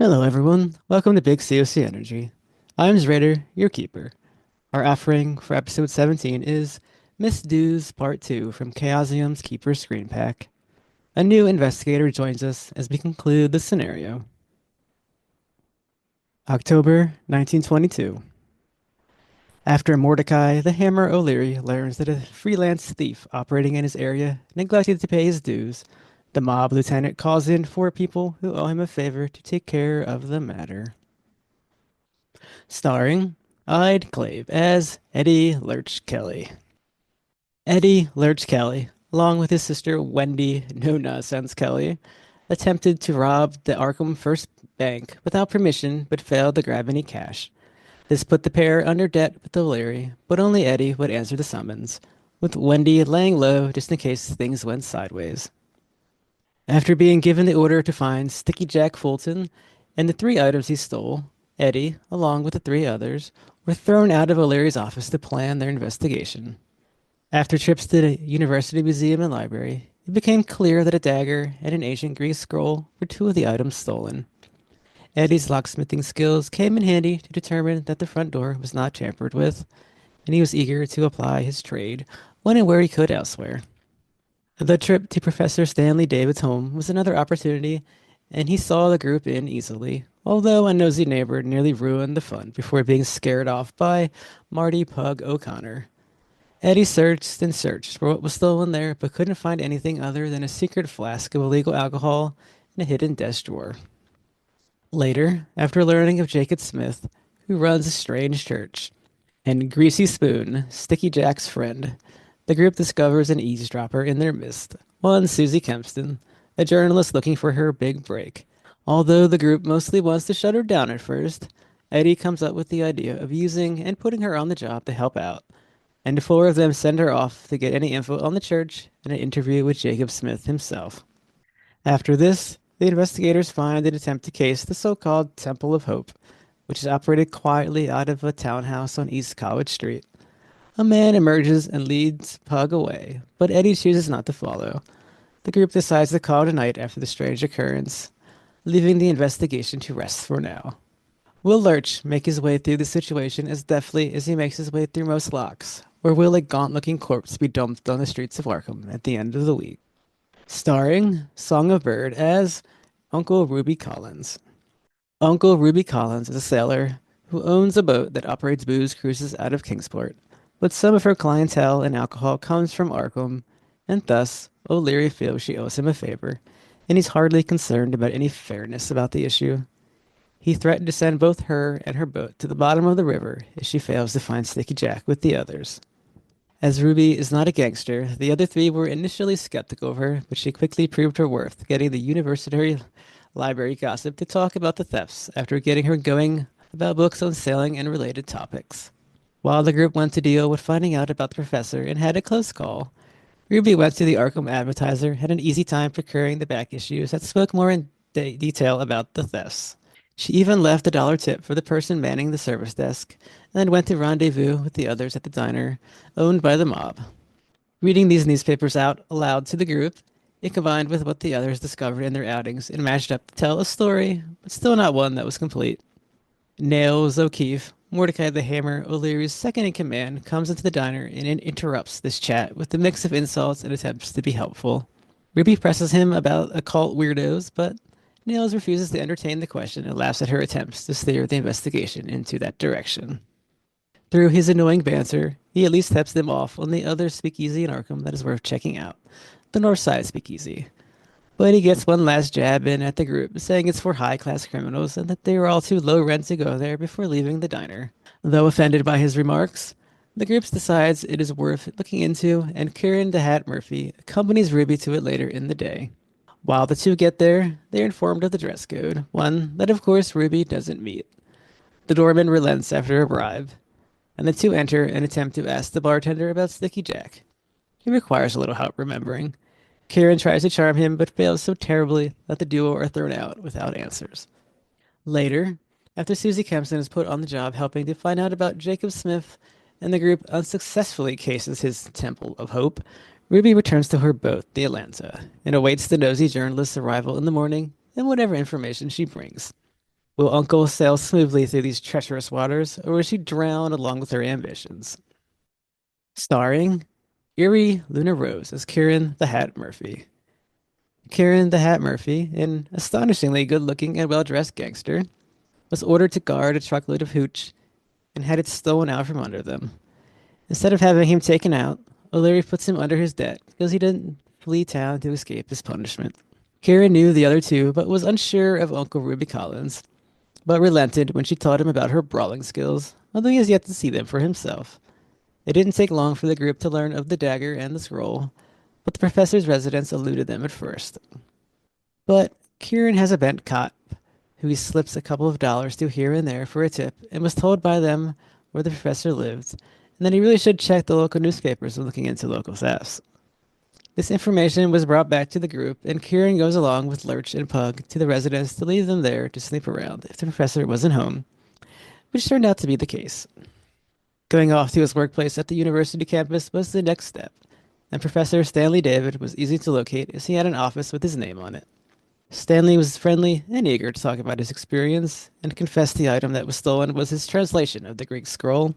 Hello, everyone. Welcome to Big COC Energy. I'm Zraitor, your keeper. Our offering for episode 17 is Miss Dew's Part 2 from Chaosium's Keeper Screen Pack. A new investigator joins us as we conclude the scenario. October 1922. After Mordecai, the Hammer O'Leary learns that a freelance thief operating in his area neglected to pay his dues, the mob lieutenant calls in 4 people who owe him a favor to take care of the matter. Starring EeiddKlabe as Eddie Lurch Kelly. Eddie Lurch Kelly, along with his sister Wendy No Nonsense Kelly, attempted to rob the Arkham First Bank without permission but failed to grab any cash. This put the pair under debt with O'Leary, but only Eddie would answer the summons, with Wendy laying low just in case things went sideways. After being given the order to find Sticky Jack Fulton and the 3 items he stole, Eddie, along with the 3 others, were thrown out of O'Leary's office to plan their investigation. After trips to the University Museum and Library, it became clear that a dagger and an ancient Greek scroll were 2 of the items stolen. Eddie's locksmithing skills came in handy to determine that the front door was not tampered with, and he was eager to apply his trade when and where he could elsewhere. The trip to Professor Stanley David's home was another opportunity, and he saw the group in easily, although a nosy neighbor nearly ruined the fun before being scared off by Marty Pug O'Conner. Eddie searched and searched for what was stolen there, but couldn't find anything other than a secret flask of illegal alcohol in a hidden desk drawer. Later, after learning of Jacob Smith, who runs a strange church, and Greasy Spoon, Sticky Jack's friend, the group discovers an eavesdropper in their midst, one Susie Kempston, a journalist looking for her big break. Although the group mostly wants to shut her down at first, Eddie comes up with the idea of using and putting her on the job to help out, and the 4 of them send her off to get any info on the church and an interview with Jacob Smith himself. After this, the investigators find and attempt to case the so-called Temple of Hope, which is operated quietly out of a townhouse on East College Street. A man emerges and leads Pug away, but Eddie chooses not to follow. The group decides to call it a night after the strange occurrence, leaving the investigation to rest for now. Will Lurch make his way through the situation as deftly as he makes his way through most locks, or will a gaunt-looking corpse be dumped on the streets of Arkham at the end of the week? Starring Songofbird as Uncle Ruby Collins. Uncle Ruby Collins is a sailor who owns a boat that operates booze cruises out of Kingsport, but some of her clientele and alcohol comes from Arkham, and thus O'Leary feels she owes him a favor, and he's hardly concerned about any fairness about the issue. He threatened to send both her and her boat to the bottom of the river if she fails to find Sticky Jack with the others. As Ruby is not a gangster, the other 3 were initially skeptical of her, but she quickly proved her worth, getting the university library gossip to talk about the thefts after getting her going about books on sailing and related topics. While the group went to deal with finding out about the professor and had a close call, Ruby went to the Arkham Advertiser, had an easy time procuring the back issues that spoke more in detail about the thefts. She even left a dollar tip for the person manning the service desk, and then went to rendezvous with the others at the diner, owned by the mob. Reading these newspapers out aloud to the group, it combined with what the others discovered in their outings and matched up to tell a story, but still not one that was complete. Nails O'Keefe, Mordecai the Hammer, O'Leary's second-in-command, comes into the diner and interrupts this chat with a mix of insults and attempts to be helpful. Ruby presses him about occult weirdos, but Nails refuses to entertain the question and laughs at her attempts to steer the investigation into that direction. Through his annoying banter, he at least tips them off on the other speakeasy in Arkham that is worth checking out, the Northside Speakeasy. But he gets one last jab in at the group, saying it's for high-class criminals and that they are all too low rent to go there before leaving the diner. Though offended by his remarks, the group decides it is worth looking into, and Keiran the Hat Murphy accompanies Ruby to it later in the day. While the 2 get there, they are informed of the dress code, one that of course Ruby doesn't meet. The doorman relents after a bribe, and the 2 enter and attempt to ask the bartender about Sticky Jack. He requires a little help remembering. Keiran tries to charm him, but fails so terribly that the duo are thrown out without answers. Later, after Susie Kempson is put on the job helping to find out about Jacob Smith, and the group unsuccessfully cases his Temple of Hope, Ruby returns to her boat, the Atlanta, and awaits the nosy journalist's arrival in the morning and whatever information she brings. Will Uncle sail smoothly through these treacherous waters, or will she drown along with her ambitions? Starring Eerie Lunarose as Keiran the Hat Murphy. Keiran the Hat Murphy, an astonishingly good-looking and well-dressed gangster, was ordered to guard a truckload of hooch and had it stolen out from under them. Instead of having him taken out, O'Leary puts him under his debt because he didn't flee town to escape his punishment. Keiran knew the other two, but was unsure of Uncle Ruby Collins, but relented when she taught him about her brawling skills, although he has yet to see them for himself. It didn't take long for the group to learn of the dagger and the scroll, but the professor's residence eluded them at first. But Keiran has a bent cop who he slips a couple of dollars to here and there for a tip and was told by them where the professor lived, and that he really should check the local newspapers when looking into local thefts. This information was brought back to the group, and Keiran goes along with Lurch and Pug to the residence to leave them there to sleep around if the professor wasn't home, which turned out to be the case. Going off to his workplace at the university campus was the next step, and Professor Stanley David was easy to locate as he had an office with his name on it. Stanley was friendly and eager to talk about his experience, and confessed the item that was stolen was his translation of the Greek scroll.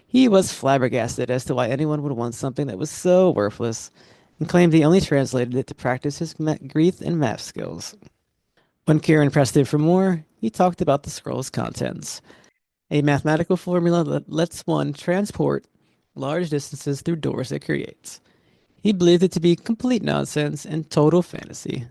He was flabbergasted as to why anyone would want something that was so worthless, and claimed he only translated it to practice his Greek and math skills. When Keiran pressed him for more, he talked about the scroll's contents, a mathematical formula that lets one transport large distances through doors it creates. He believed it to be complete nonsense and total fantasy.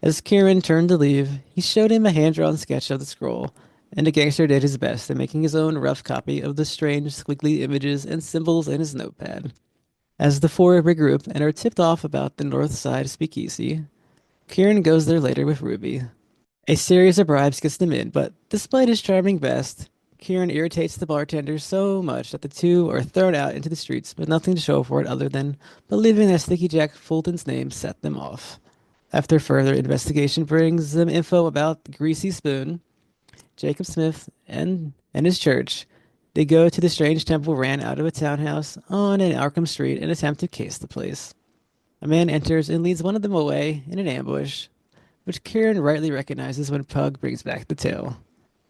As Keiran turned to leave, he showed him a hand-drawn sketch of the scroll, and the gangster did his best in making his own rough copy of the strange, squiggly images and symbols in his notepad. As the four regroup and are tipped off about the North Side speakeasy, Keiran goes there later with Ruby. A series of bribes gets them in, but despite his charming best, Keiran irritates the bartender so much that the two are thrown out into the streets with nothing to show for it other than believing that Sticky Jack Fulton's name set them off. After further investigation brings them info about Greasy Spoon, Jacob Smith, and his church, they go to the strange temple ran out of a townhouse on an Arkham Street and attempt to case the place. A man enters and leads one of them away in an ambush, which Keiran rightly recognizes when Pug brings back the tale.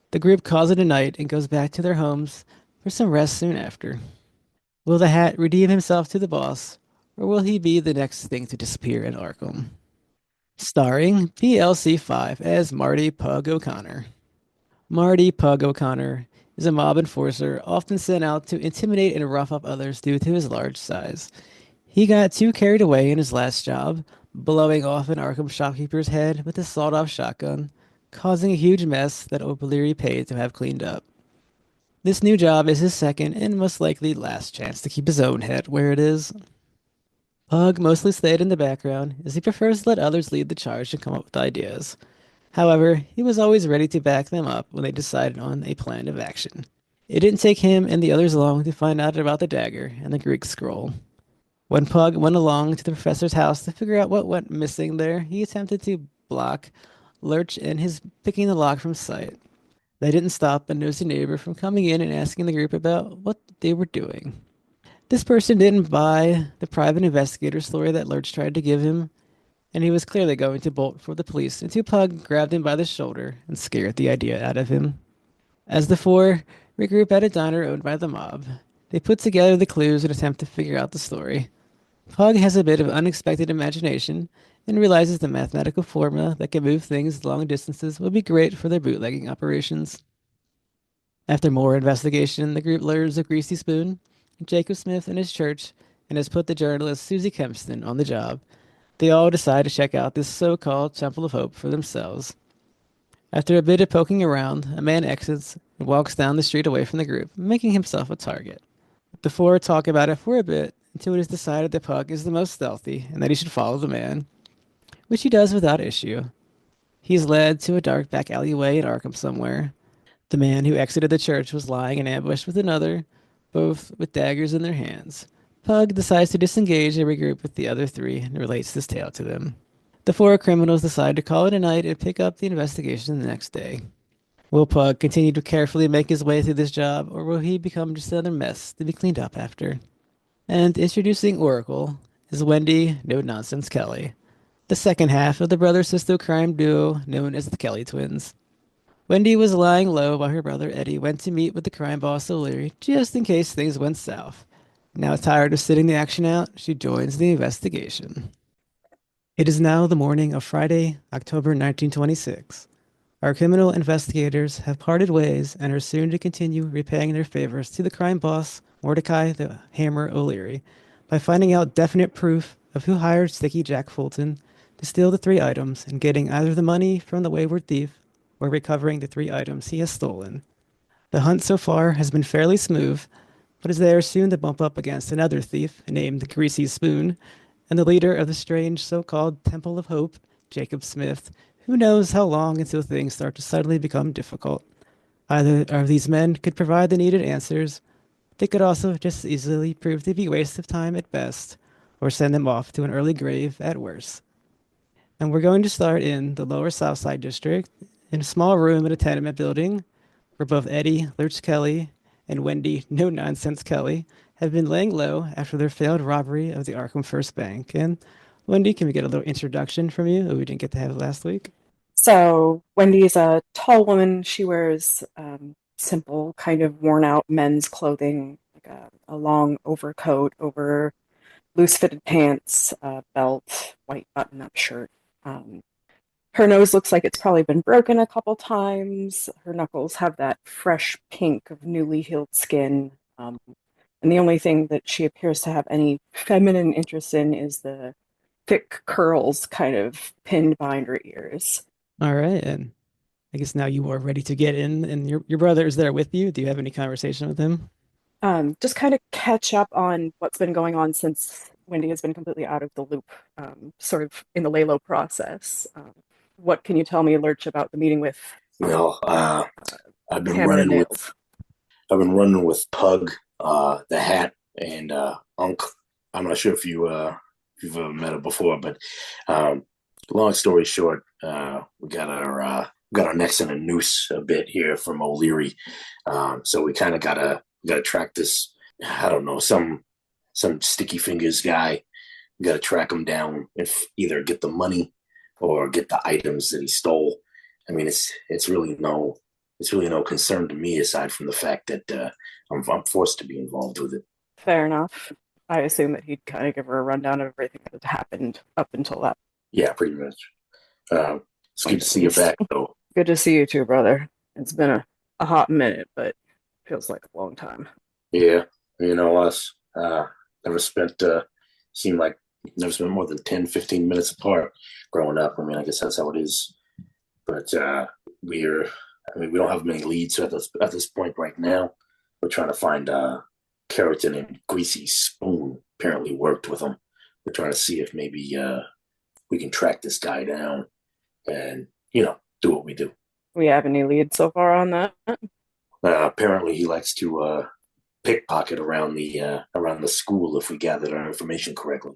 The group calls it a night and goes back to their homes for some rest soon after. Will the Hat redeem himself to the boss, or will he be the next thing to disappear in Arkham? Starring PLC5 as Marty Pug O'Conner. Marty Pug O'Conner is a mob enforcer often sent out to intimidate and rough up others due to his large size. He got too carried away in his last job, blowing off an Arkham shopkeeper's head with a sawed-off shotgun, causing a huge mess that O'Leary paid to have cleaned up. This new job is his second and most likely last chance to keep his own head where it is. Pug mostly stayed in the background, as he prefers to let others lead the charge and come up with ideas. However, he was always ready to back them up when they decided on a plan of action. It didn't take him and the others long to find out about the dagger and the Greek scroll. When Pug went along to the professor's house to figure out what went missing there, he attempted to block Lurch and his picking the lock from sight. They didn't stop a nosy neighbor from coming in and asking the group about what they were doing. This person didn't buy the private investigator story that Lurch tried to give him, and he was clearly going to bolt for the police until Pug grabbed him by the shoulder and scared the idea out of him. As the four regroup at a diner owned by the mob, they put together the clues and attempt to figure out the story. Pug has a bit of unexpected imagination and realizes the mathematical formula that can move things long distances would be great for their bootlegging operations. After more investigation, the group learns of Greasy Spoon, Jacob Smith and his church, and has put the journalist Susie Kempston on the job. They all decide to check out this so-called Temple of Hope for themselves. After a bit of poking around, a man exits and walks down the street away from the group, making himself a target. The four talk about it for a bit until it is decided that Pug is the most stealthy and that he should follow the man, which he does without issue. He is led to a dark back alleyway in Arkham somewhere. The man who exited the church was lying in ambush with another, both with daggers in their hands. Pug decides to disengage and regroup with the other three and relates this tale to them. The four criminals decide to call it a night and pick up the investigation the next day. Will Pug continue to carefully make his way through this job, or will he become just another mess to be cleaned up after? And introducing Oracle is Wendy No-Nonsense Kelly, the second half of the brother-sister crime duo known as the Kelly twins. Wendy was lying low while her brother Eddie went to meet with the crime boss O'Leary just in case things went south. Now tired of sitting the action out, she joins the investigation. It is now the morning of Friday, October 1926. Our criminal investigators have parted ways and are soon to continue repaying their favors to the crime boss, Mordecai the Hammer O'Leary, by finding out definite proof of who hired Sticky Jack Fulton to steal the three items and getting either the money from the wayward thief or recovering the three items he has stolen. The hunt so far has been fairly smooth, but as they are soon to bump up against another thief named Greasy Spoon and the leader of the strange so-called Temple of Hope, Jacob Smith, who knows how long until things start to suddenly become difficult. Either of these men could provide the needed answers, they could also just as easily prove to be a waste of time at best, or send them off to an early grave at worst. And we're going to start in the Lower South Side District, in a small room in a tenement building, where both Eddie, Lurch Kelly, and Wendy, No Nonsense Kelly, have been laying low after their failed robbery of the Arkham First Bank. And Wendy, can we get a little introduction from you? Oh, we didn't get to have it last week. So Wendy's a tall woman. She wears simple, kind of worn out men's clothing, like a long overcoat over loose fitted pants, belt, white button up shirt. Um, Her nose looks like it's probably been broken a couple times. Her knuckles have that fresh pink of newly healed skin. And the only thing that she appears to have any feminine interest in is the thick curls kind of pinned behind her ears. All right, and I guess now you are ready to get in, and your brother is there with you. Do you have any conversation with him? Just kind of catch up on what's been going on since Wendy has been completely out of the loop, sort of in the lay low process. What can you tell me, Lurch, about the meeting with Well, I've been Hammer and running with Nails? Pug, the Hat, and Unc. I'm not sure if you've ever met her before, but um, long story short, we got our necks in a noose a bit here from O'Leary. So we kind of gotta track this. I don't know, some sticky fingers guy. We gotta track him down and either get the money or get the items that he stole. I mean, it's really no concern to me aside from the fact that I'm forced to be involved with it. Fair enough. I assume that he'd kind of give her a rundown of everything that had happened up until that Yeah, pretty much. It's good point, to at see you least. back, though. Good to see you too, brother. It's been a hot minute, but feels like a long time. Yeah, you know us. Never spent seemed like never spent more than 10, 15 minutes apart growing up. I mean, I guess that's how it is. But we're I mean, we don't have many leads at this point right now. We're trying to find Keratin and Greasy Spoon apparently worked with him. We're trying to see if maybe we can track this guy down and do what we do. We have any leads so far on that? Apparently, he likes to pickpocket around the school if we gathered our information correctly.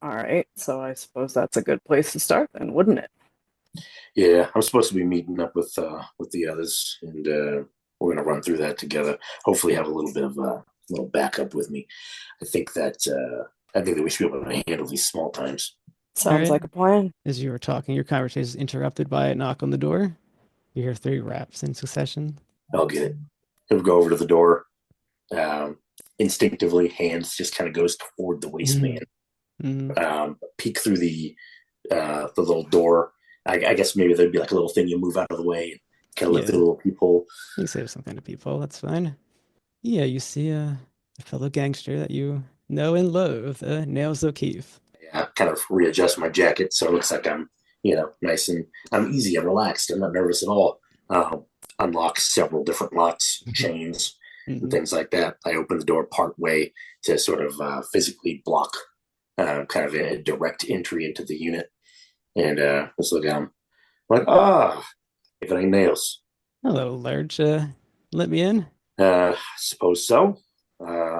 All right, so I suppose that's a good place to start then, wouldn't it? Yeah, I'm supposed to be meeting up with the others, and we're gonna run through that together. Hopefully, have a little bit of a little backup with me. I think that we should be able to handle these small times. All Sounds right. like a plan. As you were talking, your conversation is interrupted by a knock on the door. You hear three raps in succession. I'll get it. He'll go over to the door. Um, Instinctively, hands just kind of goes toward the waistband. Mm, mm, Peek through the little door. I guess maybe there'd be like a little thing you move out of the way, kind of look through yeah, the little peephole. you save some kind of people. That's fine. Yeah, you see a fellow gangster that you know and loathe, Nails O'Keefe. I kind of readjust my jacket so it looks like I'm, nice and I'm easy. I'm relaxed. I'm not nervous at all. Unlock several different locks, chains, and Hmm. things like that. I open the door part way to sort of physically block kind of a direct entry into the unit. And just look at him like, you got any nails? Hello, Lurch. Let me in? Suppose so. Uh,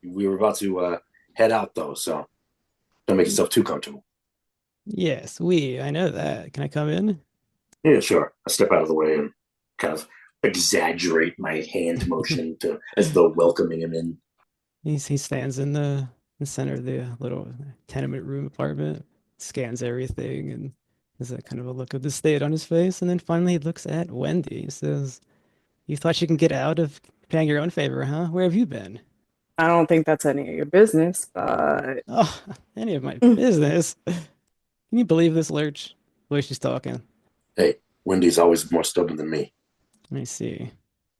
we were about to head out though, so don't make yourself too comfortable. Yes, I know that. Can I come in? Yeah, sure. I step out of the way and kind of exaggerate my hand motion to as though welcoming him in. He stands in the center of the little tenement room apartment, scans everything, and There's a kind of a look of disdain on his face, and then finally he looks at Wendy. He says, "You thought you can get out of paying your own favor, huh? Where have you been?" I don't think that's any of your business, but Oh, any of my business. Can you believe this, Lurch? The way she's talking. Hey, Wendy's always more stubborn than me. Let me see.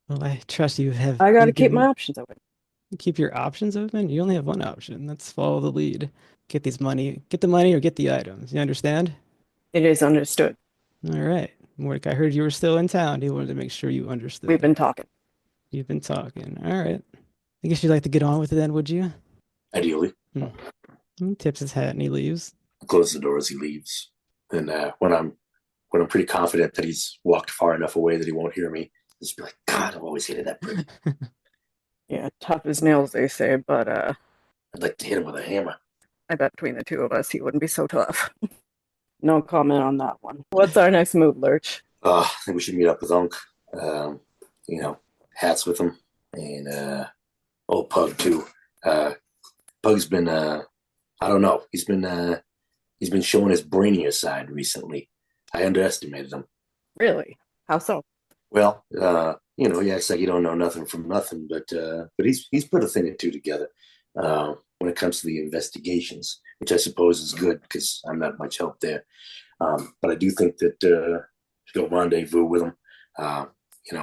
Well, I trust you have I gotta you've keep my given options open. keep your options open. You only have one option. That's follow the lead. Get the money or get the items. You understand? It is understood. All right. Mordecai, I heard you were still in town. He wanted to make sure you We've understood. been talking. You've been talking. All right. I guess you'd like to get on with it then, would you? Ideally, He tips his hat and he leaves. close the door as he leaves. And when I'm pretty confident that he's walked far enough away that he won't hear me, just be like, God, I've always hated that prick. Yeah, tough as nails, they say, but I'd like to hit him with a hammer. I bet between the two of us, he wouldn't be so tough. No comment on that one. What's our next move, Lurch? I think we should meet up with Unc. Hats with him, and old Pug too. Pug's been I don't know. He's been showing his brainier side recently. I underestimated him. Really? How so? Well, he acts like he don't know nothing from nothing, but he's put a thing or two together when it comes to the investigations, which I suppose is good because I'm not much help there. But I do think that go rendezvous with him.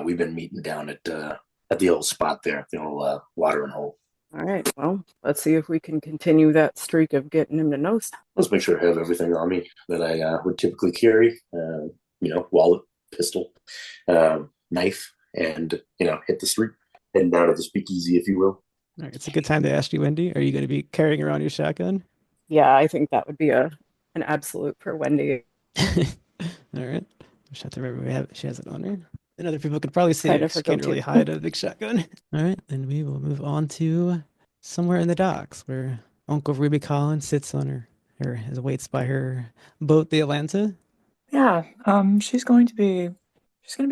We've been meeting down at the old spot there, the old watering hole. All right, well, let's see if we can continue that streak of getting him to know stuff. Let's make sure I have everything on me that I would typically carry. Wallet, pistol, knife, and hit the street, heading down to the speakeasy, if you will. All right, it's a good time to ask you, Wendy. Are you going to be carrying around your shotgun? Yeah, I think that would be an absolute for Wendy. All right. Just have to remember she has it on her. And other people could probably see Kind it. of She can't forgot really to. hide a big shotgun. All right, then we will move on to somewhere in the docks where Uncle Ruby Collins sits on her waits by her boat, the Atlanta. Yeah, she's going to be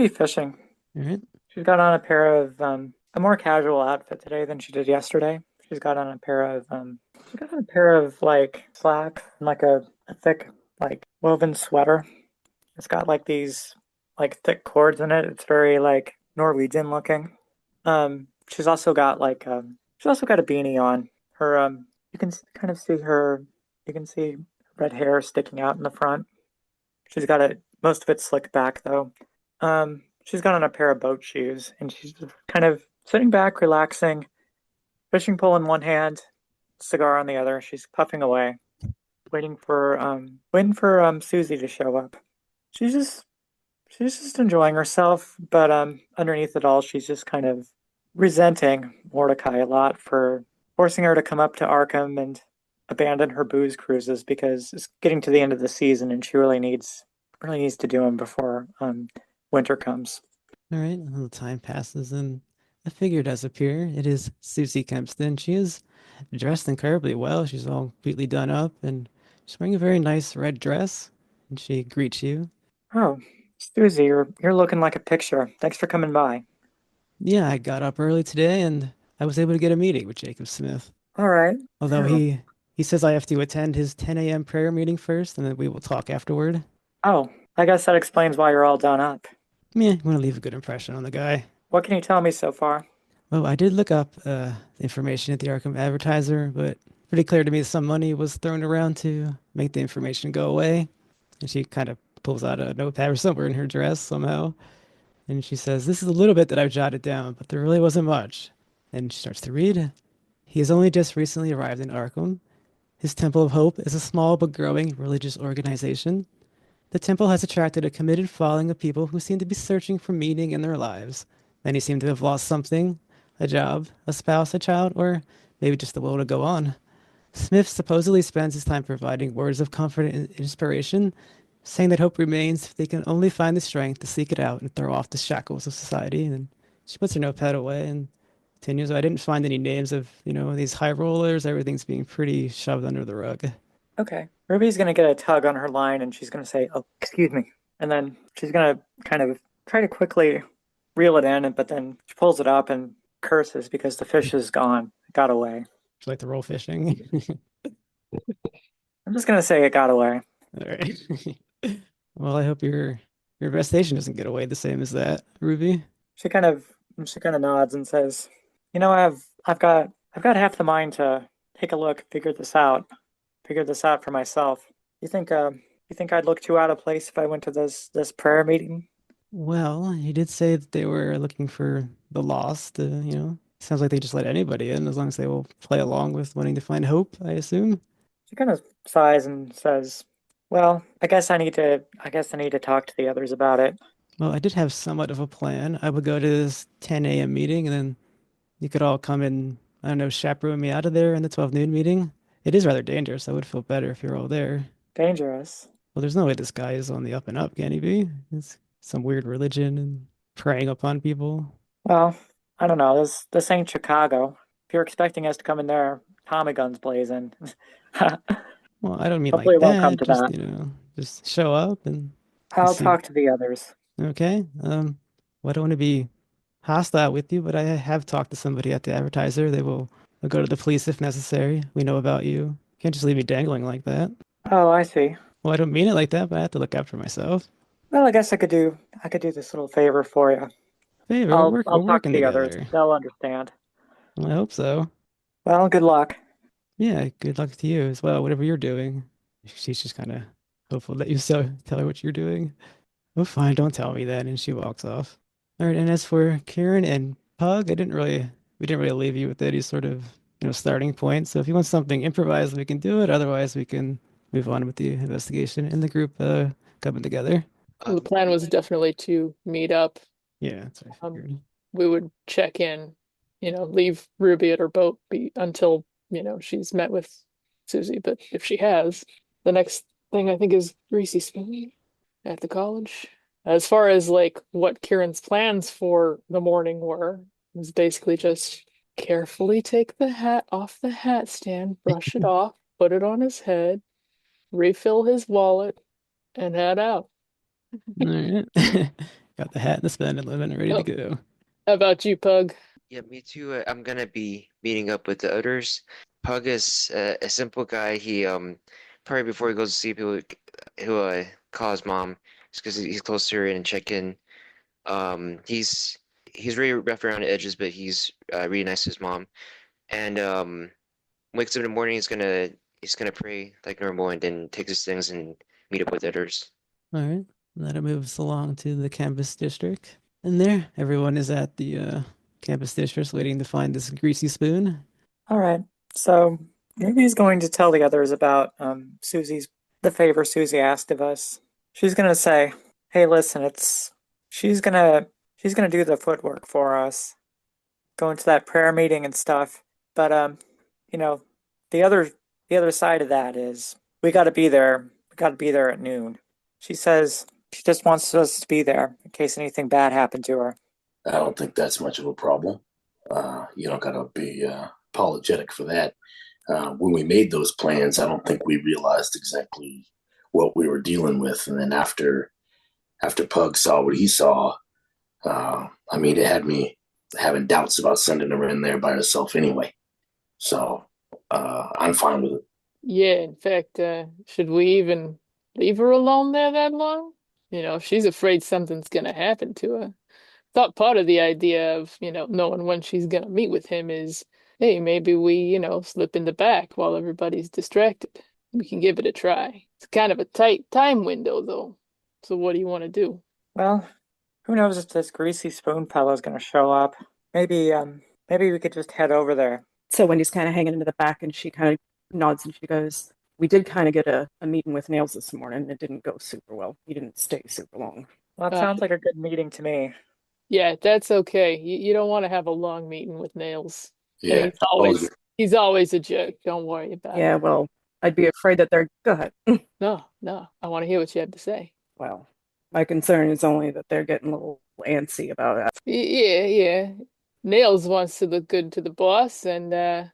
fishing. All right. She's got on a pair of a more casual outfit today than she did yesterday. She's got on a pair of like slacks and like a thick like woven sweater. It's got like these like thick cords in it. It's very like Norwegian looking. She's also got a beanie on. Her you can kind of see you can see red hair sticking out in the front. She's got most of it slicked back though. She's got on a pair of boat shoes and she's just kind of sitting back, relaxing, fishing pole in one hand, cigar on the other. She's puffing away, waiting for Susie to show up. She's just enjoying herself, but underneath it all, she's just kind of resenting Mordecai a lot for forcing her to come up to Arkham and abandon her booze cruises because it's getting to the end of the season and she really needs to do them before winter comes. All right. A little time passes and a figure does appear. It is Susie Kempston. She is dressed incredibly well. She's all completely done up and she's wearing a very nice red dress. And she greets you. Oh, Susie, you're looking like a picture. Thanks for coming by. Yeah, I got up early today and I was able to get a meeting with Jacob Smith. All right. Although Oh. he says I have to attend his 10 a.m. prayer meeting first and then we will talk afterward. Oh, I guess that explains why you're all done up. Yeah, I want to leave a good impression on the guy. What can you tell me so far? Well, I did look up information at the Arkham Advertiser, but pretty clear to me that some money was thrown around to make the information go away. And she kind of pulls out a notepad or somewhere in her dress somehow. And she says, "This is a little bit that I've jotted down, but there really wasn't much." And she starts to read. He has only just recently arrived in Arkham. His Temple of Hope is a small but growing religious organization. The temple has attracted a committed following of people who seem to be searching for meaning in their lives. Many seem to have lost something, a job, a spouse, a child, or maybe just the will to go on. Smith supposedly spends his time providing words of comfort and inspiration, saying that hope remains if they can only find the strength to seek it out and throw off the shackles of society. And she puts her notepad away and continues, "I didn't find any names of, these high rollers. Everything's being pretty shoved under the rug." Okay. Ruby's going to get a tug on her line and she's going to say, "Oh, excuse me." And then she's going to kind of try to quickly reel it in, but then she pulls it up and curses because the fish is gone. It got away. She like to roll fishing. I'm just going to say it got away. All right. Well, I hope your investigation doesn't get away the same as that, Ruby. She kind of she kind of nods and says, "You know, I've got half the mind to take a look, figure this out for myself. You think I'd look too out of place if I went to this prayer meeting?" Well, he did say that they were looking for the lost. Sounds like they just let anybody in as long as they will play along with wanting to find hope, I assume. She kind of sighs and says, "Well, I guess I need to talk to the others about it." Well, I did have somewhat of a plan. I would go to this 10 a.m. meeting, and then you could all come and, I don't know, chaperone me out of there in the 12 noon meeting. It is rather dangerous. I would feel better if you're all there. Dangerous. Well, there's no way this guy is on the up and up, can he be? It's some weird religion and preying upon people. Well, I don't know. This ain't Chicago. If you're expecting us to come in there, Tommy guns blazing, Well, I don't mean hopefully like it won't come that. to Just, that. just show up and I'll see. talk to the others. Okay. Well, I don't want to be hostile with you, but I have talked to somebody at the advertiser. They'll go to the police if necessary. We know about you. You can't just leave me dangling like that. Oh, I see. Well, I don't mean it like that, but I have to look after myself. Well, I guess I could do this little favor for you. Favor, we're I'll talk to working the others. together. They'll understand. Well, I hope so. Well, good luck. Yeah, good luck to you as well, whatever you're doing. She's just kind of hopeful that you tell her what you're doing. Oh, fine, don't tell me that. And she walks off. All right, and as for Keiran and Pug, we didn't really leave you with any sort of, starting point. So if you want something improvised, we can do it. Otherwise, we can move on with the investigation and the group coming together. The plan was definitely to meet up. Yeah, that's what I Um, figured. we would check in, leave Ruby at her boat until, she's met with Susie. But if she has, the next thing I think is Greasy Spoon at the college. As far as like what Kieran's plans for the morning were, it was basically just carefully take the hat off the hat stand, brush it off, put it on his head, refill his wallet, and head out. All right. Got the hat and the spending limit and ready to Oh, go. how about you, Pug? Yeah, me too. I'm gonna be meeting up with the others. Pug is a simple guy. He probably before he goes to sleep, he'll call his mom just because he's close to her and check in. He's really rough around the edges, but he's really nice to his mom. And wakes up in the morning. He's gonna pray like normal, and then takes his things and meet up with others. All right. Then it moves along to the campus district. And there, everyone is at the campus district waiting to find this greasy spoon. All right. So Ruby's going to tell the others about the favor Susie asked of us. She's gonna say, "Hey, listen, she's gonna she's gonna do the footwork for us, go into that prayer meeting and stuff. But you know, the other side of that is we got to be there. We got to be there at noon." She says she just wants us to be there in case anything bad happened to her. I don't think that's much of a problem. You don't gotta be apologetic for that. When we made those plans, I don't think we realized exactly what we were dealing with, and then after Pug saw what he saw, I mean, it had me having doubts about sending her in there by herself anyway. So I'm fine with it. Yeah, in fact, should we even leave her alone there that long? If she's afraid something's gonna happen to her. Thought part of the idea of, knowing when she's gonna meet with him is, hey, maybe we, slip in the back while everybody's distracted. We can give it a try. It's kind of a tight time window, though. So what do you want to do? Well, who knows if this greasy spoon fellow's gonna show up? Maybe we could just head over there. So Wendy's kind of hanging into the back and she kind of nods and she goes, "We did kind of get a meeting with Nails this morning. It didn't go super well. He didn't stay super long." Well, that Uh, sounds like a good meeting to me. Yeah, that's okay. You don't want to have a long meeting with Nails. And Yeah. he's always a jerk. Don't worry about Yeah, it. well, I'd be afraid that they're. Go ahead. No, I want to hear what you have to say. Well, my concern is only that they're getting a little antsy about it. Yeah. Nails wants to look good to the boss and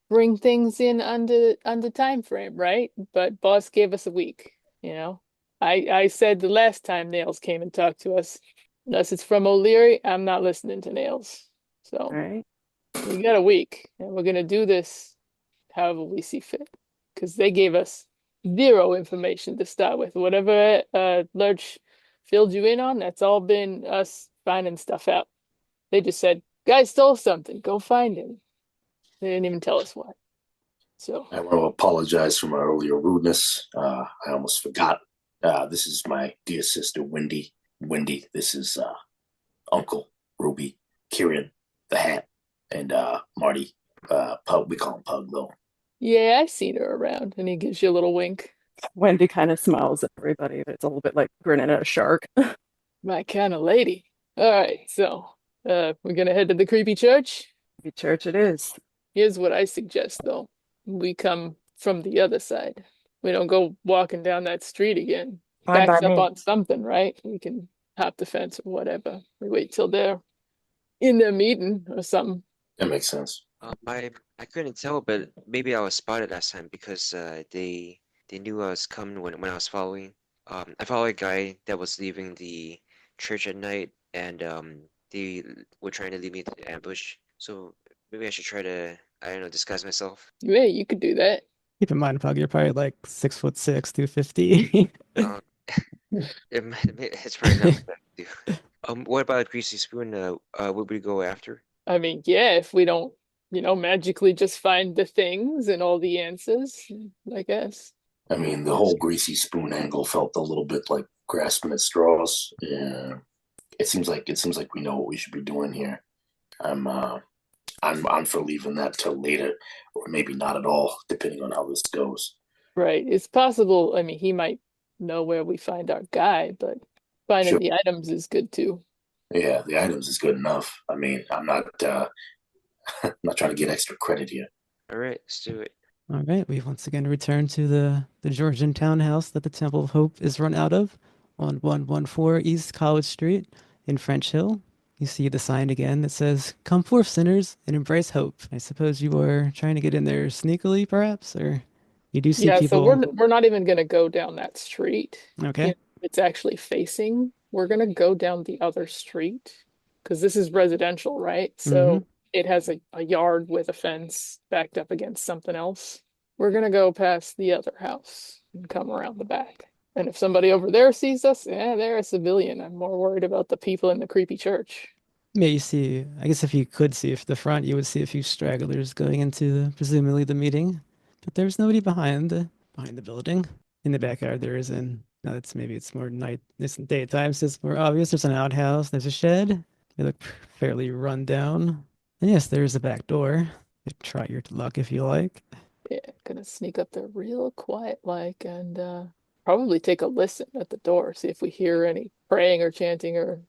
bring things in under time frame, right? But boss gave us a week, you know. I said the last time Nails came and talked to us, unless it's from O'Leary, I'm not listening to Nails. So All right. we got a week, and we're gonna do this however we see fit. Because they gave us zero information to start with. Whatever Lurch filled you in on, that's all been us finding stuff out. They just said, guy stole something, go find him. They didn't even tell us what. So I want to apologize for my earlier rudeness. I almost forgot. This is my dear sister, Wendy. Wendy, this is Uncle Ruby, Keiran, the Hat, and Marty. Pug. We call him Pug, though. yeah, I've seen her around. And he gives you a little wink. Wendy kind of smiles at everybody. It's a little bit like grinning at a shark. My kind of lady. All right, so we're gonna head to the creepy church. The church it is. Here's what I suggest, though. We come from the other side. We don't go walking down that street again. Fine by Backs up me. on something, right? We can hop the fence or whatever. We wait till they're in their meeting or something. That makes sense. I couldn't tell, but maybe I was spotted last time because they knew I was coming when I was following. I followed a guy that was leaving the church at night, and they were trying to lead me to the ambush. So maybe I should try to, I don't know, disguise myself. Yeah, you could do that. Keep in mind, Pug, you're probably like 6'6", 250. Um, it's probably not what I do. What about Greasy Spoon? Would we go after? I mean, yeah, if we don't, magically just find the things and all the answers, I guess. I mean, the whole Greasy Spoon angle felt a little bit like grasping at straws. Yeah, it seems like we know what we should be doing here. I'm for leaving that till later, or maybe not at all, depending on how this goes. Right. It's possible. I mean, he might know where we find our guy, but finding Sure. the items is good too. Yeah, the items is good enough. I mean, I'm not I'm not trying to get extra credit here. All right, let's do it. All right, we once again return to the Georgian townhouse that the Temple of Hope is run out of on 114 East College Street in French Hill. You see the sign again that says, "Come forth, sinners, and embrace hope." I suppose you were trying to get in there sneakily, perhaps, or you do see Yeah, so people. we're not even gonna go down that street. Okay. It's actually facing. We're gonna go down the other street because this is residential, right? So it has a yard with a fence backed up against something else. We're gonna go past the other house and come around the back. And if somebody over there sees us, they're a civilian. I'm more worried about the people in the creepy church. Yeah, you see, I guess if you could see if the front, you would see a few stragglers going into presumably the meeting. But there's nobody behind the building. In the backyard there is maybe it's more night, it's daytime, so it's more obvious. There's an outhouse, there's a shed. They look fairly run down. And yes, there is a back door. Try your luck if you like. Yeah, gonna sneak up there real quiet like and probably take a listen at the door, see if we hear any praying or chanting or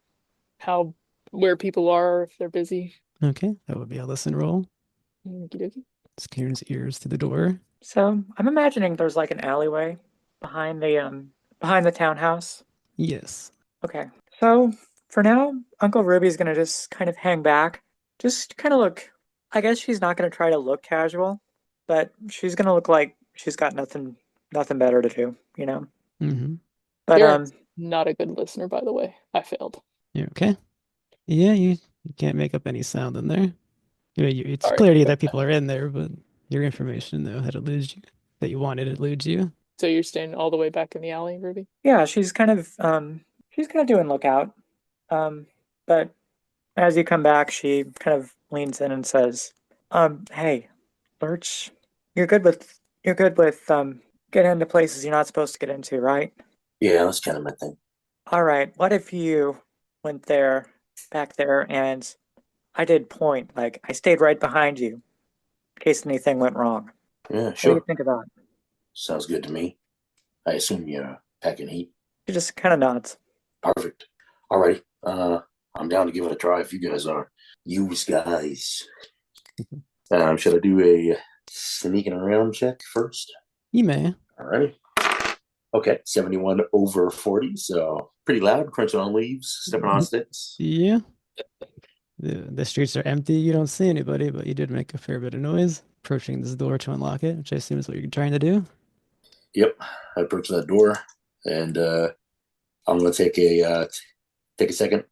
where people are if they're busy. Okay, that would be a listen roll. Okie dokie. It's Kieran's ears to the door. So I'm imagining there's like an alleyway behind the townhouse. Yes. Okay. So for now, Uncle Ruby's gonna just kind of hang back. Just kind of look, I guess she's not gonna try to look casual, but she's gonna look like she's got nothing better to do, you know? Mm-hmm. But Kieran's not a good listener, by the way. I failed. You okay? Yeah, you can't make up any sound in there. It's Sorry. clear to you that people are in there, but your information, though, had eluded you. That you wanted eludes you. So you're staying all the way back in the alley, Ruby? yeah, she's kind of doing lookout. But as you come back, she kind of leans in and says, hey, Lurch, you're good with getting into places you're not supposed to get into, right? Yeah, that's kind of my thing. All right, what if you went back there, and I did point, like I stayed right behind you in case anything went wrong. Yeah, What do sure. you think of that? Sounds good to me. I assume you're packing heat. She just kind of nods. Perfect. Alrighty. I'm down to give it a try if you guys are. You guys. Should I do a sneaking around check first? You may. Alrighty. Okay, 71 over 40, so pretty loud, crunching on leaves, stepping on sticks. Yeah. The streets are empty. You don't see anybody, but you did make a fair bit of noise approaching this door to unlock it, which I assume is what you're trying to do. Yep, I approach that door, and I'm gonna take a second,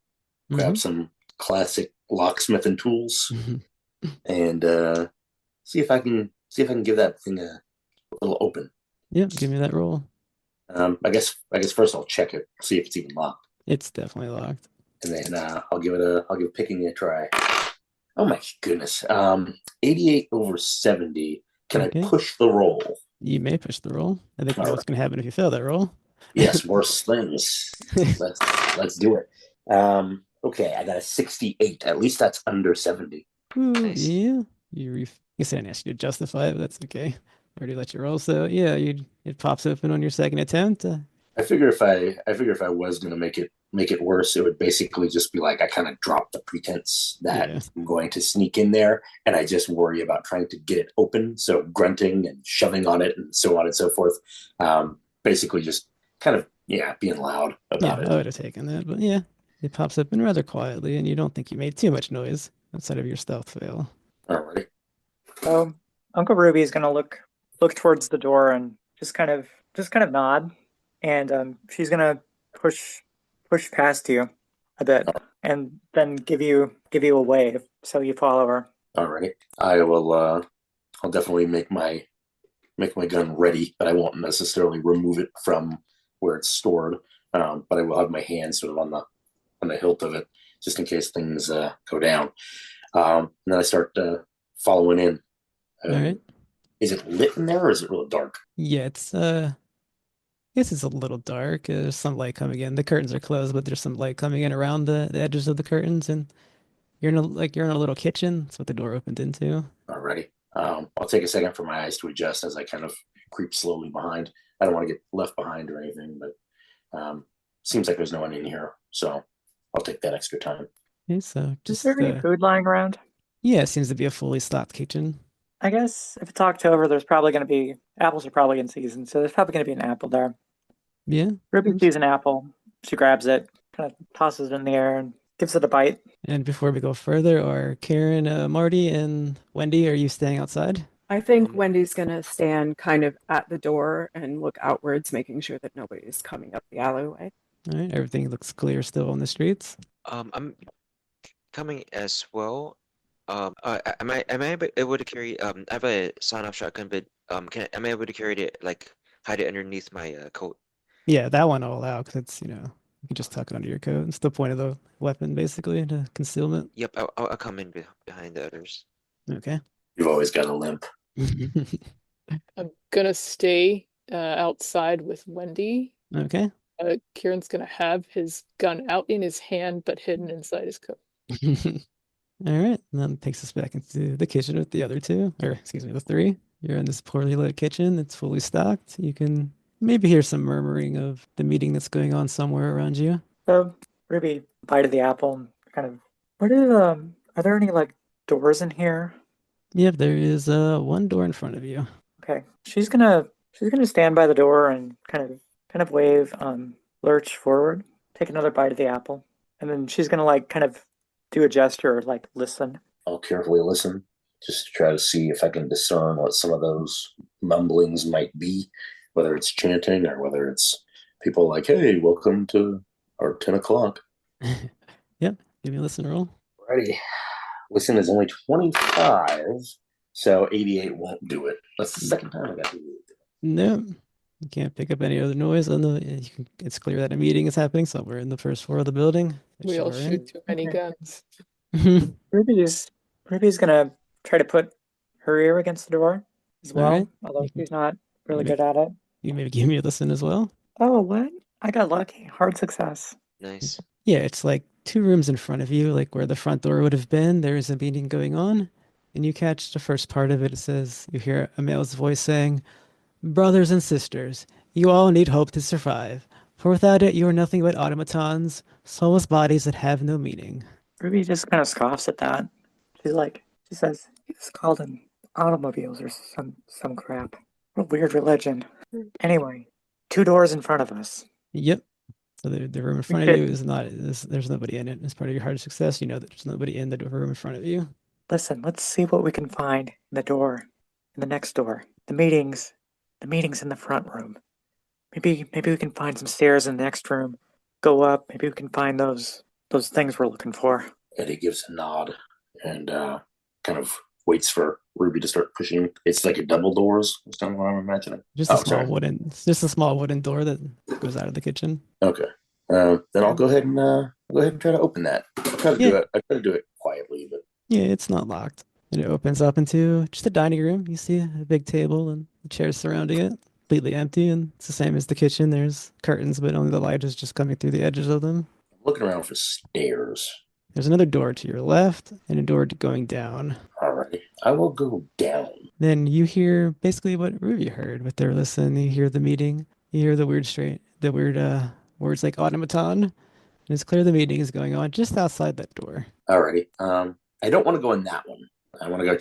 grab some classic locksmith and tools, and see if I can give that thing a little open. Yep, give me that roll. I guess first I'll check it, see if it's even locked, It's definitely locked. and then I'll give picking a try. Oh my goodness. 88 over 70. Can I Okay. push the roll? You may push the roll. I think we know All what's going to happen if you fail that roll. Yes, worse things. Let's do it. Okay, I got a 68. At least that's under 70. Ooh, Nice. yeah. You said I didn't ask you to justify it, but that's okay. I already let you roll. So yeah, it pops open on your second attempt. I figure if I was gonna make it worse, it would basically just be like I kind of drop the pretense that Yeah. I'm going to sneak in there, and I just worry about trying to get it open. So grunting and shoving on it, and so on and so forth. Basically, just kind of being loud Yeah, about I it. would have taken that, but yeah, it pops open rather quietly, and you don't think you made too much noise outside of your stealth fail. Alrighty. So Uncle Ruby is gonna look towards the door and just kind of nod, and she's gonna push past you a bit, and then give you a wave so you follow her. Alrighty. I will. I'll definitely make my gun ready, but I won't necessarily remove it from where it's stored. But I will have my hand sort of on the hilt of it, just in case things go down. And then I start following in. All right. Is it lit in there, or is it really dark? Yeah, I guess it's a little dark. There's some light coming in. The curtains are closed, but there's some light coming in around the edges of the curtains, and you're in a little kitchen. That's what the door opened into. Already. I'll take a second for my eyes to adjust as I kind of creep slowly behind. I don't want to get left behind or anything, but seems like there's no one in here, so I'll take that extra time. Okay, so Is just there any food lying around? yeah, it seems to be a fully stocked kitchen. I guess if it's October, there's probably going to be apples are probably in season, so there's probably going to be an apple there. Yeah. Ruby sees an apple. She grabs it, kind of tosses it in the air, and gives it a bite. And before we go further, are Keiran, Marty, and Wendy, are you staying outside? I think Um, Wendy's gonna stand kind of at the door and look outwards, making sure that nobody's coming up the alleyway. All right, everything looks clear still on the streets. I'm coming as well. Am I able to carry? I have a sawn-off shotgun, but am I able to carry it like hide it underneath my coat? Yeah, that one I'll allow because it's, you can just tuck it under your coat. It's the point of the weapon, basically, to concealment. Yep, I'll come in behind the others. Okay. You've always got a limp. I'm gonna stay outside with Wendy. Okay. Kieran's gonna have his gun out in his hand, but hidden inside his coat. All right, and that takes us back into the kitchen with the other two, or excuse me, the three. You're in this poorly lit kitchen. It's fully stocked. You can maybe hear some murmuring of the meeting that's going on somewhere around you. So Ruby bited the apple and kind of, are there any like doors in here? Yep, there is one door in front of you. Okay, she's gonna stand by the door and kind of wave Lurch forward, take another bite of the apple, and then she's gonna like kind of do a gesture like listen. I'll carefully listen, just to try to see if I can discern what some of those mumblings might be, whether it's chanting or whether it's people like, "Hey, welcome to our 10 o'clock." Yep, give me a listen roll. Alrighty. Listen is only 25, so 88 won't do it. That's the second time I got to do it. No, you can't pick up any other noise. It's clear that a meeting is happening somewhere in the first floor of the building. We all shoot too many Okay. guns. Ruby's gonna try to put her ear against the door as well, Alright. although You can- she's not really make- good at it. You maybe give me a listen as well. Oh, what? I got lucky. Hard success. Nice. Yeah, it's like two rooms in front of you, like where the front door would have been. There is a meeting going on, and you catch the first part of it. It says, you hear a male's voice saying, "Brothers and sisters, you all need hope to survive. For without it, you are nothing but automatons, soulless bodies that have no meaning." Ruby just kind of scoffs at that. She says, "It's called an automobiles or some crap. What a weird religion." Anyway, two doors in front of us. Yep. So the room in front of you is not, there's nobody in it. As part of your hard success, you know that there's nobody in the room in front of you. Listen, let's see what we can find in the door, in the next door. The meeting's in the front room. Maybe we can find some stairs in the next room. Go up. Maybe we can find those things we're looking for. Eddie gives a nod and kind of waits for Ruby to start pushing. It's like a double doors. That's kind of what I'm imagining. Just a Sorry. it's just a small wooden door that goes out of the kitchen. Okay. Then I'll go ahead and try to open that. I'll try to Yeah. do it. I try to do it quietly, but Yeah, it's not locked. And it opens up into just a dining room. You see a big table and chairs surrounding it, completely empty, and it's the same as the kitchen. There's curtains, but only the light is just coming through the edges of them. I'm looking around for stairs. There's another door to your left and a door going down. All right. I will go down. Then you hear basically what Ruby heard with their listen. You hear the meeting. You hear the weird words like automaton. And it's clear the meeting is going on just outside that door. Alrighty. I don't want to go in that one. I want to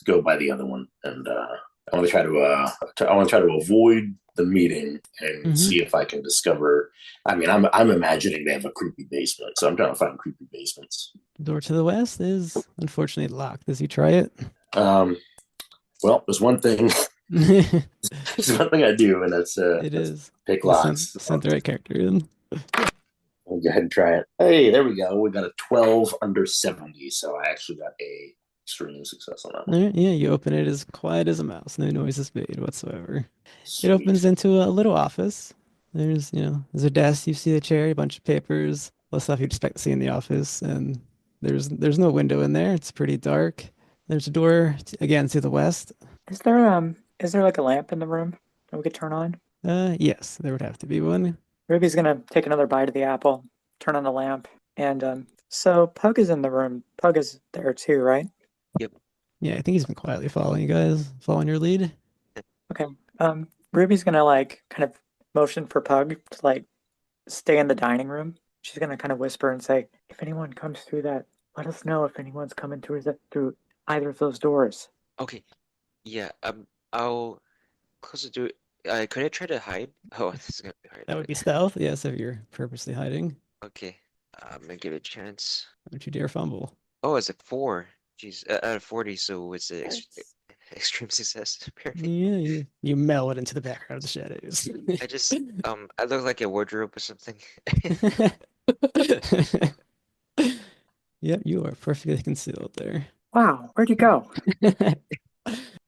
go by the other one, and I want to try to avoid the meeting and see if I can discover. I mean, I'm imagining they have a creepy basement, so I'm trying to find creepy basements. The door to the west is unfortunately locked. As you try it. Well, there's one thing. There's one thing I do, and that's It is pick locks. Send the right character in. I'll go ahead and try it. Hey, there we go. We got a 12 under 70, so I actually got a extreme success on that one. All right, yeah, you open it as quiet as a mouse. No noise is made whatsoever. Sweet. It opens into a little office. There's a desk. You see a chair, a bunch of papers, all the stuff you'd expect to see in the office, and there's no window in there. It's pretty dark. There's a door again to the west. Is there like a lamp in the room that we could turn on? Yes, there would have to be one. Ruby's gonna take another bite of the apple, turn on the lamp, and so Pug is in the room. Pug is there too, right? Yeah, I think he's been quietly following you guys, following your lead. Okay. Ruby's gonna like kind of motion for Pug to like stay in the dining room. She's gonna kind of whisper and say, "If anyone comes through that, let us know if anyone's coming through through either of those doors." Okay. Yeah. I'll close the door. Could I try to hide? Oh, this is gonna be hard. That would be stealth, yes, if you're purposely hiding. Okay. I'm gonna give it a chance. Don't you dare fumble. Oh, it's a 4. Jeez, out of 40, so it's an extreme success apparently. Yeah, you meld into the background of the shadows. I just I look like a wardrobe or something. Yep, you are perfectly concealed there. Wow, where'd you go?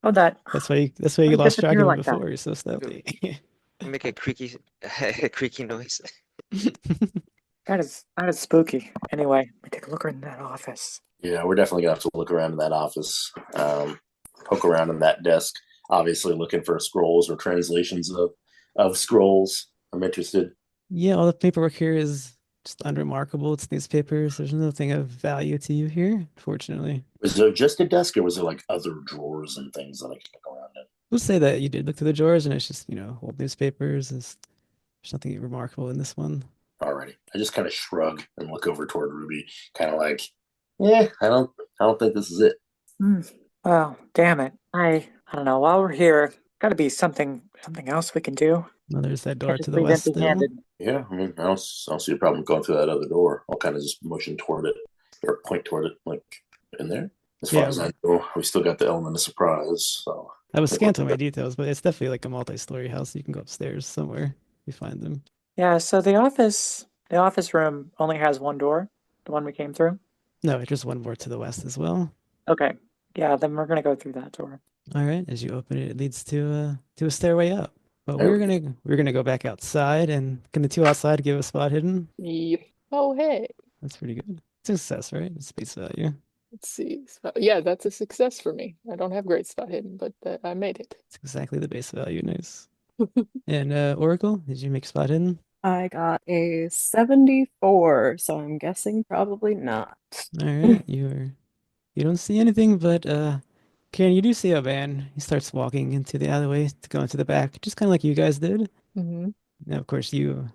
Oh, That's why you lost track of him like that? before. You're so stealthy. Make a creaky noise. That is spooky. Anyway, let me take a look in that office. Yeah, we're definitely gonna have to look around in that office, poke around in that desk. Obviously, looking for scrolls or translations of scrolls. I'm interested. Yeah, all the paperwork here is just unremarkable. It's newspapers. There's nothing of value to you here, fortunately. Was there just a desk, or was there like other drawers and things that I could look around in? We'll say that you did look through the drawers, and it's just old newspapers. There's nothing remarkable in this one. Alrighty, I just kind of shrug and look over toward Ruby, kind of like, yeah, I don't think this is it. Well, damn it. I don't know. While we're here, gotta be something else we can do. Well, there's that door Can't to just the leave west still. empty-handed. Yeah, I mean, I don't see a problem going through that other door. I'll kind of just motion toward it or point toward it, like in there. As far as I know, we still got the element of surprise. So I was scant on my details, but it's definitely like a multi-story house. You can go upstairs somewhere. You find them. Yeah, so the office room only has one door, the one we came through. No, just one more to the west as well. Okay. Yeah, then we're gonna go through that door. All right. As you open it, it leads to a stairway up. But we're gonna go back outside, and can the two outside give a spot hidden? Yep. Oh, hey. That's pretty good. It's a success, right? It's space value. Let's see. Yeah, that's a success for me. I don't have great spot hidden, but I made it. It's exactly the base value. Nice. And Oracle, did you make spot hidden? I got a 74, so I'm guessing probably not. All right. You don't see anything, but Keiran, you do see a man. He starts walking into the alleyway to go into the back, just kind of like you guys did. Mm-hmm. Now, of course, you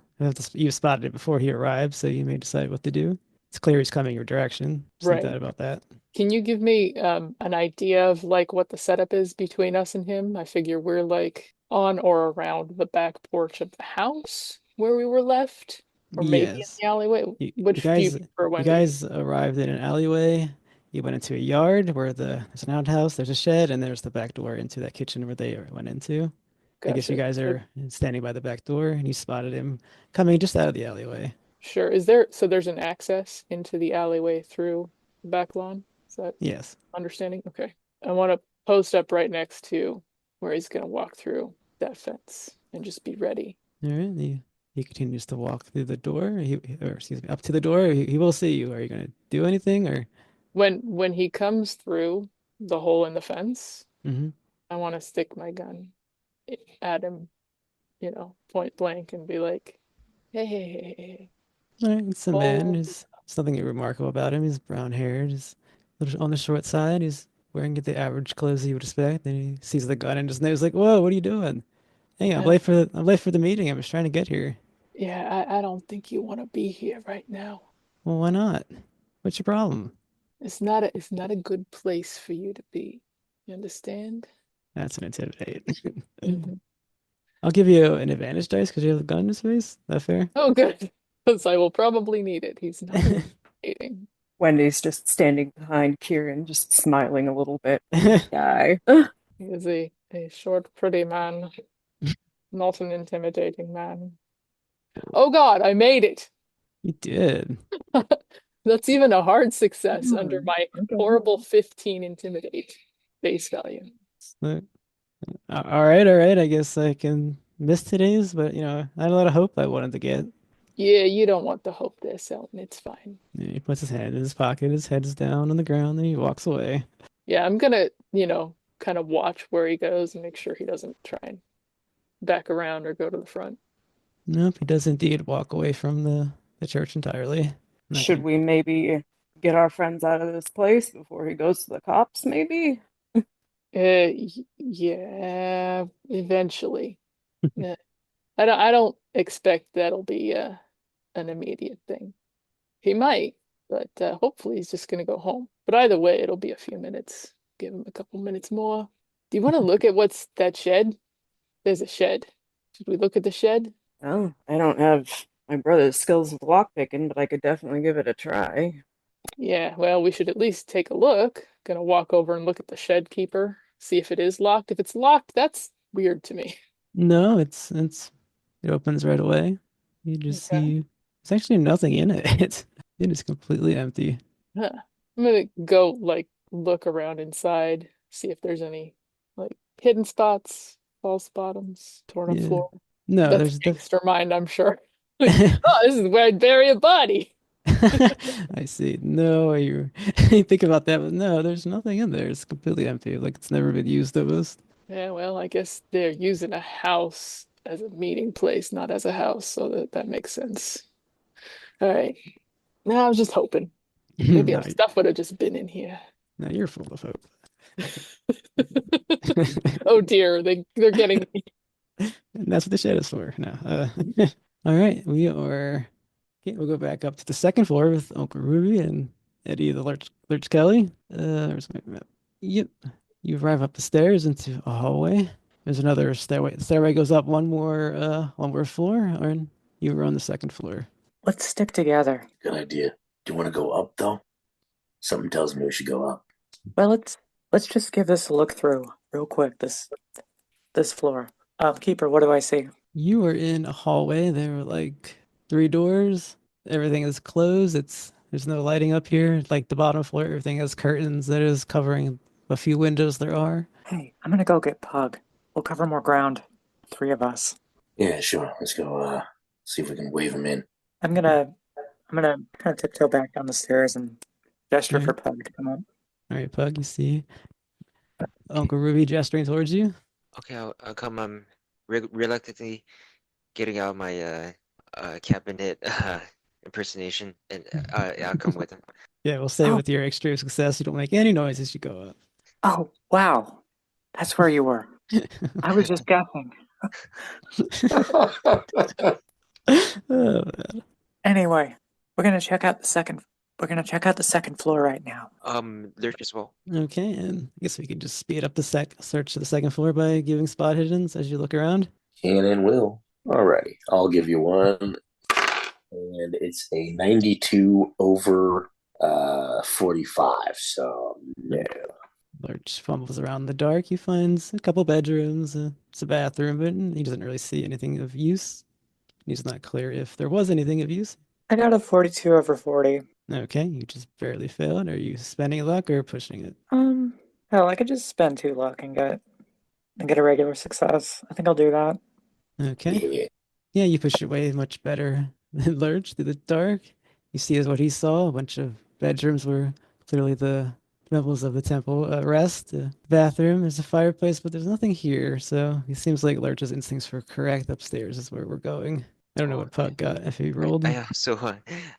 spotted it before he arrived, so you may decide what to do. It's clear he's coming your direction. Just Right. think about that. Can you give me an idea of like what the setup is between us and him? I figure we're like on or around the back porch of the house where we were left, or maybe in Yes. the alleyway. Which do you prefer, You Wendy? guys arrived in an alleyway. You went into a yard where there's an outhouse, there's a shed, and there's the back door into that kitchen where they went into. I guess you Gotcha. guys are standing by the back door, and you spotted him coming just out of the alleyway. Sure. So there's an access into the alleyway through the back lawn? Is that Yes. understanding? Okay. I want to post up right next to where he's gonna walk through that fence and just be ready. All right. He continues to walk through the door. Or excuse me, up to the door. He will see you. Are you going to do anything or? When he comes through the hole in the fence, Mm-hmm. I want to stick my gun at him, point blank, and be like, "Hey, hey, hey, hey, All right. It's a man. oh, There's nothing remarkable about him. He's brown haired. He's a little on the short side. He's wearing the average clothes you would expect. Then he sees the gun and just knows like, whoa, what are you doing? Hey, I'm late for the meeting. I'm just trying to get here. yeah, I don't think you want to be here right now. Well, why not? What's your problem? It's not a good place for you to be. You understand?" That's an intimidate. Mhm. I'll give you an advantage dice because you have a gun in his face. That fair? Oh, good, because I will probably need it. He's not intimidating. Wendy's just standing behind Keiran, just smiling a little bit. Guy. He is a short, pretty man, not an intimidating man. Oh God, I made it. You did. That's even a hard success under my Okay. horrible 15 intimidate base value. So, all right, all right. I guess I can miss today's, but I had a lot of hope I wanted to get. Yeah, you don't want the hope they're selling. It's fine. Yeah, he puts his hand in his pocket, his head is down on the ground, and he walks away. Yeah, I'm gonna, kind of watch where he goes and make sure he doesn't try and back around or go to the front. Nope, he does indeed walk away from the church entirely. Not Should gonna- we maybe get our friends out of this place before he goes to the cops, maybe? Yeah, eventually. Yeah. I don't expect that'll be an immediate thing. He might, but hopefully he's just gonna go home. But either way, it'll be a few minutes. Give him a couple minutes more. Do you want to look at what's that shed? There's a shed. Should we look at the shed? Oh, I don't have my brother's skills with lockpicking, but I could definitely give it a try. Yeah, well, we should at least take a look. Gonna walk over and look at the shed keeper, see if it is locked. If it's locked, that's weird to me. No, it opens right away. You just Okay. see there's actually nothing in it. It is completely empty. Huh. I'm gonna go look around inside, see if there's any hidden spots, false bottoms, torn up Yeah. floor. No, That's there's gangster mind, I'm sure. Oh, this is where I'd bury a body. I see. No, you think about that, but no, there's nothing in there. It's completely empty. Like it's never been used almost. Yeah, well, I guess they're using a house as a meeting place, not as a house, so that makes sense. All right. No, I was just hoping. Maybe No, our stuff would have just been in here. no, you're full of hope. Oh dear, they're getting me. And that's what the shed is for. No. All right, okay, we'll go back up to the second floor with Uncle Ruby and Eddie the Lurch Kelly. Where's my map? Yep. You arrive up the stairs into a hallway. There's another stairway. The stairway goes up one more floor, and you were on the second floor. Let's stick together. Good idea. Do you want to go up though? Something tells me we should go up. Well, let's just give this a look through real quick. This floor. Keeper, what do I see? You are in a hallway. There are like 3 doors. Everything is closed. There's no lighting up here. Like the bottom floor, everything has curtains that is covering a few windows there are. Hey, I'm gonna go get Pug. We'll cover more ground. 3 of us. Yeah, sure. Let's go see if we can wave him in. I'm gonna kind of tiptoe back down the stairs and gesture for Alright. Pug to come up. All right, Pug, you see Uncle Ruby gesturing towards you. Okay, I'll come. Reluctantly getting out my cabinet impersonation, and I'll come with him. Yeah, we'll say Oh. with your extreme success, you don't make any noise as you go Oh, wow. That's where you were. I was just guessing. up. Oh, man. Anyway, we're gonna check out the second floor right now. Lurch as well. Okay, and I guess we could just speed up the search to the second floor by giving spot hiddens as you look around. Can and will. Alrighty. I'll give you one. And it's a 92 over 45. So, no. Lurch fumbles around in the dark. He finds a couple bedrooms, it's a bathroom, but he doesn't really see anything of use. He's not clear if there was anything of use. I got a 42 over 40. Okay, you just barely failed. Are you spending luck or pushing it? Hell, I could just spend 2 luck and get a regular success. I think I'll do that. Okay. Yeah. Yeah, you push your way much better than Lurch through the dark. You see as what he saw, a bunch of bedrooms were clearly the levels of the temple rest. Bathroom, there's a fireplace, but there's nothing here. So it seems like Lurch's instincts were correct. Upstairs is where we're going. I don't know Oh, what Pug got if he rolled. I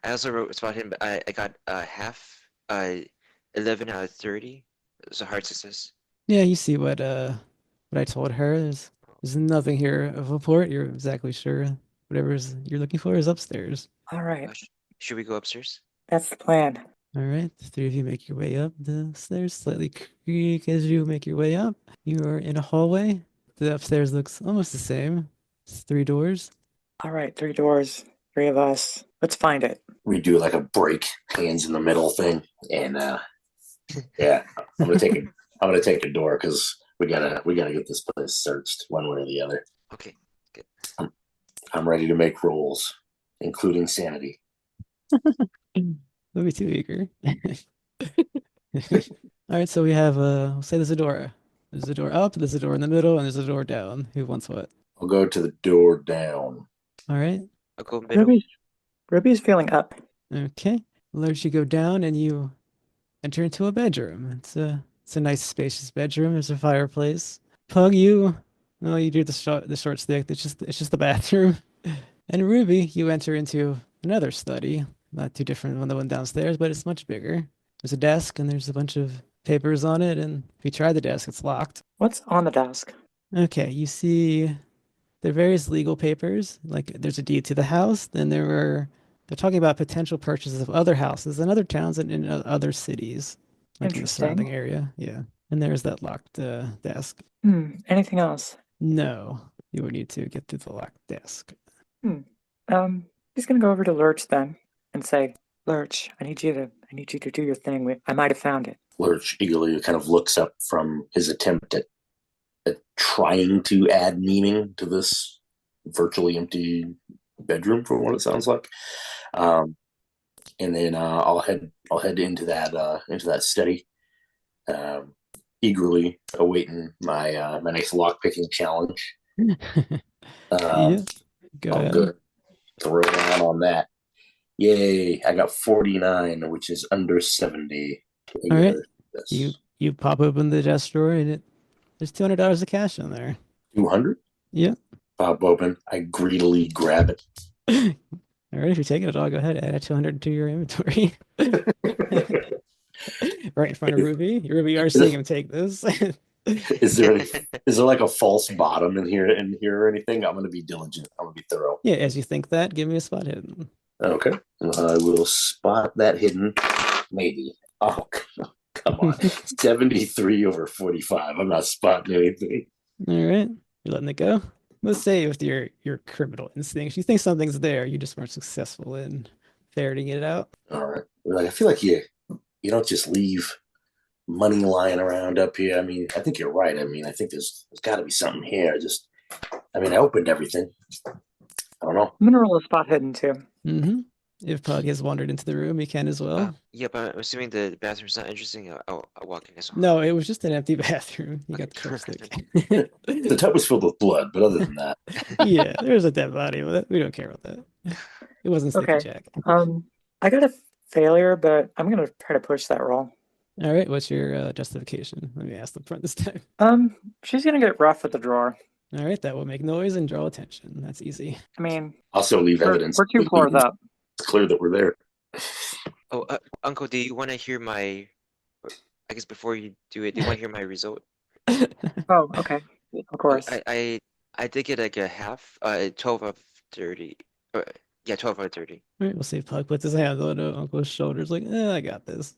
also wrote spot hidden, but I got half 11 out of 30. It's a hard success. Yeah, you see what I told her. There's nothing here of report. You're exactly sure whatever's you're looking for is upstairs. All right, Should we go upstairs? that's the plan. All right, the three of you make your way up the stairs, slightly creak as you make your way up. You are in a hallway. The upstairs looks almost the same. It's 3 doors. All right, 3 doors, 3 of us. Let's find it. We do like a break, hands in the middle thing, and yeah, I'm gonna take a door because we gotta get this place searched one way or the other. Okay, good. I'm ready to make rolls, including sanity. Don't be too eager. All right, so we have we'll say there's a door. There's a door up, there's a door in the middle, and there's a door down. Who wants what? I'll go to the door down. All right. I'll go middle. Ruby's feeling up. Okay. Lurch, you go down and you enter into a bedroom. It's a nice spacious bedroom. There's a fireplace. Pug, you do the short stick. It's just the bathroom. And Ruby, you enter into another study. Not too different from the one downstairs, but it's much bigger. There's a desk and there's a bunch of papers on it, and if you try the desk, it's locked. What's on the desk? Okay, you see there are various legal papers. Like there's a deed to the house, then they're talking about potential purchases of other houses in other towns and in other cities, like in the surrounding Interesting. area. Yeah. And there's that locked desk. Anything else? No, you would need to get to the locked desk. He's gonna go over to Lurch then and say, Lurch, I need you to do your thing. I might have found it. Lurch eagerly kind of looks up from his attempt at trying to add meaning to this virtually empty bedroom, from what it sounds like. And then I'll head into that study, eagerly awaiting my next lock picking challenge. Yeah, go ahead. Good. Throw down on that. Yay! I got 49, which is under 70. All right. You pop open the desk drawer and there's $200 of cash in there. 200? Yeah. Pop open. I greedily grab it. All right, if you take it, I'll go ahead and add 200 to your inventory. Right in front of Ruby. Ruby, you are seeing him take this. Is there like a false bottom in here or anything? I'm gonna be diligent. I'm gonna be thorough. Yeah, as you think that, give me a spot hidden. Okay. I will spot that hidden. Maybe. Oh, come on. 73 over 45. I'm not spotting anything. All right. You're letting it go? Let's say with your criminal instincts, you think something's there, you just weren't successful in ferreting it out. All right. Like, I feel like you don't just leave money lying around up here. I mean, I think you're right. I mean, I think there's got to be something here. I opened everything. I don't know. I'm gonna roll a spot hidden too. Mm-hmm. If Pug has wandered into the room, he can as well. Yeah, but I'm assuming the bathroom's not interesting. I'll walk in as well. No, it was just an empty bathroom. You got the chopstick. The tub was filled with blood, but other than that. Yeah, there's a dead body with it. We don't care about that. It wasn't Sticky Okay. Jack. I got a failure, but I'm gonna try to push that roll. All right, what's your justification? Let me ask them front this time. She's gonna get rough with the drawer. All right, that will make noise and draw attention. That's easy. I mean, Also leave evidence. we're 2 floors up. It's clear that we're there. Oh, Uncle, do you want to hear my? I guess before you do it, do you want to hear my result? Oh, okay. Of course. I did get like a half, 12 of 30. Yeah, 12 out of 30. All right, we'll see if Pug puts his hand on Uncle's shoulders, like, I got this.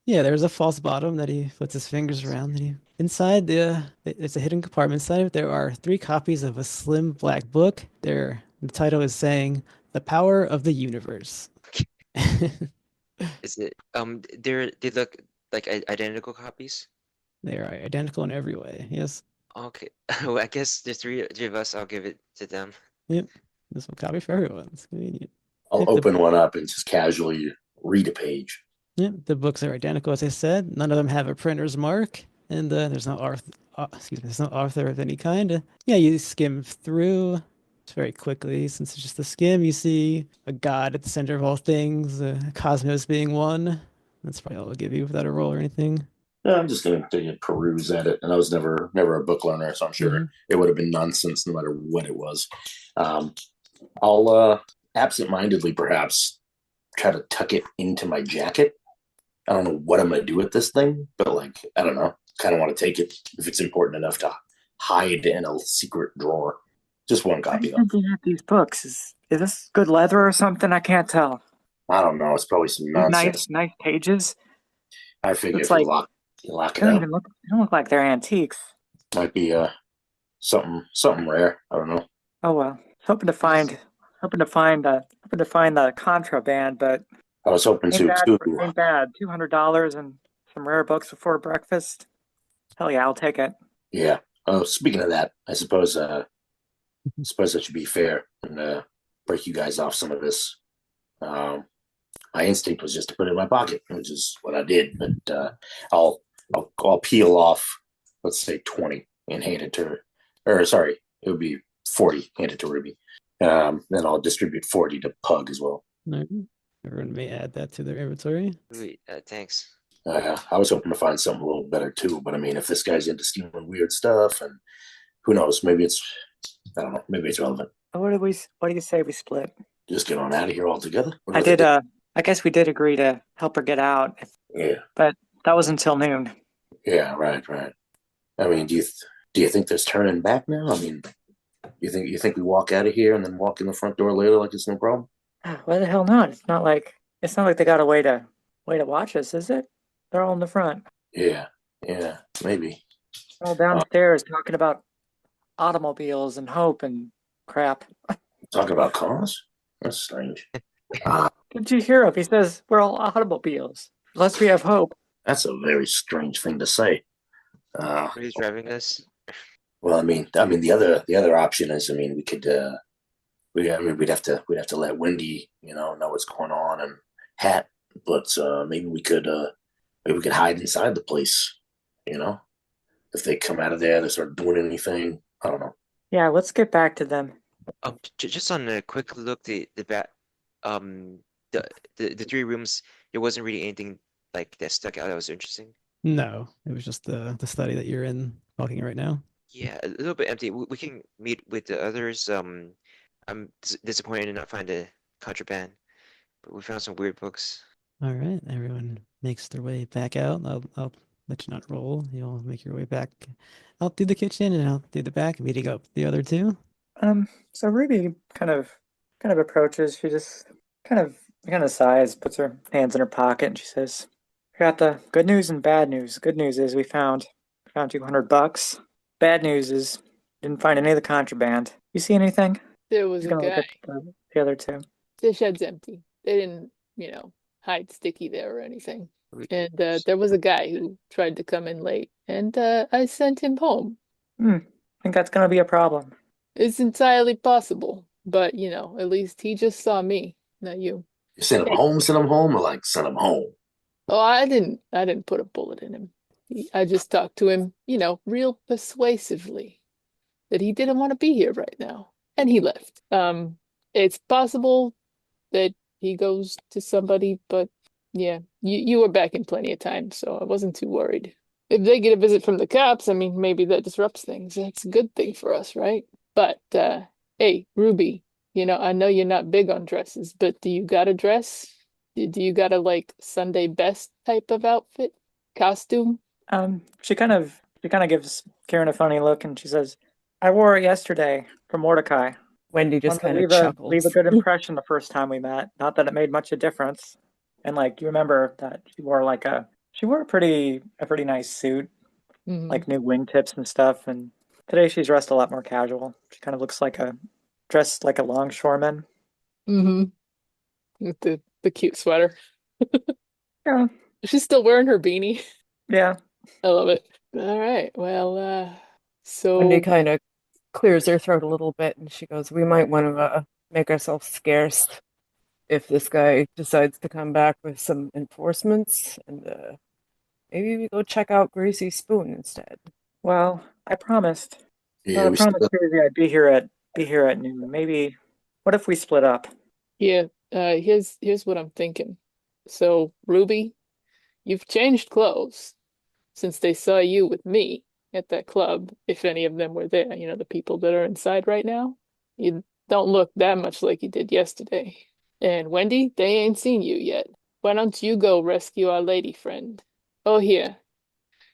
Yeah, there's a false bottom that he puts his fingers around. And inside it's a hidden compartment. Inside of it, there are 3 copies of a slim black book. The title is saying "The Power of the Universe." Is it? They look like identical copies. They are identical in every way. Yes. Okay. Well, I guess there's three of us. I'll give it to them. Yep. This one copy for everyone. It's convenient. I'll open one up and just casually read a page. Yep. The books are identical, as I said. None of them have a printer's mark. and there's no there's no author of any kind. Yeah, you skim through. Very quickly, since it's just a skim, you see a god at the center of all things, cosmos being one. That's probably all I'll give you without a roll or anything. Yeah, I'm just going to peruse at it, and I was never a book learner, so I'm sure it would have been nonsense no matter what it was. I'll absentmindedly perhaps try to tuck it into my jacket. I don't know what I'm going to do with this thing, but like I don't know, kind of want to take it if it's important enough to hide in a secret drawer. Just one copy though. Looking at these books, is this good leather or something? I can't tell. I don't know. It's probably some nonsense. Nice pages. I figure It's if like you lock they it don't out, even look. They don't look like they're antiques. might be something rare. I don't know. Oh well. Hoping to find the contraband, but I was hoping to too. ain't bad. $200 and some rare books before breakfast. Hell yeah, I'll take it. Yeah. Oh, speaking of that, I suppose I should be fair and break you guys off some of this. My instinct was just to put it in my pocket, which is what I did. But I'll peel off, let's say 20, and hand it to her. Or sorry, it would be 40. Hand it to Ruby. Then I'll distribute 40 to Pug as well. Everyone may add that to their inventory. Thanks. I was hoping to find something a little better too, but I mean, if this guy's into stealing weird stuff, and who knows, maybe I don't know, maybe it's relevant. What do you say we split? Just get on out of here altogether. I guess we did agree to help her get out. Yeah. But that was until noon. Yeah, right. I mean, do you think there's turning back now? I mean, you think we walk out of here and then walk in the front door later like it's no problem? Why the hell not? It's not like they got a way to watch us, is it? They're all in the front. Yeah, maybe. All downstairs talking about automobiles and hope and crap. Talking about cars? That's strange. Did you hear him? He says we're all automobiles. Unless we have hope. That's a very strange thing to say. Who's driving us? Well, I mean, the other option is, I mean, we could, we'd have to let Wendy, know what's going on and Hat, but maybe we could hide inside the place, if they come out of there, they start doing anything. I don't know. Yeah, let's get back to them. Just on a quick look, the three rooms, there wasn't really anything like that stuck out that was interesting. No, it was just the study that you're in talking right now. Yeah, a little bit empty. We can meet with the others. I'm disappointed to not find a contraband, but we found some weird books. All right, everyone makes their way back out. I'll let you not roll. You'll make your way back out through the kitchen and out through the back, meeting up the other two. So Ruby kind of approaches. She just kind of sighs, puts her hands in her pocket, and she says, "I got the good news and bad news. Good news is we found $200. Bad news is didn't find any of the contraband. You see anything?" There was a Gonna look guy. at the other two. The shed's empty. They didn't, hide Sticky there or anything. And there was a guy who tried to come in late, and I sent him home. I think that's gonna be a problem. It's entirely possible, but at least he just saw me, not you. You send him home, or like send him home? Oh, I didn't put a bullet in him. I just talked to him, real persuasively that he didn't want to be here right now, and he left. It's possible that he goes to somebody, but yeah, you were back in plenty of time, so I wasn't too worried. If they get a visit from the cops, I mean, maybe that disrupts things. That's a good thing for us, right? But hey, Ruby, I know you're not big on dresses, but do you got a dress? Do you got a like Sunday best type of outfit, costume? She kind of gives Keiran a funny look, and she says, "I wore it yesterday for Mordecai." Wendy just Wanted kind to of chuckles. leave a good impression the first time we met. Not that it made much of a difference. And like you remember that she wore a pretty nice suit, like new wingtips and stuff. And today she's dressed a lot more casual. She kind of looks dressed like a longshoreman. With the cute sweater. Yeah. She's still wearing her beanie. Yeah. I love it. All right. Well, so Wendy kind of clears her throat a little bit, and she goes, "We might want to make ourselves scarce if this guy decides to come back with some enforcements, and Maybe we go check out Greasy Spoon instead. Well, I promised. Yeah, Well, I we promised still. Susie I'd be here at noon. Maybe. What if we split up? Yeah, here's what I'm thinking. So, Ruby, you've changed clothes since they saw you with me at that club, if any of them were there, the people that are inside right now. You don't look that much like you did yesterday. And Wendy, they ain't seen you yet. Why don't you go rescue our lady friend? Oh, here.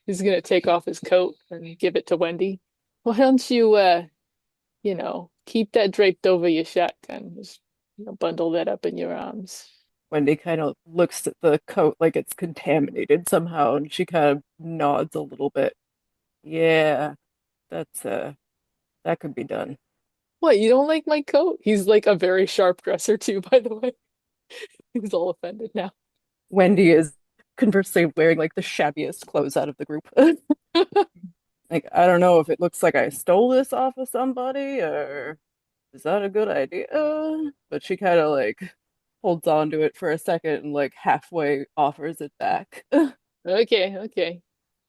He's gonna take off his coat and give it to Wendy. Why don't you, keep that draped over your shotgun? Just, bundle that up in your arms. Wendy kind of looks at the coat like it's contaminated somehow, and she kind of nods a little bit. Yeah, that could be done. What, you don't like my coat? He's like a very sharp dresser too, by the way. He's all offended now. Wendy is conversely wearing like the shabbiest clothes out of the group. Like, I don't know if it looks like I stole this off of somebody or is that a good idea? But she kind of like holds on to it for a second and like halfway offers it back. Okay, okay.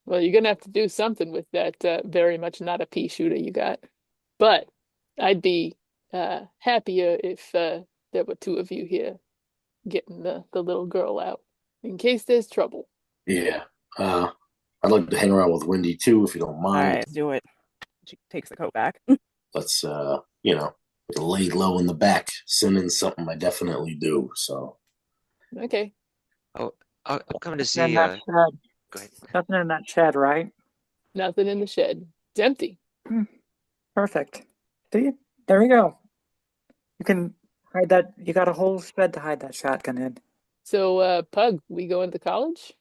Well, you're gonna have to do something with that very much not a pea shooter you got. But I'd be happier if there were two of you here getting the little girl out in case there's trouble. Yeah. I'd like to hang around with Wendy too, if you don't All mind. right, let's do it. She takes the coat back. Let's lay low in the back. Simmons something I definitely do. So Okay. Oh, I'm coming to Nothing in see. that shed. Go ahead. Nothing in that shed, right? Nothing in the shed. It's empty. Perfect. See? There we go. You can hide that. You got a whole shed to hide that shotgun in. So, Pug, we going to college?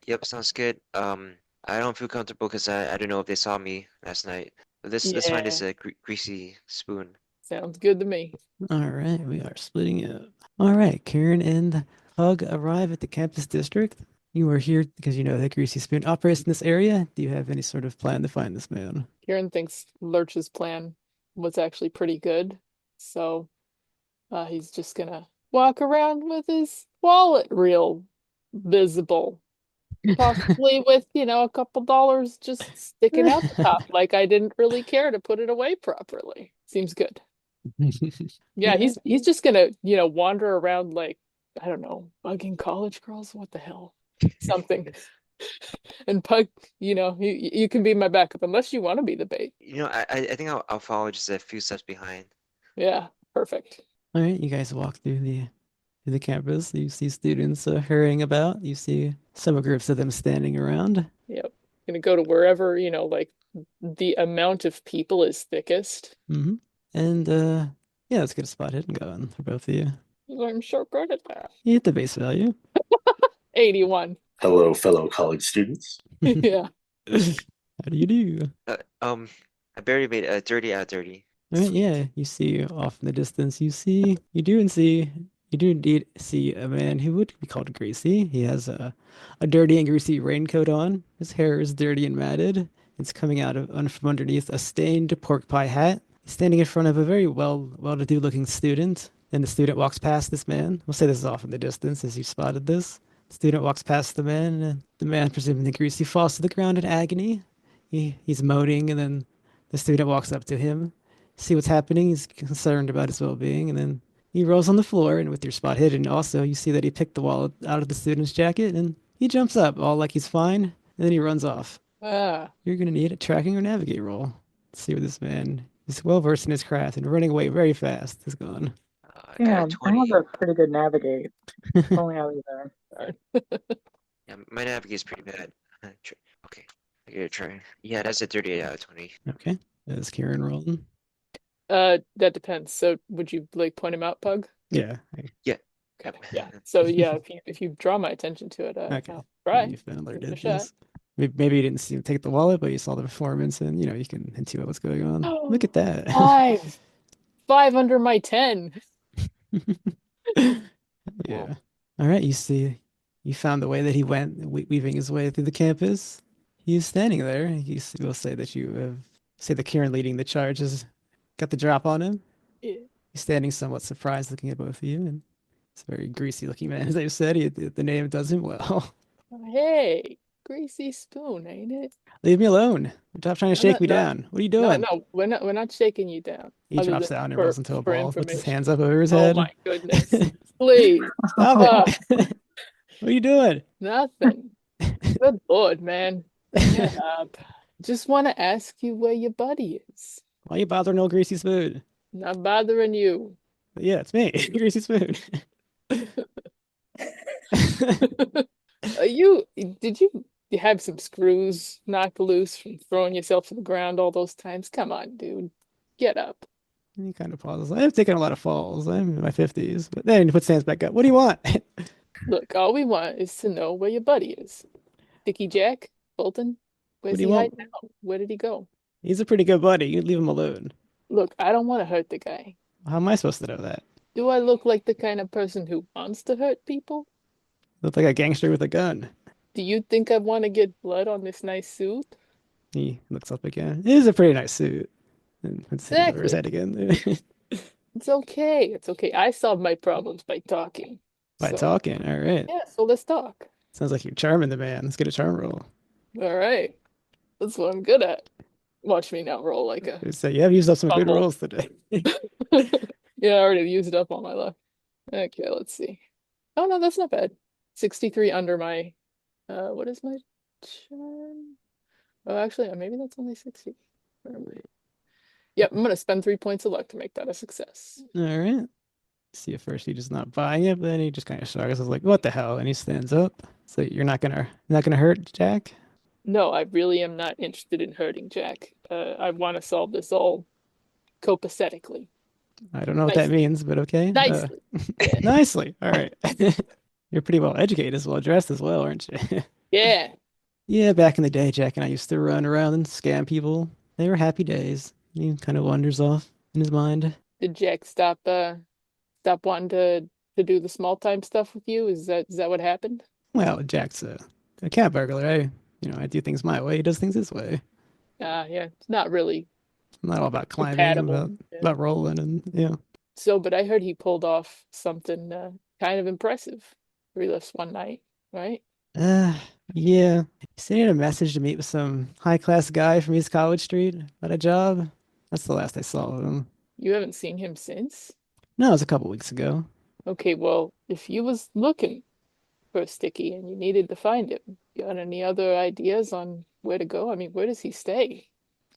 Yep, sounds good. I don't feel comfortable because I don't know if they saw me last night. But this fine Yeah. is a greasy spoon. Sounds good to me. All right, we are splitting up. All right, Karen and Pug arrive at the campus district. You are here because you know that Greasy Spoon operates in this area. Do you have any sort of plan to find this man? Kieran thinks Lurch's plan was actually pretty good. So, he's just gonna walk around with his wallet real visible. Possibly with, a couple dollars just sticking out the top, like I didn't really care to put it away properly. Seems good. Yeah, he's just gonna, wander around like, I don't know, bugging college girls? What the hell? Something. And Pug, you can be my backup unless you want to be the bait. I think I'll follow just a few steps behind. Yeah, perfect. All right, you guys walk through the campus. You see students hurrying about. You see several groups of them standing around. Yep. Gonna go to wherever, like the amount of people is thickest. Mm-hmm. And yeah, let's get a spot hidden going for both of you. I'm so good at that. You hit the base value. 81. hello, fellow college students. Yeah. How do you do? I barely made a 30 out of 30. All right, yeah, you see off in the distance, you do indeed see a man who would be called Greasy. He has a dirty and greasy raincoat on. His hair is dirty and matted. It's coming out from underneath a stained pork pie hat. He's standing in front of a very well-to-do looking student, and the student walks past this man. We'll say this is off in the distance as you spotted this. The student walks past the man, and the man, presumably Greasy, falls to the ground in agony. He's moaning, and then the student walks up to him, see what's happening. He's concerned about his well-being, and then he rolls on the floor. And with your spot hidden, also you see that he picked the wallet out of the student's jacket, and he jumps up, all like he's fine, and then he runs off. Ah. You're gonna need a tracking or navigate roll. Let's see where this man is well versed in his craft and running away very fast is gone. I got Yeah, a I 20. have a pretty good navigate. If only I was there. Yeah, my navigate's pretty bad. Okay, I gotta try. Yeah, that's a 38 out of 20. Okay, that's Kieran rolling. That depends. So would you like point him out, Pug? Yeah. Yeah. Okay. Yeah. So yeah, if you draw my attention to it, Okay. I'll try. You found Give it a did shot. this. Maybe you didn't see him take the wallet, but you saw the performance, and you can intuit what's going on. Look at that. 5 under my 10. Yeah. All right. You found the way that he went, weaving his way through the campus. He's standing there. We'll say that say the Kieran leading the charge has got the drop on him. Yeah. He's standing somewhat surprised, looking at both of you, and it's a very greasy looking man, as I've said. The name does him well. Hey, greasy spoon, ain't it? Leave me alone. Stop trying to No, shake no, me no, down. What are you no, doing? no. We're not shaking you down. He Other drops than down and rolls into a for ball, puts his information. hands up over his Oh head. my goodness! Please, Stop ah, it. What are you doing? nothing. Good Lord, man. Get up. Just want to ask you where your buddy is. Why are you bothering old Greasy Spoon? Not bothering you. Yeah, it's me, Greasy Spoon. Did you have some screws knocked loose from throwing yourself to the ground all those times? Come on, dude. Get up. He kind of pauses. I've taken a lot of falls. I'm in my 50s. But then he puts his hands back up. What do you want? Look, all we want is to know where your buddy is. Dickie Jack? Bolton? What Where's do you he want? hiding out? Where did he go? He's a pretty good buddy. You leave him alone. Look, I don't want to hurt the guy. How am I supposed to know that? Do I look like the kind of person who wants to hurt people? Look like a gangster with a gun. Do you think I want to get blood on this nice suit? He looks up again. It is a pretty nice suit. And puts his hands over his Exactly. head again. It's okay. It's okay. I solve my problems by talking. By So, talking. All right. yeah, so let's talk. Sounds like you're charming the man. Let's get a charm roll. All right. That's what I'm good at. Watch me now roll like a So you have used up some good fumble. rolls today. Yeah, I already used up all my luck. Okay, let's see. Oh no, that's not bad. 63 under my what is my charm? Oh, actually, maybe that's only 60. Where am I? Yep, I'm gonna spend 3 points of luck to make that a success. All right. See, at first he just not buying it, but then he just kind of shrugs. I was like, "What the hell?" And he stands up. So you're not gonna hurt Jack? No, I really am not interested in hurting Jack. I want to solve this all copacetically. I don't know what that Nicely. means, but okay. Nicely. Yeah. Nicely. All right. You're pretty well educated, as well dressed as well, aren't you? Yeah. Yeah, back in the day, Jack and I used to run around and scam people. They were happy days. He kind of wanders off in his mind. Did Jack stop wanting to do the small time stuff with you? Is that what happened? Well, Jack's a cat burglar. I do things my way. He does things his way. Yeah, it's not really I'm not all about climbing. I'm compatible. Yeah. about rolling and yeah. So, but I heard he pulled off something kind of impressive for lifts one night, right? Uh, yeah. He sent in a message to meet with some high-class guy from East College Street about a job. That's the last I saw of him. You haven't seen him since? No, it was a couple weeks ago. Okay, well, if you was looking for a sticky and you needed to find him, got any other ideas on where to go? I mean, where does he stay?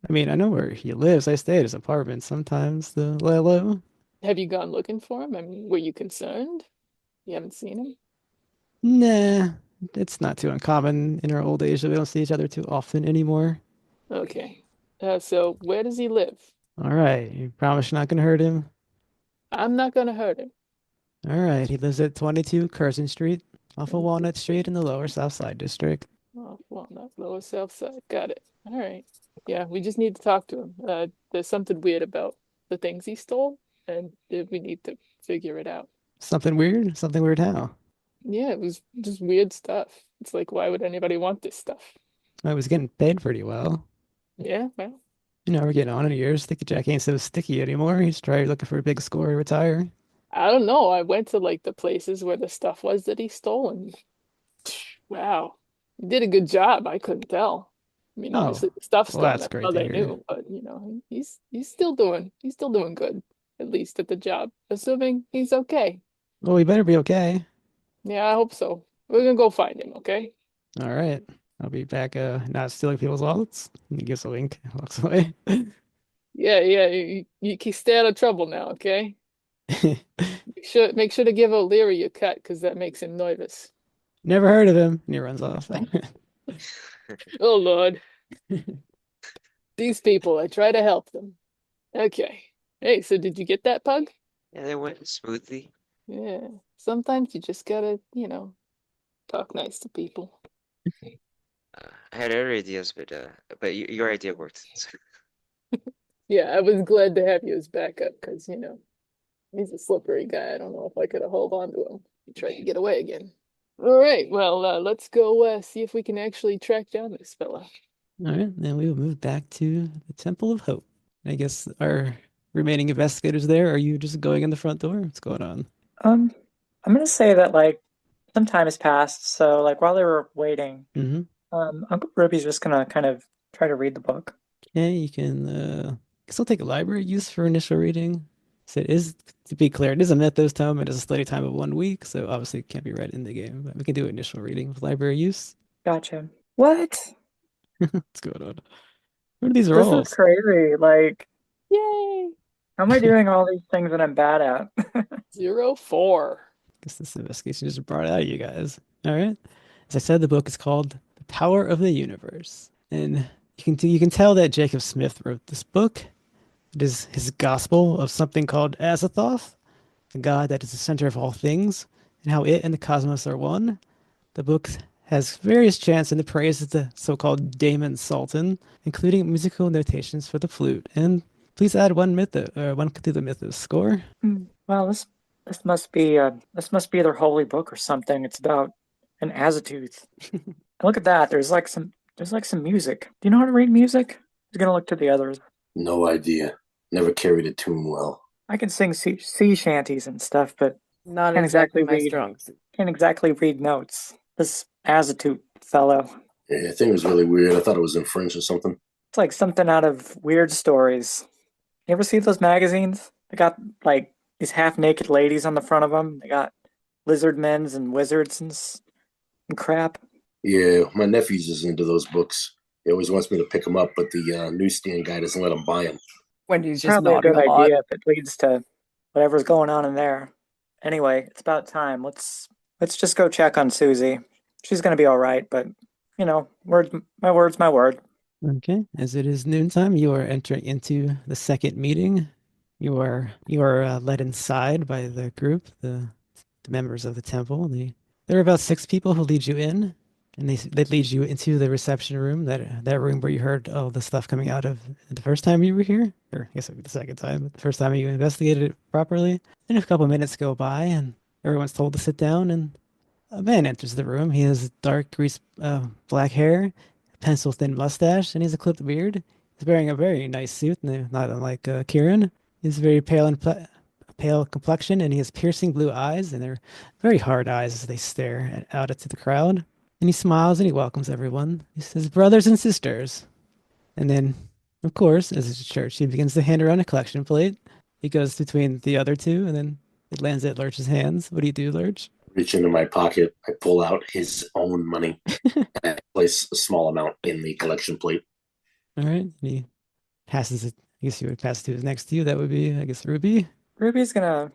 I mean, I know where he lives. I stay at his apartment sometimes, the Lelo. Have you gone looking for him? I mean, were you concerned? You haven't seen him? Nah, it's not too uncommon in our old age that we don't see each other too often anymore. Okay. So where does he live? All right, you promise you're not gonna hurt him? I'm not gonna hurt him. All right, he lives at 22 Curzon Street, off of 22. Walnut Street in the Lower South Side District. Oh, well, not Lower South Side. Got it. All right. Yeah, we just need to talk to him. There's something weird about the things he stole, and we need to figure it out. Something weird? Something weird how? Yeah, it was just weird stuff. It's like, why would anybody want this stuff? I was getting paid pretty well. Yeah, well, We're getting on in years. Sticky Jack ain't so sticky anymore. He's trying looking for a big score to retire. I don't know. I went to like the places where the stuff was that he stole, and wow, he did a good job. I couldn't tell. I mean, Oh, obviously the stuff's well, gone. that's That's great all to they hear. knew, but he's still doing good, at least at the job. Assuming he's okay. Well, we better be okay. Yeah, I hope so. We're gonna go find him, okay? All right. I'll be back not stealing people's wallets. And he gives a wink and walks away. Yeah, you can stay out of trouble now, okay? Make sure to give O'Leary a cut because that makes him nervous. Never heard of him. And he runs off. Oh Lord. These people, I try to help them. Okay. Hey, so did you get that pug? Yeah, they went smoothly. Yeah. Sometimes you just gotta, talk nice to people. I had other ideas, but your idea worked. Yeah, I was glad to have you as backup because, he's a slippery guy. I don't know if I could have held on to him. He tried to get away again. All right, well, let's go see if we can actually track down this fella. All right, then we will move back to the Temple of Hope. I guess our remaining investigators there, are you just going in the front door? What's going on? I'm gonna say that like some time has passed, so like while they were waiting, Mm-hmm. Uncle Ruby's just gonna kind of try to read the book. Yeah, you can still take a library use for initial reading. So it is, to be clear, it is a mythos tome. It is a study time of 1 week, so obviously it can't be read in the game. But we can do initial reading with library use. Gotcha. What? What's going on? What are these This is rolls? crazy. Like, Yay! how am I doing all these things that I'm bad at? 0-4. Guess this investigation just brought it out of you guys. All right. As I said, the book is called The Power of the Universe. And you can tell that Jacob Smith wrote this book. It is his gospel of something called Azathoth, the god that is the center of all things, and how it and the cosmos are one. The book has various chants in the praise of the so-called Daemon Sultan, including musical notations for the flute. And please add one Cthulhu Mythos score. Well, this must be their holy book or something. It's about an Azathoth. Look at that. There's like some music. Do you know how to read music? He's gonna look to the others. No idea. Never carried a tune well. I can sing sea shanties and stuff, but Not Can't exactly exactly my read. strong suit. can't exactly read notes. This Azathoth fellow. Yeah, I think it was really weird. I thought it was in French or something. It's like something out of Weird Stories. You ever see those magazines? They got like these half-naked ladies on the front of them. They got lizard men's and wizards and crap. Yeah, my nephew's is into those books. He always wants me to pick them up, but the newsstand guy doesn't let him buy them. Wendy's just Probably a nodding good a lot. idea if it leads to whatever's going on in there. Anyway, it's about time. Let's just go check on Susie. She's gonna be all right, but you know, my word's my word. Okay, as it is noontime, you are entering into the second meeting. You are led inside by the group, the members of the temple. There are about 6 people who lead you in, and they lead you into the reception room, that room where you heard all the stuff coming out of the first time you were here, or I guess it would be the second time, but the first time you investigated it properly. And a couple minutes go by, and everyone's told to sit down, and a man enters the room. He has black hair, pencil-thin mustache, and he has a clipped beard. He's wearing a very nice suit, not unlike Keiran. He's very pale complexion, and he has piercing blue eyes, and they're very hard eyes as they stare out into the crowd. And he smiles and he welcomes everyone. He says, "Brothers and sisters." And then, of course, as it's a church, he begins to hand around a collection plate. He goes between the other two, and then it lands at Lurch's hands. What do you do, Lurch? Reach into my pocket. I pull out his own money and I place a small amount in the collection plate. All right. And he passes it. I guess you would pass it to who's next to you. That would be, I guess, Ruby. Ruby's gonna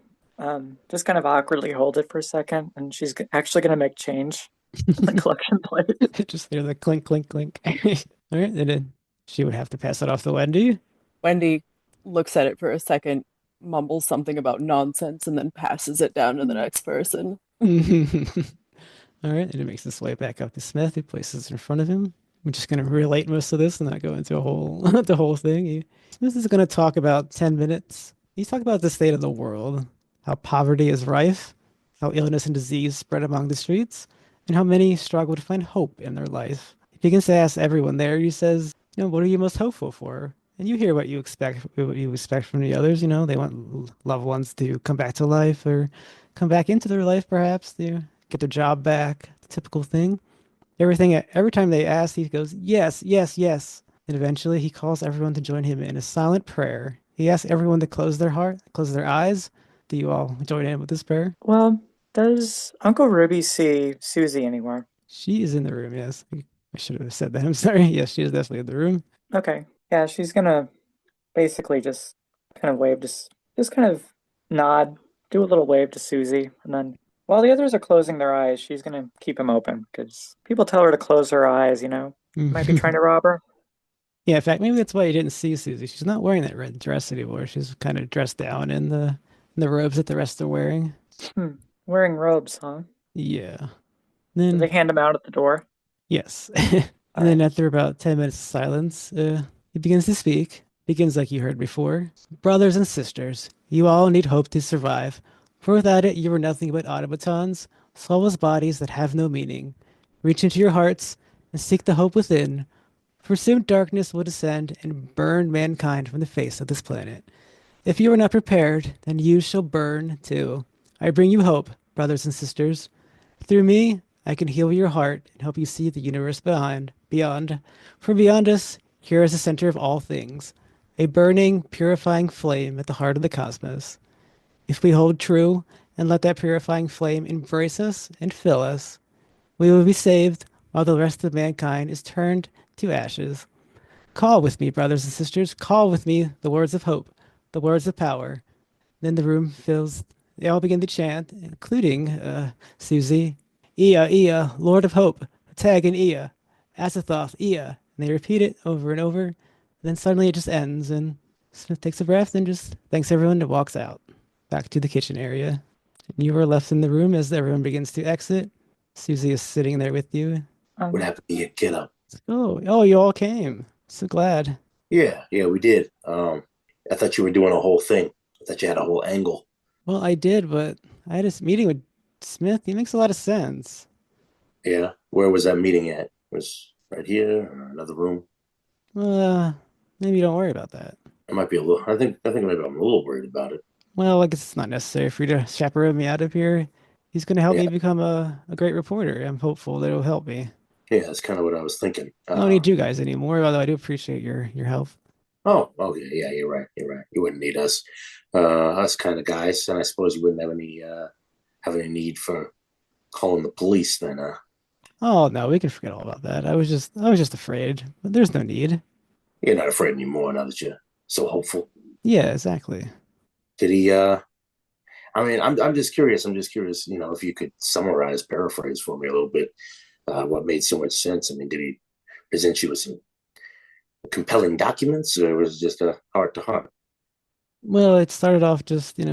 just kind of awkwardly hold it for a second, and she's actually gonna make change on the collection plate. Just hear the clink, clink, clink. All right. And then she would have to pass it off to Wendy. Wendy looks at it for a second, mumbles something about nonsense, and then passes it down to the next person. All right. And it makes its way back up to Smith, who places it in front of him. I'm just going to relate most of this and not go into the whole thing. Smith is going to talk about 10 minutes. He's talking about the state of the world, how poverty is rife, how illness and disease spread among the streets, and how many struggle to find hope in their life. He begins to ask everyone there. He says, what are you most hopeful for? And you hear what you expect from the others. They want loved ones to come back to life or come back into their life, perhaps, to get their job back, the typical thing. Every time they ask, he goes, yes, yes, yes. And eventually he calls everyone to join him in a silent prayer. He asks everyone to close their eyes. Do you all join in with this prayer? Well, does Uncle Ruby see Susie anywhere? She is in the room, yes. I should have said that. I'm sorry. Yes, she is definitely in the room. Okay. Yeah, she's gonna basically just kind of wave, just kind of nod, do a little wave to Susie, and then while the others are closing their eyes, she's gonna keep them open because people tell her to close her eyes, might be trying to rob her. Yeah, in fact, maybe that's why you didn't see Susie. She's not wearing that red dress anymore. She's kind of dressed down in the robes that the rest are wearing. Wearing robes, huh? Yeah. Do Then they hand them out at the door? yes. And then after about 10 minutes of silence, he begins to speak. Begins like you heard before. Brothers and sisters, you all need hope to survive. For without it, you are nothing but automatons, soulless bodies that have no meaning. Reach into your hearts and seek the hope within. For soon darkness will descend and burn mankind from the face of this planet. If you are not prepared, then you shall burn too. I bring you hope, brothers and sisters. Through me, I can heal your heart and help you see the universe behind. beyond. For beyond us, here is the center of all things, a burning, purifying flame at the heart of the cosmos. If we hold true and let that purifying flame embrace us and fill us, we will be saved while the rest of mankind is turned to ashes. Call with me, brothers and sisters. Call with me the words of hope, the words of power. Then the room fills. They all begin to chant, including Susie. Ea, Ea, Lord of Hope, Tag and Ea, Azathoth, Ea. And they repeat it over and over. Then suddenly it just ends, and Smith takes a breath and just thanks everyone and walks out, back to the kitchen area. And you are left in the room as everyone begins to exit. Susie is sitting there with you. What Um, happened to your kiddo? Oh, you all came. So glad. Yeah, we did. I thought you were doing a whole thing. I thought you had a whole angle. Well, I did, but I had this meeting with Smith. He makes a lot of sense. Yeah. Where was that meeting at? Was right here or another room? Uh, Maybe don't worry about that. I might be a little. I think maybe I'm a little worried about it. Well, I guess it's not necessary for you to chaperone me out of here. He's going to help Yeah, me become a great reporter. I'm hopeful that it'll help me. yeah. That's kind of what I was thinking. I don't need you guys anymore, although I do appreciate your help. Oh, yeah. You're right. You wouldn't need us. Us kind of guys, and I suppose you wouldn't have any need for calling the police then. Oh no, we can forget all about that. I was just afraid, but there's no need. You're not afraid anymore now that you're so hopeful. Yeah, exactly. Did he? I mean, I'm just curious. I'm just curious. If you could summarize, paraphrase for me a little bit, what made so much sense. I mean, did he present you with some compelling documents, or was it just a heart to heart? Well, it started off just, he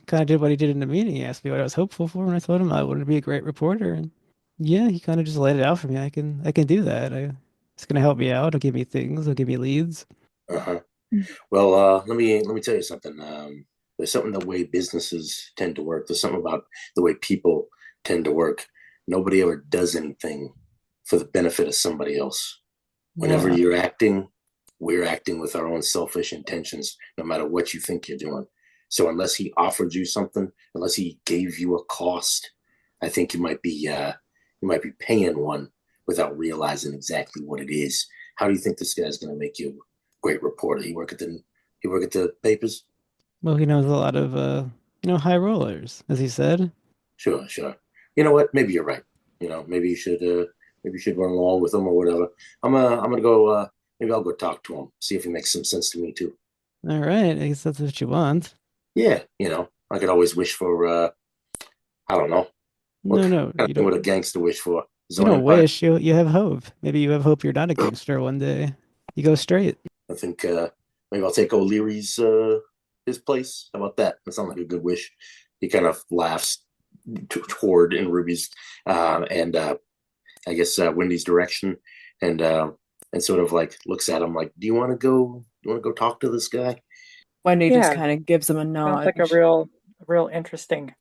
kind of did what he did in the meeting. He asked me what I was hopeful for, and I told him I wanted to be a great reporter. And yeah, he kind of just laid it out for me. I can do that. It's gonna help me out. It'll give me things. It'll give me leads. Uh-huh. Well, let me tell you something. There's something the way businesses tend to work. There's something about the way people tend to work. Nobody ever does anything for the benefit of somebody else. Whenever Well, you're acting, we're acting with our own selfish intentions, no matter what you think you're doing. So unless he offered you something, unless he gave you a cost, I think you might be paying one without realizing exactly what it is. How do you think this guy's going to make you a great reporter? He work at the papers? well, he knows a lot of high rollers, as he said. Sure, sure. You know what? Maybe you're right. Maybe you should run along with him or whatever. I'm gonna go. Maybe I'll go talk to him, see if he makes some sense to me too. All right, I guess that's what you want. Yeah, I could always wish for. I don't know what No, kind no, of you thing don't. would a gangster wish for. His You own don't empire. wish. You have hope. Maybe you have hope you're not a gangster one day. You go straight. I think maybe I'll take O'Leary's his place. How about that? That sounds like a good wish. He kind of laughs toward in Ruby's and I guess Wendy's direction, and sort of like looks at him like, "Do you want to go? You want to go talk to this guy?" Wendy just yeah, kind of gives him a sounds nod. like a real interesting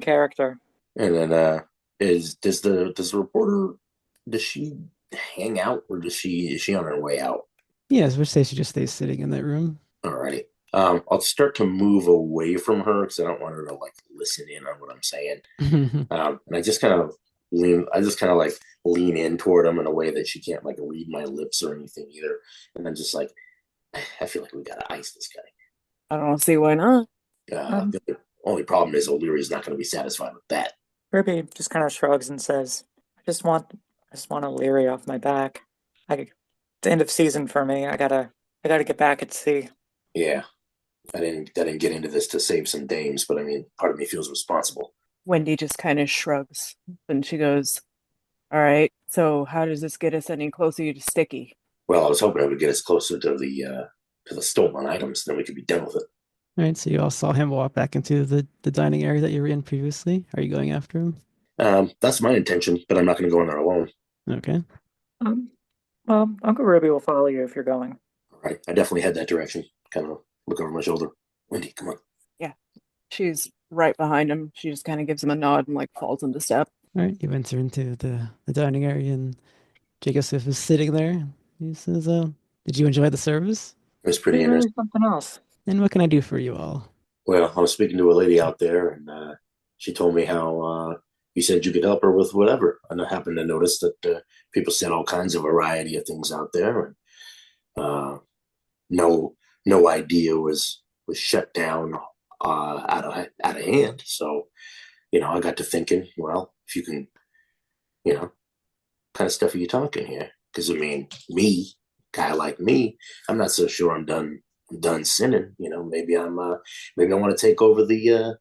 character. And then does the reporter, does she hang out, or is she on her way out? Yes, which say she just stays sitting in that room. Alrighty. I'll start to move away from her because I don't want her to like listen in on what I'm saying. And I just kind of like lean in toward him in a way that she can't like read my lips or anything either. And I'm just like, I feel like we gotta ice this I don't see why not. guy. Um, The only problem is O'Leary's not going to be satisfied with that. Ruby just kind of shrugs and says, I just want O'Leary off my back. It's the end of season for me. I gotta get back at sea. Yeah, I didn't get into this to save some dames, but I mean, part of me feels responsible. Wendy just kind of shrugs. Then she goes, "All right, so how does this get us any closer to Sticky?" Well, I was hoping it would get us closer to the stolen items, then we could be done with it. All right, so you all saw him walk back into the dining area that you were in previously. Are you going after him? That's my intention, but I'm not going to go in there alone. Okay. Um, well, Uncle Ruby will follow you if you're going. All right, I definitely head that direction. Kind of look over my shoulder. Wendy, come on. Yeah, she's right behind him. She just kind of gives him a nod and like falls into step. All right, you enter into the dining area, and Jacob Swift is sitting there. He says, did you enjoy the service? It was pretty There's interesting. really something else. And what can I do for you all? Well, I was speaking to a lady out there, and she told me how you said you could help her with whatever. And I happened to notice that people said all kinds of variety of things out there, and uh, no no idea was shut down out of hand. So I got to thinking, well, if you can, you know, kind of stuff are you talking here? Because I mean, me, guy like me, I'm not so sure I'm done sinning. Maybe I want to take over the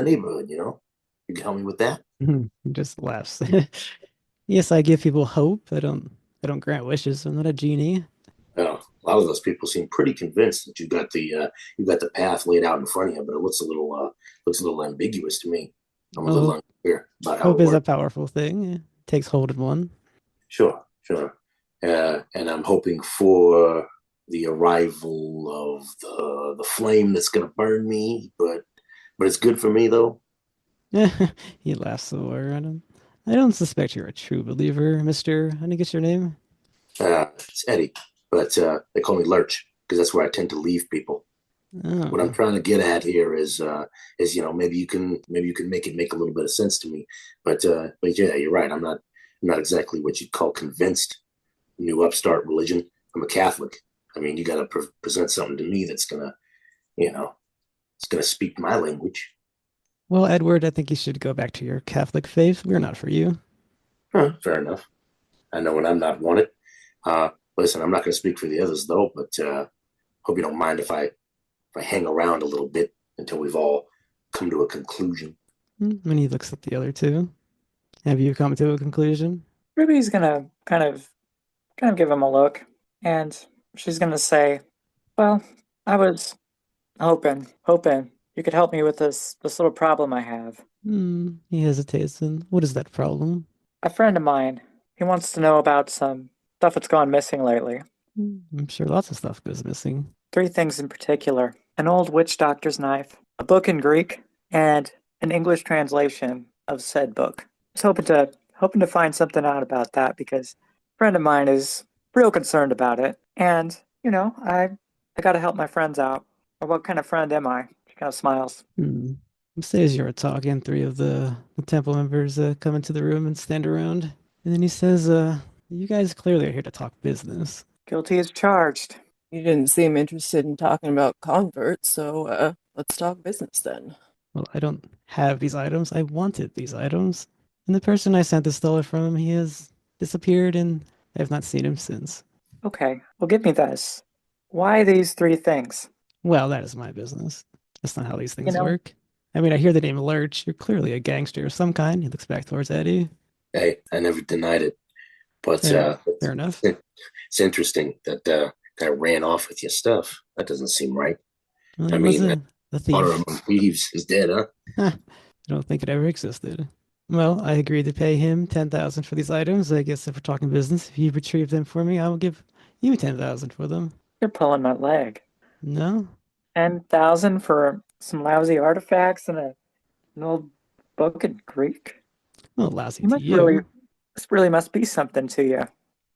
neighborhood. You can help me with that. He just laughs. Yes, I give people hope. I don't grant wishes. I'm not a genie. A lot of those people seem pretty convinced that you got the path laid out in front of you, but it looks a little ambiguous to me. I'm a Well, little unclear about how hope it is a works. powerful thing. It takes hold in one. Sure, sure. And I'm hoping for the arrival of the flame that's gonna burn me, but it's good for me though. He laughs so hard at him. I don't suspect you're a true believer, Mister. I didn't get your name. It's Eddie, but they call me Lurch because that's where I tend to leave people. What I'm Oh, trying to get at here is maybe you can make it make a little bit of sense to me, but yeah, you're right. I'm not exactly what you'd call convinced. New upstart religion. I'm a Catholic. I mean, you got to present something to me that's you know, it's gonna speak my language. well, Edward, I think you should go back to your Catholic faith. We're not for you. Huh, fair enough. I know when I'm not wanted. Listen, I'm not gonna speak for the others though, but hope you don't mind if I hang around a little bit until we've all come to a conclusion. And he looks at the other two. Have you come to a conclusion? Ruby's gonna kind of give him a look, and she's gonna say, "Well, I was hoping you could help me with this little problem I have. He hesitates. And what is that problem? A friend of mine, he wants to know about some stuff that's gone missing lately. I'm sure lots of stuff goes missing. Three things in particular: an old witch doctor's knife, a book in Greek, and an English translation of said book. Just hoping to find something out about that because a friend of mine is real concerned about it, and I gotta help my friends out. Or what kind of friend am I?" She kind of smiles. Hmm. Say as you're talking, three of the temple members come into the room and stand around. And then he says, you guys clearly are here to talk business. Guilty as charged. You didn't seem interested in talking about converts, so let's talk business then. Well, I don't have these items. I wanted these items. And the person I sent the stole from, he has disappeared and I have not seen him since. Okay, well, give me this. Why these three things? Well, that is my business. That's not how these You things know, work. I mean, I hear the name Lurch. You're clearly a gangster of some kind. He looks back towards Eddie. Hey, I never denied it, but Fair, fair enough. it's interesting that guy ran off with your stuff. That doesn't seem right. Well, I he was mean, a honor thief. among thieves is dead, huh? I don't think it ever existed. Well, I agreed to pay him 10,000 for these items. I guess if we're talking business, if you retrieve them for me, I will give you 10,000 for them. you're pulling my leg. No? 10,000 for some lousy artifacts and an old book in Greek? Well, lousy You to must really, you. this really must be something to you.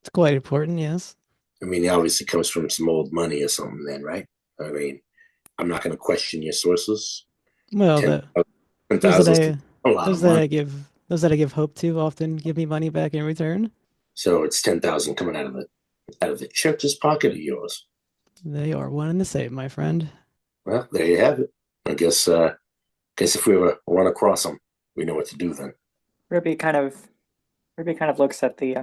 It's quite important, yes. I mean, he obviously comes from some old money or something, then, right? I mean, I'm not going to question your sources. Well, Ten those that thousand is I a lot of those that money. I give those that I give hope to often give me money back in return. So it's 10,000 coming out of the church's pocket of yours. They are one and the same, my friend. Well, there you have it. I guess if we ever run across them, we know what to do then. Ruby kind of, Ruby kind of looks at the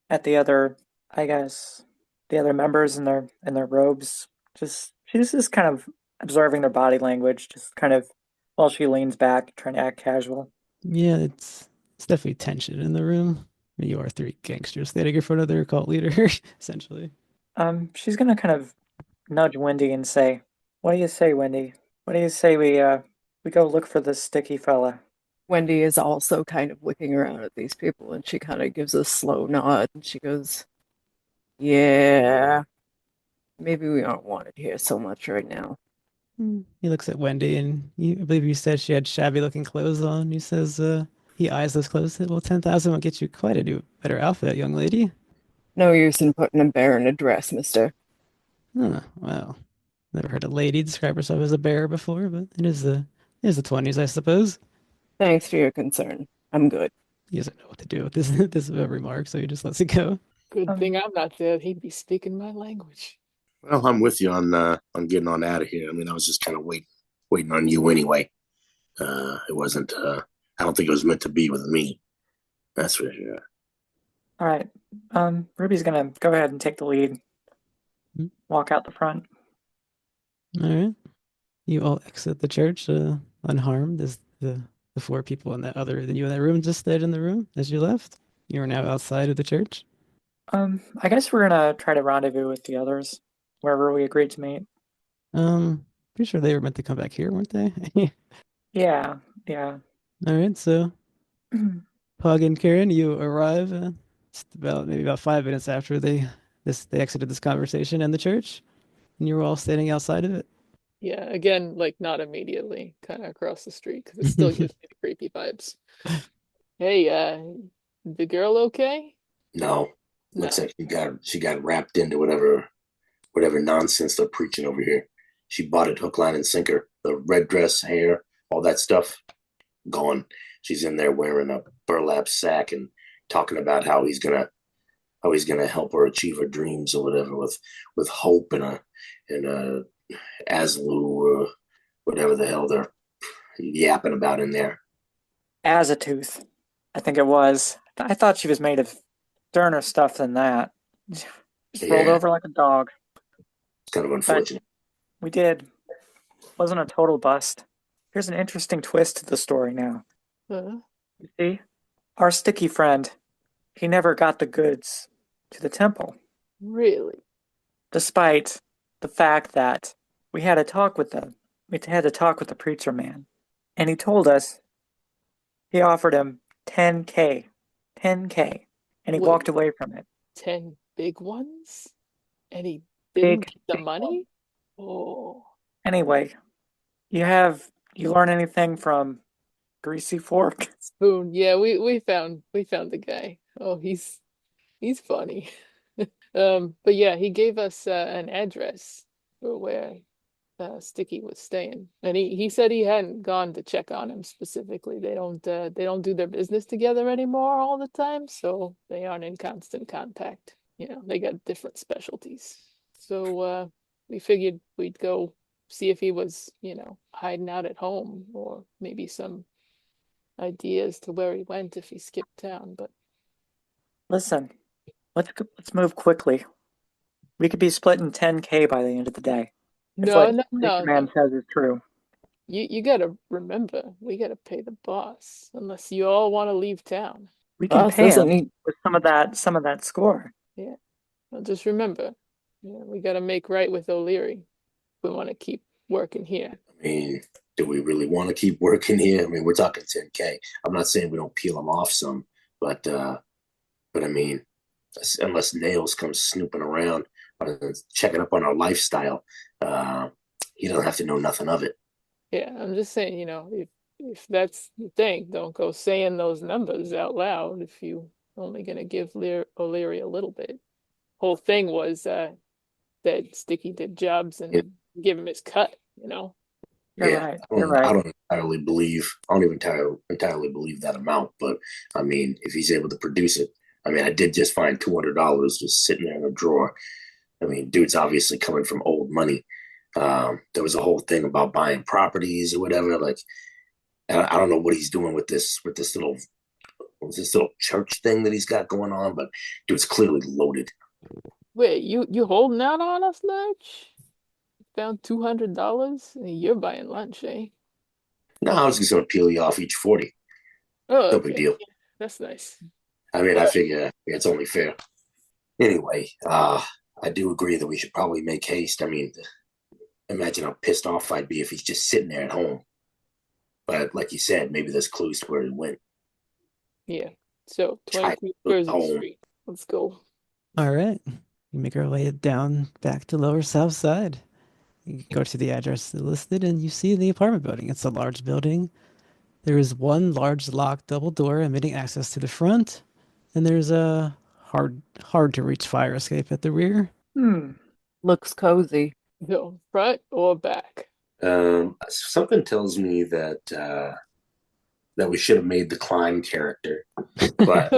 other, I guess, the other members in their robes. She's just kind of observing their body language, just kind of while she leans back, trying to act casual. Yeah, it's definitely tension in the room. You are three gangsters standing in front of their cult leader, essentially. She's gonna kind of nudge Wendy and say, "What do you say, Wendy? What do you say we go look for this sticky fella?" Wendy is also kind of looking around at these people and she kind of gives a slow nod and she goes, "Yeah, maybe we aren't wanted here so much right now." He looks at Wendy and I believe you said she had shabby looking clothes on. He says, he eyes those clothes. Said, well, 10,000 will get you quite a new, better outfit, young lady. No use in putting a bear in a dress, mister. Huh, well, never heard a lady describe herself as a bear before, but it is the 20s, I suppose. Thanks for your concern. I'm good. He doesn't know what to do with this this remark, so he just lets it go. Good thing I'm not there. He'd be speaking my language. Well, I'm with you on getting on out of here. I mean, I was just kind of waiting on you anyway. It wasn't. I don't think it was meant to be with me. That's for sure. All right. Ruby's gonna go ahead and take the lead. Hmm. Walk out the front. All right. You all exit the church unharmed as the four people in that other than you in that room just stayed in the room as you left. You are now outside of the church. I guess we're gonna try to rendezvous with the others wherever we agreed to meet. Pretty sure they were meant to come back here, weren't they? Yeah. All right, so Pug and Keiran, you arrive just maybe about 5 minutes after they exited this conversation in the church, and you were all standing outside of it. Yeah, again, like not immediately, kind of across the street, because it still gives me the creepy vibes. Hey, the girl okay? No, No. looks like she got wrapped into whatever nonsense they're preaching over here. She bought it hook, line, and sinker. The red dress, hair, all that stuff, gone. She's in there wearing a burlap sack and talking about how he's gonna help her achieve her dreams or whatever with hope and a Aslu or whatever the hell they're yapping about in there. Azatooth, I think it was. I thought she was made of sterner stuff than that. Just rolled Yeah. over like a dog. It's kind of unfortunate. We did. Wasn't a total bust. Here's an interesting twist to the story now. Huh? You see? Our sticky friend, he never got the goods to the temple, Really? despite the fact that we had a talk with the preacher man, and he told us he offered him 10K, 10K, and he Wait. walked away from it. 10 big ones? And he Big, didn't get the big money? Oh. Anyway, you learn anything from Greasy Fork? Spoon. Yeah, we found the guy. Oh, he's funny. But yeah, he gave us an address for where Sticky was staying, and he said he hadn't gone to check on him specifically. They don't do their business together anymore all the time, so they aren't in constant contact. You know, they got different specialties. So we figured we'd go see if he was, hiding out at home, or maybe some ideas to where he went if he skipped town. But Listen, let's move quickly. We could be splitting 10K by the end of the day. If no, what no, the no, man no. says is true. You gotta remember, we gotta pay the boss, unless you all want to leave town. We can Boss pay doesn't him need. with some of that score. Yeah. Well, just remember, we gotta make right with O'Leary. We want to keep working here. I mean, do we really want to keep working here? I mean, we're talking 10K. I'm not saying we don't peel them off some, but I mean, unless Nails comes snooping around, checking up on our lifestyle, he don't have to know nothing of it. Yeah, I'm just saying, if that's the thing, don't go saying those numbers out loud if you only gonna give O'Leary a little bit. Whole thing was that Sticky did jobs and Yeah. give him his cut, You're Yeah, right. I You're don't, right. I don't even entirely believe that amount. But I mean, if he's able to produce it, I mean, I did just find $200 just sitting there in a drawer. I mean, dude's obviously coming from old money. There was a whole thing about buying properties or whatever. Like, I don't know what he's doing with this little church thing that he's got going on, but dude's clearly loaded. Wait, you holding out on us, Lurch? Found $200 and you're buying lunch, eh? No, I was just gonna peel you off each 40. Oh, No okay. big deal. That's nice. I mean, I Alright. figure it's only fair. Anyway, I do agree that we should probably make haste. I mean, imagine how pissed off I'd be if he's just sitting there at home. But like you said, maybe there's clues to where he went. Yeah. So Try 23 to Jersey home. Street. Let's go. All right. You make our way down back to Lower South Side. You go to the address listed and you see the apartment building. It's a large building. There is one large locked double door emitting access to the front, and there's a hard to reach fire escape at the rear. Looks cozy. Go front or back? Something tells me that that we should have made the climb character, but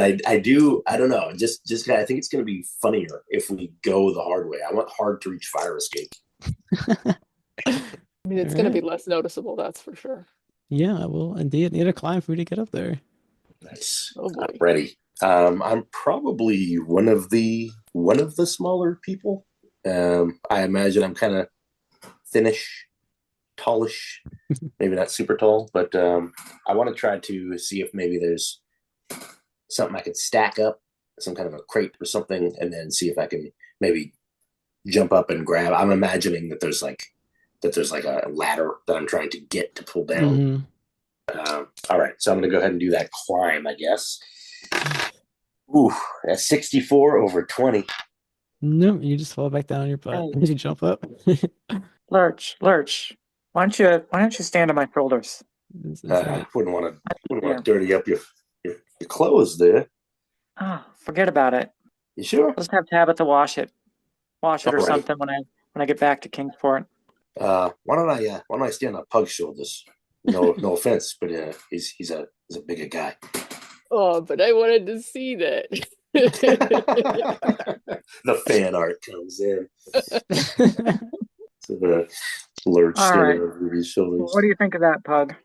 I don't know. Just I think it's going to be funnier if we go the hard way. I want hard to reach fire escape. I mean, it's going to be less noticeable, that's for sure. Yeah, well, indeed, need a climb for you to get up there. Nice. Oh boy. I'm ready. I'm probably one of the smaller people. I imagine I'm kind of thinnish, tallish, maybe not super tall, but I want to try to see if maybe there's something I could stack up, some kind of a crate or something, and then see if I can maybe jump up and grab. I'm imagining that there's like a ladder that I'm trying to get to pull down. All right, so I'm going to go ahead and do that climb, I guess. Ooh, that's 64 over 20. No, you just fall back down on your butt. Hey. Did you jump up? Lurch, why don't you stand on my shoulders? Wouldn't want to dirty up your clothes there. Oh, forget about it. You sure? Let's have Tabitha wash it or Alrighty. something when I get back to Kingsport. Why don't I stand on Pug's shoulders? No offense, but he's a bigger guy. Oh, but I wanted to see that. The fan art comes in. So the Lurch All standing right. on Ruby's shoulders. What do you think of that, Pug?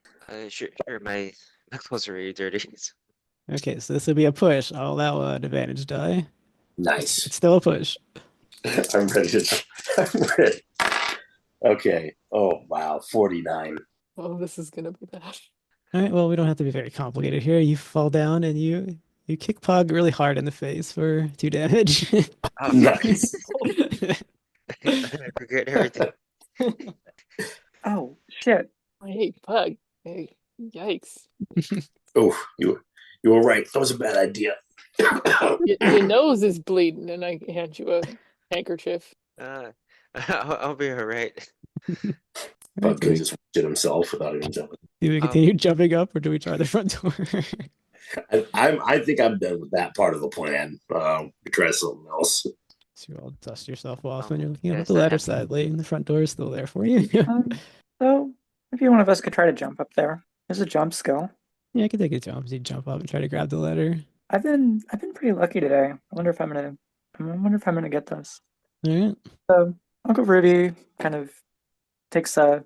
Sure, my clothes are really dirty. Okay, so this will be a push. I'll allow an advantage die. Nice. It's still a push. I'm ready. I'm ready. Okay. Oh wow, 49. Oh, this is gonna be bad. All right, well, we don't have to be very complicated here. You fall down and you kick Pug really hard in the face for 2 damage. Oh, Nice. I forget everything. Oh shit! Hey, Pug. Hey, yikes. Oh, you were right. That was a bad idea. Your nose is bleeding, and I hand you a handkerchief. I'll be all right. Pug can just shit himself without even jumping. Do we continue jumping up or do we try the front door? I think I'm done with that part of the plan. We try something else. So you all dust yourself off when you're looking Yeah, up at it's the not ladder, happening. sadly, and the front door is still there for you. So maybe one of us could try to jump up there. There's a jump skill. Yeah, I can take a jump. So you jump up and try to grab the ladder. I've been pretty lucky today. I wonder if I'm gonna get this. All right. So Uncle Ruby kind of takes a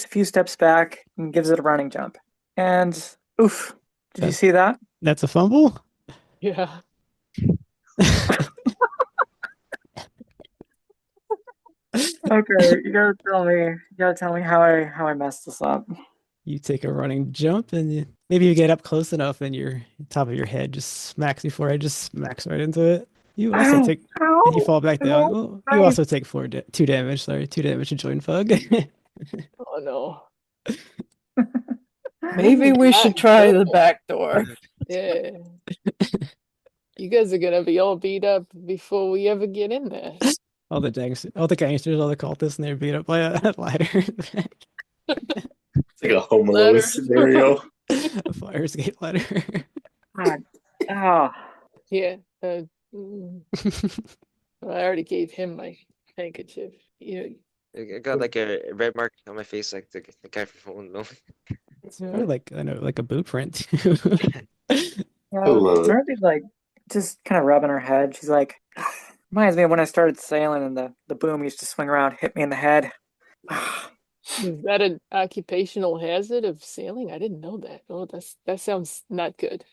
few steps back and gives it a running jump. And oof! Did you see that? That's a fumble? Yeah. Okay, you gotta tell me how I messed this up. You take a running jump and maybe you get up close enough and your top of your head just smacks your forehead, just smacks right into it. You also take and you fall back down. Well, you also take 2 damage. Sorry, 2 damage to join Pug. Oh no. Maybe we should try the back door. Yeah. You guys are gonna be all beat up before we ever get in there. all the gangsters, all the cultists, and they're beat up by a ladder. It's like a Home Alone Ladder. scenario. A fire escape ladder. God. Oh, Yeah. I already gave him my handkerchief. I got like a red mark on my face, like the guy from Home Alone. It's more like like a boot print. Ruby's like just kind of rubbing her head. She's like, reminds me of when I started sailing and the boom used to swing around, hit me in the head. Is that an occupational hazard of sailing? I didn't know that. Oh, that sounds not good.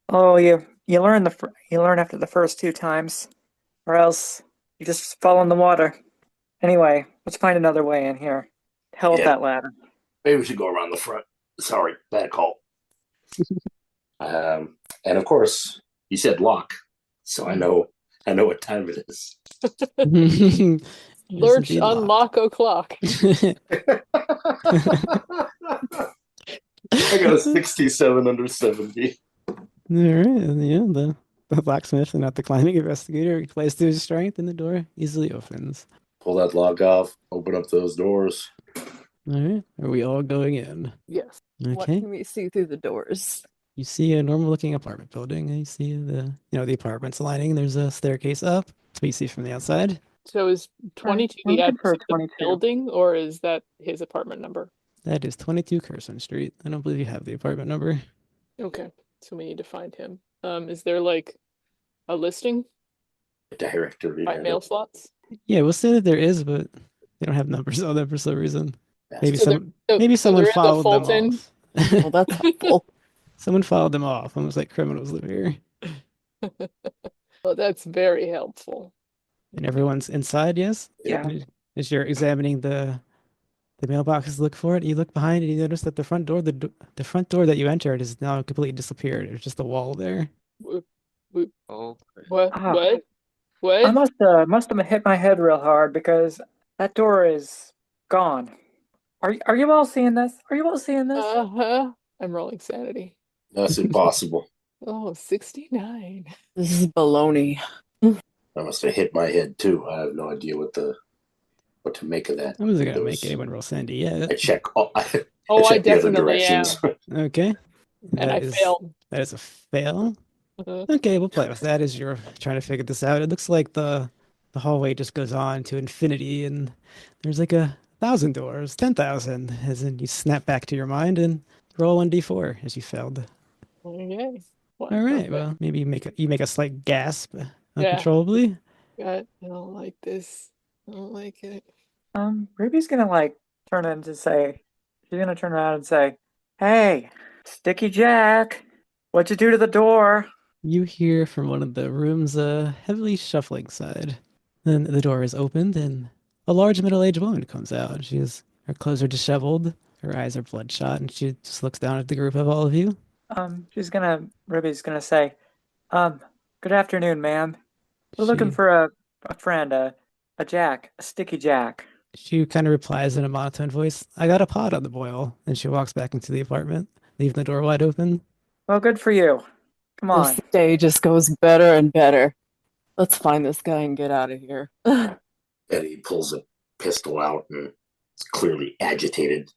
Oh, you learn after the first 2 times, or else you just fall in the water. Anyway, let's find another way in here. Hell with Yeah. that ladder. Maybe we should go around the front. Sorry, bad call. And of course, you said lock, so I know what time it is. Lurch unlock o'clock. I got a 67 under 70. All right, and yeah, the blacksmith and not the climbing investigator plays to his strength, and the door easily opens. Pull that lock off. Open up those doors. All right, are we all going in? Yes. What Okay. can we see through the doors? You see a normal-looking apartment building, and you see the apartments lining. There's a staircase up. That's what you see from the outside. So is 22 I'm the looking for address of the 22. building, or is that his apartment number? That is 22 Curson Street. I don't believe you have the apartment number. Okay, so we need to find him. Is there like a listing Directory. by mail slots? Yeah, we'll say that there is, but they don't have numbers on them for some reason. Maybe So maybe so someone they're in the followed them Fulton. off. Well, that's helpful. Someone followed them off. Almost like criminals live here. Well, that's very helpful. And everyone's inside, yes? Yeah. As you're examining the mailboxes, look for it. You look behind and you notice that the front door, the front door that you entered is now completely disappeared. There's just a wall there. Whoop, whoop. Oh, What? Ah. What? I What? must have hit my head real hard because that door is gone. Are you all seeing this? Are you all seeing this? Uh-huh. I'm rolling sanity. That's impossible. Oh, 69. This is baloney. I must have hit my head too. I have no idea what to make of that. I wasn't gonna There make was- anyone roll Sandy yet. I check. I Oh, I check the other definitely am. directions. Okay. And I failed. That is a fail. Uh-huh. Okay, we'll play with that as you're trying to figure this out. It looks like the hallway just goes on to infinity, and there's like 1,000 doors, 10,000, as in you snap back to your mind and roll 1d4 as you failed. Okay. All right, well, maybe you make a slight gasp uncontrollably. I don't like this. I don't like it. Ruby's gonna she's gonna turn around and say, "Hey, Sticky Jack, what'd you do to the door?" You hear from one of the room's heavily shuffling side. Then the door is opened and a large middle-aged woman comes out. Her clothes are disheveled, her eyes are bloodshot, and she just looks down at the group of all of you. Ruby's gonna say, good afternoon, ma'am. We're looking She- for a friend, a Jack, a Sticky Jack. She kind of replies in a monotone voice, I got a pot on the boil. And she walks back into the apartment, leaving the door wide open. Well, good for you. Come on. This day just goes better and better. Let's find this guy and get out of here. Eddie pulls a pistol out and is clearly agitated.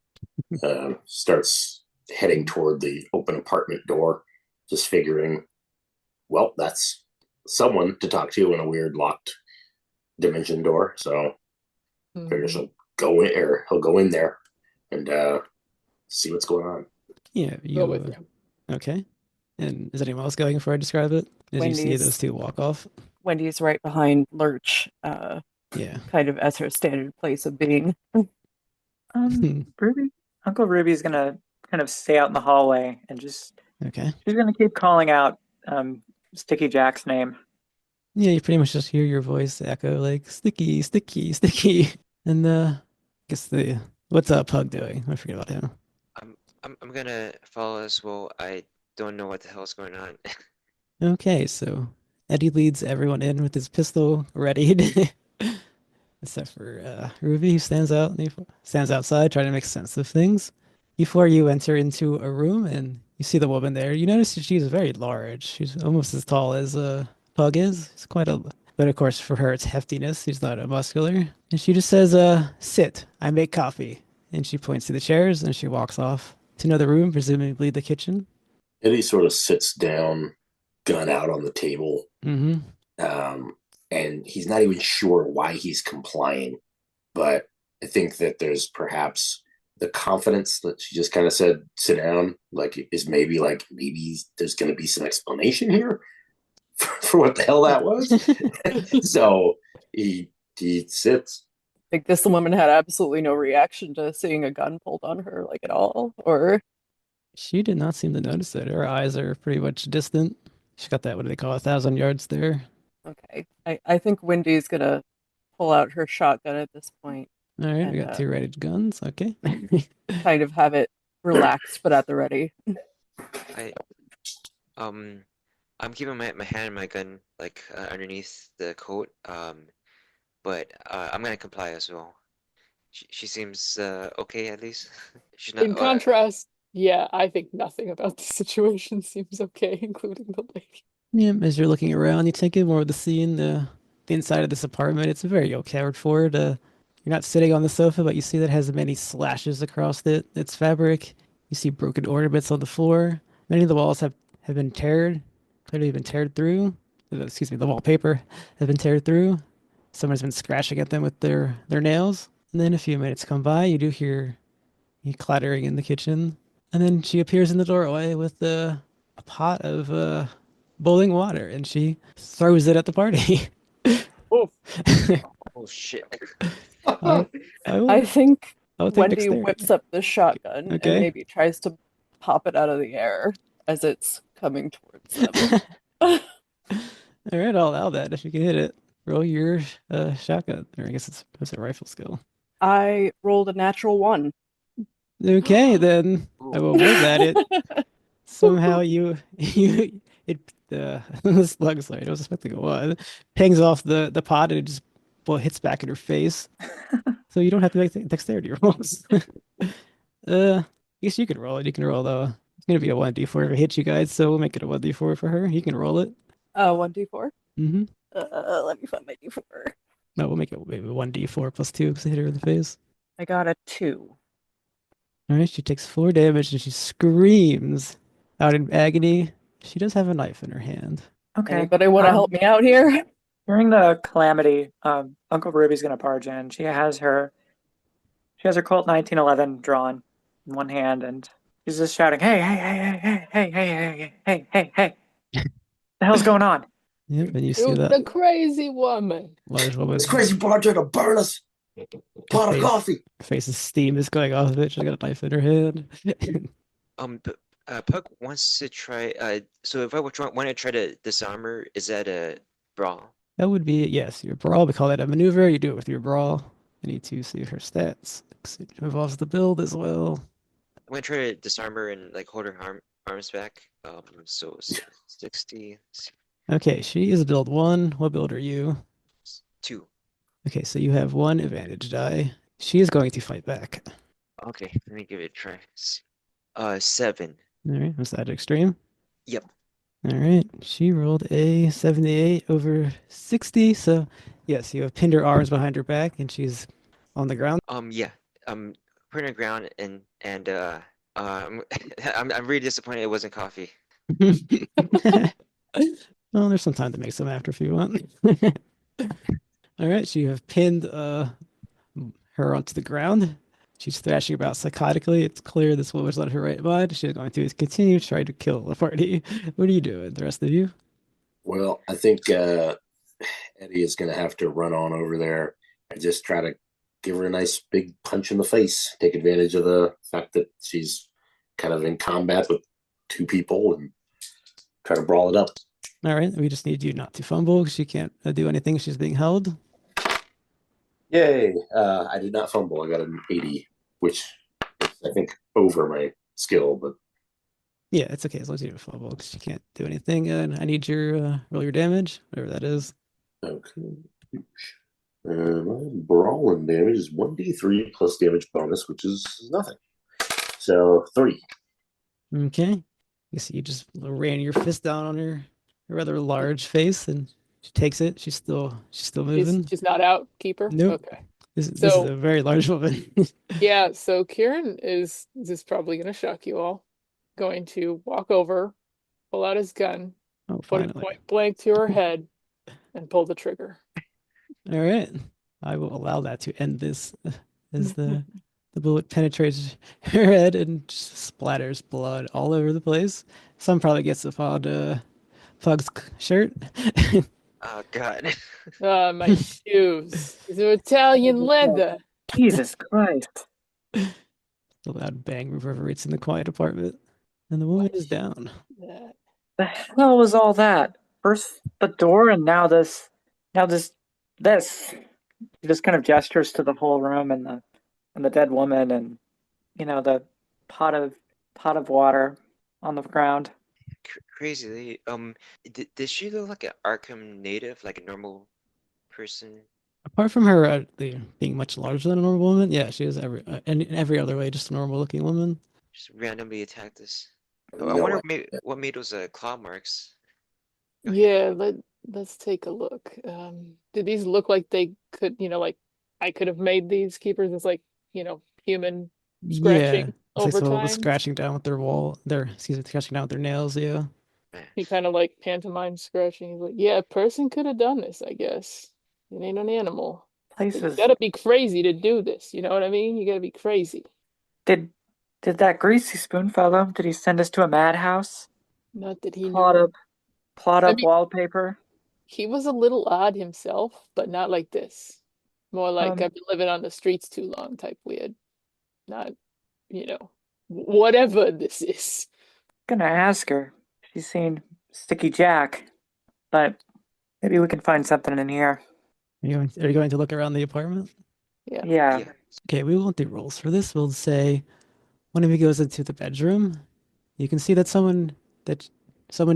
Starts heading toward the open apartment door, just figuring, well, that's someone to talk to in a weird locked dimension door. So figures he'll go in there and see what's going on. Yeah, Go with you. Okay. And is anyone else going before I describe it? As you see Wendy's- those two walk off. Wendy's right behind Lurch, Yeah. kind of as her standard place of being. Uncle Ruby's gonna kind of stay out in the hallway and she's Okay. gonna keep calling out Sticky Jack's name. Yeah, you pretty much just hear your voice echo like sticky, sticky, sticky. And guess what's Pug doing? I forget about him. I'm gonna follow as well. I don't know what the hell's going on. Okay, so Eddie leads everyone in with his pistol readied. Except for Ruby, who stands outside trying to make sense of things. Before you enter into a room and you see the woman there, you notice that she's very large. She's almost as tall as Pug is. It's but of course for her it's heftiness. She's not a muscular. And she just says, sit, I make coffee. And she points to the chairs and she walks off to another room, presumably the kitchen. Eddie sort of sits down, gun out on the table, Mm-hmm. and he's not even sure why he's complying. But I think that there's perhaps the confidence that she just kind of said, sit down, is maybe there's going to be some explanation here for what the hell that was. So he sits. I think this woman had absolutely no reaction to seeing a gun pulled on her, like at all. Or She did not seem to notice it. Her eyes are pretty much distant. She got that, what do they call, 1,000 yards there. okay, I think Wendy's gonna pull out her shotgun at this point, All right, we And, got two ready guns. Okay. kind of have it relaxed but at the ready. I'm keeping my hand and my gun underneath the coat. But I'm gonna comply as well. She seems okay at least. She's not. In contrast, yeah, I think nothing about the situation seems okay, including the lady. Yeah, as you're looking around, you take in more of the scene, the inside of this apartment. It's very well cared for. You're not sitting on the sofa, but you see that it has many slashes across its fabric. You see broken ornaments on the floor. Many of the walls have been clearly been teared through. Excuse me, the wallpaper has been teared through. Someone's been scratching at them with their nails. And then a few minutes come by, you clattering in the kitchen. And then she appears in the doorway with a pot of boiling water, and she throws it at the party. Oh, Oh shit. I, I I will, think I will take Wendy dexterity. whips up the shotgun and Okay. maybe tries to pop it out of the air as it's coming towards them. All right, I'll allow that if you can hit it. Roll your shotgun, or I guess it's a rifle skill. I rolled a natural 1. Okay, then I Ooh. will award that. It somehow you it the slug sorry, I was expecting a one. Pings off the pot and it just hits back in her face. So you don't have to make dexterity rolls. I guess you can roll it. You can roll though. It's gonna be a 1d4 if it hits you guys, so we'll make it a 1d4 for her. You can roll it. 1d4. Mm-hmm. Let me find my d4. No, we'll make it maybe 1d4 plus 2 because I hit her in the face. I got a 2. All right, she takes 4 damage and she screams out in agony. She does have a knife in her hand. Okay. Anybody want to help me out here? During the calamity, Uncle Ruby's gonna barge in. She has her Colt 1911 drawn in one hand, and she's just shouting, "Hey, hey, hey, hey, hey, hey, hey, hey, hey, hey, hey! The hell's going on?" Yep, and you see shoot that the crazy woman. large woman. This crazy bartender burn us. Pot of face, coffee. face's steam is going off of it. She's got a knife in her hand. But, Puck wants to try. So if I want to try to disarm her, is that a brawl? That would be, yes, your brawl. We call that a maneuver. You do it with your brawl. I need to see her stats. It involves the build as well. I'm gonna try to disarm her and like hold her arms back. So 60, Okay, she is build 1. What build are you? 2. Okay, so you have 1 advantage die. She is going to fight back. Okay, let me give it a try. 7. All right, was that extreme? Yep. All right, she rolled a 78 over 60. So, yes, you have pinned her arms behind her back and she's on the ground. Yeah. Put her on the ground and I'm really disappointed it wasn't coffee. Well, there's some time to make some after if you want. All right, so you have pinned her onto the ground. She's thrashing about psychotically. It's clear this woman's not her right mind. She's going to continue to try to kill the party. What are you doing, the rest of you? Well, I think Eddie is going to have to run on over there and just try to give her a nice big punch in the face. Take advantage of the fact that she's kind of in combat with 2 people and try to brawl it up. All right, we just need you not to fumble because she can't do anything. She's being held. Yay! I did not fumble. I got an 80, which is, I think, over my skill, but Yeah, it's okay as long as you don't fumble because she can't do anything. And I need your roll your damage, whatever that is. okay. My brawling damage is 1d3 plus damage bonus, which is nothing. So 3. Okay. You see, you just ran your fist down on her rather large face, and she takes it. She's still moving. She's not out, keeper? Nope. Okay. This is So- a very large woman. Yeah, so Keiran is this is probably gonna shock you all. Going to walk over, pull out his gun, Oh, put it finally. point blank to her head, and pull the trigger. All right. I will allow that to end this as the bullet penetrates her head and just splatters blood all over the place. Some probably gets upon Pug's shirt. Oh God. My shoes. These are Italian leather. Jesus Christ! The loud bang reverberates in the quiet apartment, and the woman is down. That. The hell was all that? First the door, and now this. This. He just kind of gestures to the whole room and the dead woman, and the pot of water on the ground. Crazy. Does she look like an Arkham native, like a normal person? Apart from her being much larger than a normal woman, yeah, she is in every other way just a normal looking woman. Just randomly attacked us. I No, wonder what made those claw marks. Go ahead. Yeah, let's take a look. Do these look like they could, like I could have made these keepers? It's like, human scratching It's like over someone was time. scratching down with scratching down with their nails, yeah. He kind of like pantomime scratching. He's like, yeah, a person could have done this, I guess. It ain't an animal. You Places. gotta be crazy to do this. You know what I mean? You gotta be crazy. Did that greasy spoon fellow, did he send us to a madhouse? Not that he Plot knew. up plot I up mean, wallpaper? he was a little odd himself, but not like this. More like Um, I've been living on the streets too long type weird. Not, whatever this is. gonna ask her. She's seen Sticky Jack, but maybe we can find something in here. Are you going to look around the apartment? Yeah. Yeah. Yeah. Okay, we won't do rolls for this. We'll say when he goes into the bedroom, you can see that someone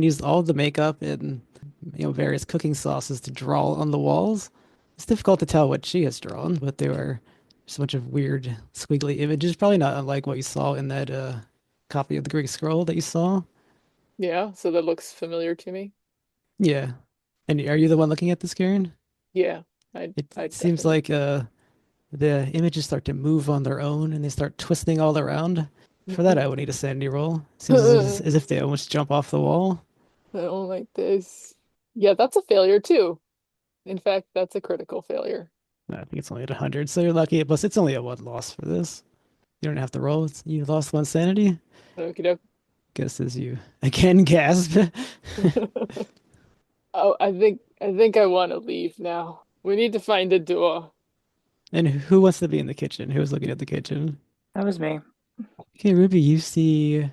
used all the makeup and various cooking sauces to draw on the walls. It's difficult to tell what she has drawn, but there are just a bunch of weird squiggly images, probably not unlike what you saw in that copy of the Greek scroll that you saw. Yeah, so that looks familiar to me. Yeah. And are you the one looking at this, Karen? Yeah, I It I seems definitely. like the images start to move on their own and they start twisting all around. For that, I would need a sanity roll. Seems as if they almost jump off the wall. I don't like this. Yeah, that's a failure too. In fact, that's a critical failure. I think it's only at 100, so you're lucky. Plus, it's only a one loss for this. You don't have to roll. You lost one sanity. Okie doke. Guess as you again gasp. Oh, I think I want to leave now. We need to find a door. And who wants to be in the kitchen? Who's looking at the kitchen? That was me. Okay, Ruby, you see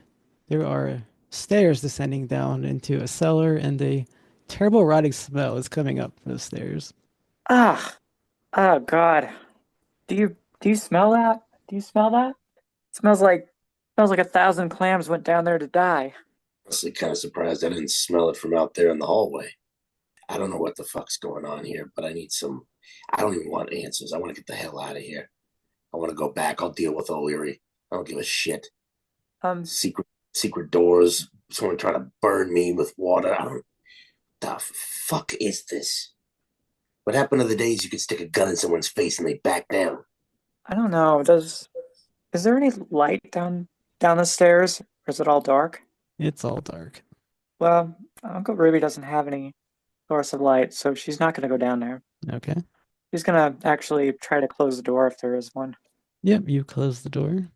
there are stairs descending down into a cellar, and a terrible rotting smell is coming up from the stairs. Ah, oh God. Do you smell that? Do you smell that? Smells like 1,000 clams went down there to die. Honestly, kind of surprised I didn't smell it from out there in the hallway. I don't know what the fuck's going on here, but I need some. I don't even want answers. I want to get the hell out of here. I want to go back. I'll deal with old Eerie. I don't give a shit. Um, Secret doors. Someone trying to burn me with water. I don't. The fuck is this? What happened to the days you could stick a gun in someone's face and they back down? I don't know. Is there any light down the stairs, or is it all dark? It's all dark. Well, Uncle Ruby doesn't have any source of light, so she's not gonna go down there. Okay. She's gonna actually try to close the door if there is one. Yep, you close the door.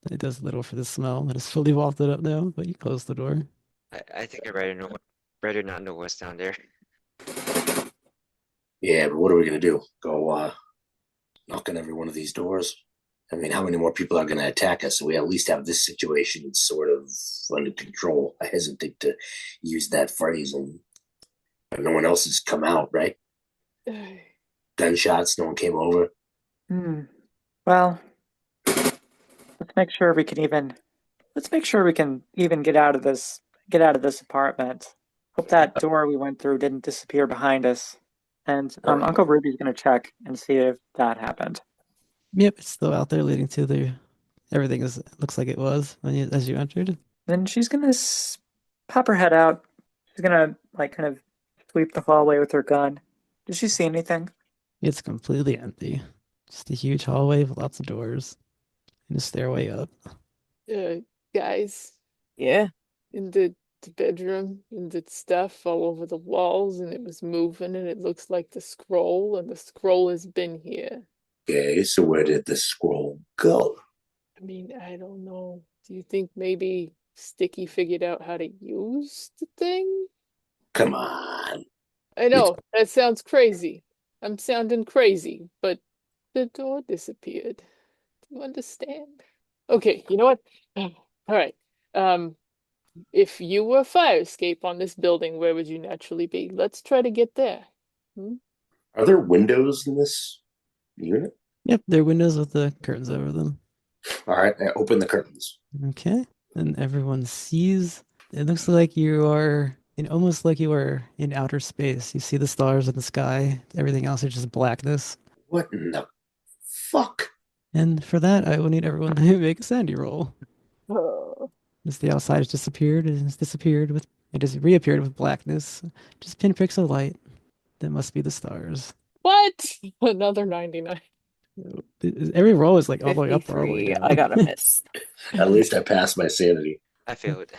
It does little for the smell that is fully wafted up now, but you close the door. I think I'd rather not know what's down there. Yeah, but what are we gonna do? Go knock on every one of these doors? I mean, how many more people are gonna attack us? So we at least have this situation sort of under control. I hesitate to use that phrase, and no one else has come out, right? Gunshots, no one came over. Hmm. Well, let's make sure we can even get out of this apartment. Hope that door we went through didn't disappear behind us. And Uncle Ruby's gonna check and see if that happened. Yep, it's still out there leading to the. Everything looks like it was as you entered. Then she's gonna pop her head out. She's gonna like kind of sweep the hallway with her gun. Does she see anything? It's completely empty. Just a huge hallway with lots of doors and a stairway up. Guys, Yeah. in the bedroom, and the stuff all over the walls, and it was moving, and it looks like the scroll, and the scroll has been here. Okay, so where did the scroll go? I mean, I don't know. Do you think maybe Sticky figured out how to use the thing? Come on. I know, that sounds crazy. I'm sounding crazy, but the door disappeared. Do you understand? Okay, you know what? All right. If you were a fire escape on this building, where would you naturally be? Let's try to get there. Are there windows in this unit? Yep, there are windows with the curtains over them. All right, open the curtains. Okay, and everyone sees. It looks like you are almost like you are in outer space. You see the stars in the sky. Everything else is just blackness. What in the fuck? And for that, I will need everyone to make a sandy roll. Oh. As the outside has disappeared, it has reappeared with blackness. Just pinpricks of light. That must be the stars. What? Another 99. Every roll is like all the way up or all the way 53. down. I got a miss. At least I passed my sanity. I failed.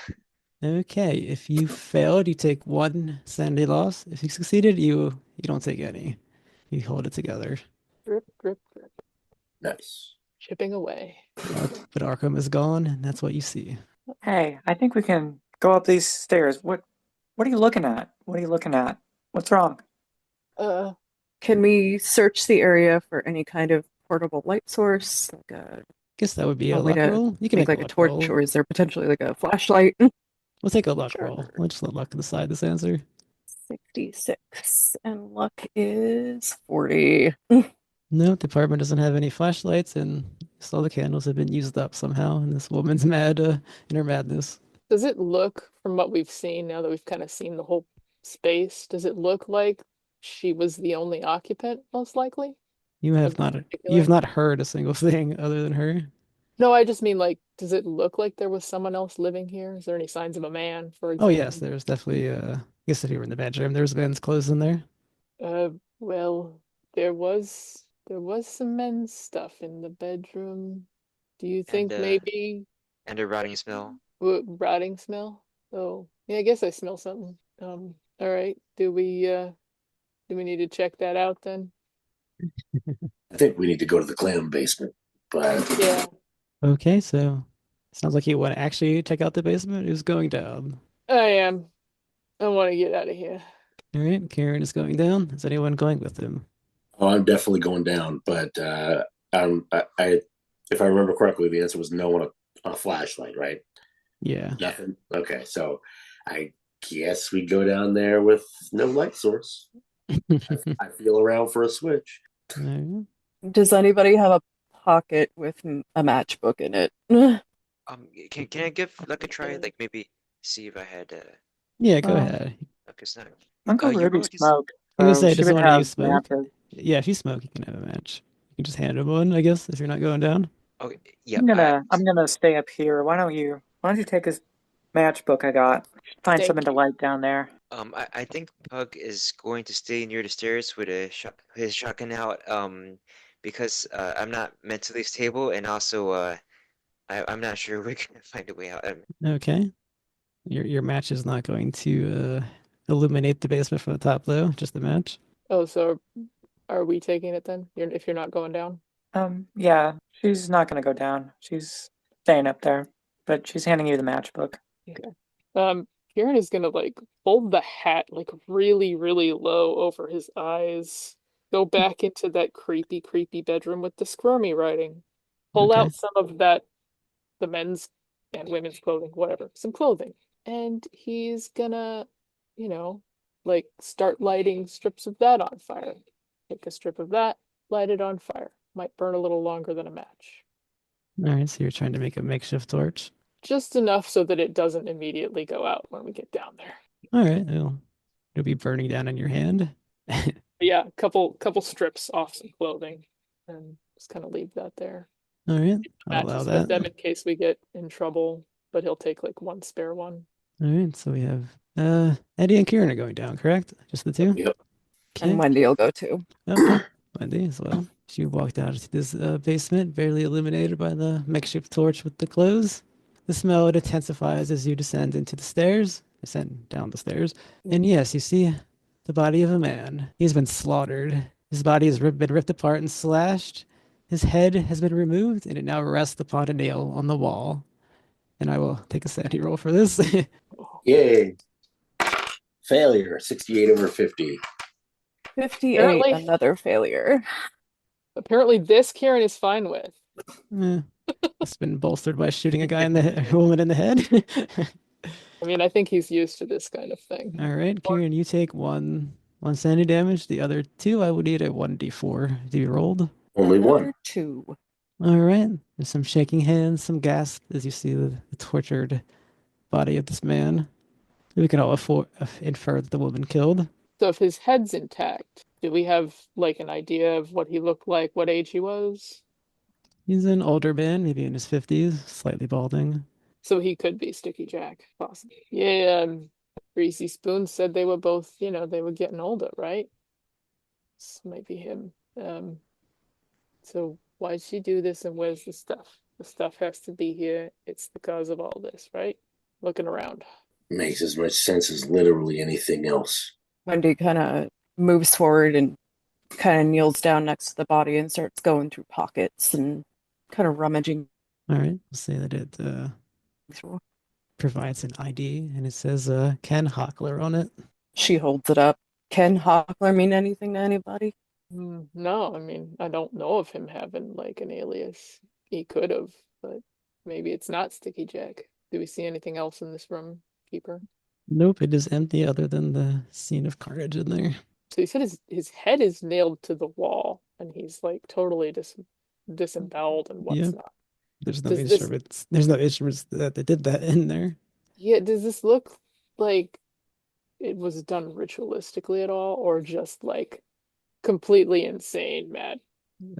Okay, if you failed, you take one sanity loss. If you succeeded, you don't take any. You hold it together. Drip, drip, drip. Nice. chipping away. But Arkham is gone, and that's what you see. Hey, I think we can go up these stairs. What are you looking at? What are you looking at? What's wrong? Uh, Can we search the area for any kind of portable light source? Like Guess that would be a a way luck to roll. You can make make a like a luck torch, roll. or is there potentially like a flashlight? We'll take a luck roll. Sure. We'll just let luck decide this answer. 66, and luck is 40. No, the apartment doesn't have any flashlights, and all the candles have been used up somehow, and this woman's mad in her madness. does it look, from what we've seen now that we've kind of seen the whole space, does it look like she was the only occupant, most likely? You Of have this not particular? you have not heard a single thing other than her. No, I just mean like, does it look like there was someone else living here? Is there any signs of a man, for Oh yes, example? there's definitely I guess if you were in the bedroom, there's men's clothes in there. Well, there was some men's stuff in the bedroom. Do you And think maybe a rotting smell. rotting smell? Oh, yeah, I guess I smell something. All right. Do we need to check that out then? I think we need to go to the clam basement. But Yeah, Okay, so sounds like you want to actually check out the basement. Who's going down? I am. I want to get out of here. All right, Keiran is going down. Is anyone going with him? oh, I'm definitely going down. But I if I remember correctly, the answer was no on a flashlight, right? Yeah. Nothing. Okay, so I guess we go down there with no light source. I feel around for a switch. All right. Does anybody have a pocket with a matchbook in it? Can I give like a try? Like maybe see if I had Yeah, go Um, ahead. like a snack. Uncle You Ruby roll just smoked, I'm gonna so say, she does would one of you have smoke? matches. Yeah, if you smoke, you can have a match. You can just hand him one, I guess, if you're not going down. okay. Yep. I I'm gonna stay up here. Why don't you take this matchbook I got? Find Thank something to you. light down there. I think Pug is going to stay near the stairs with his shotgun out. Because I'm not mentally stable, and also I'm not sure we can find a way out. Okay. Your match is not going to illuminate the basement from the top, though. Just the match. Oh, so are we taking it then? If you're not going down? Yeah, she's not gonna go down. She's staying up there, but she's handing you the matchbook. Okay. Kieran is gonna like fold the hat like really, really low over his eyes. Go back into that creepy, creepy bedroom with the squirmy writing. Pull Okay. out some of that, the men's and women's clothing, whatever, some clothing. And he's gonna, you know, like start lighting strips of that on fire. Take a strip of that, light it on fire. Might burn a little longer than a match. All right, so you're trying to make a makeshift torch. Just enough so that it doesn't immediately go out when we get down there. All right, it'll be burning down in your hand. But yeah, couple strips off some clothing and just kind of leave that there. All right, I'll allow Matches with that. them in case we get in trouble, but he'll take like one spare one. All right, so we have Eddie and Kieran are going down, correct? Just the two? Yep. And Okay. Wendy will go too. Okay. Wendy as well. She walked out into this basement, barely illuminated by the makeshift torch with the clothes. The smell it intensifies as you descend down the stairs. And yes, you see the body of a man. He's been slaughtered. His body has been ripped apart and slashed. His head has been removed, and it now rests upon a nail on the wall. And I will take a sanity roll for this. Yay. Failure. 68 over 50. 58, Apparently- another failure. Apparently, this Kieran is fine with. It's been bolstered by shooting a woman in the head. I mean, I think he's used to this kind of thing. All right, Kieran, you take one sanity damage. The other two, I would need a 1d4 to be rolled. Only one. Another 2. All right. There's some shaking hands, some gasp as you see the tortured body of this man. We can all infer that the woman killed. So if his head's intact, do we have like an idea of what he looked like, what age he was? He's an older man, maybe in his 50s, slightly balding. So he could be Sticky Jack, possibly. Yeah, Greasy Spoon said they were both, they were getting older, right? This might be him. So why'd she do this and where's the stuff? The stuff has to be here. It's the cause of all this, right? Looking around. Makes as much sense as literally anything else. Wendy kind of moves forward and kind of kneels down next to the body and starts going through pockets and kind of rummaging All right, we'll say that it through. provides an ID and it says Ken Hockler on it. She holds it up. Can Hockler mean anything to anybody? No, I mean, I don't know of him having like an alias. He could have, but maybe it's not Sticky Jack. Do we see anything else in this room, Keeper? Nope, it is empty other than the scene of carnage in there. So he said his head is nailed to the wall, and he's like totally disemboweled and Yeah. whatnot. There's no Does this instruments. There's no instruments that they did that in there. yeah, does this look like it was done ritualistically at all, or just like completely insane, mad?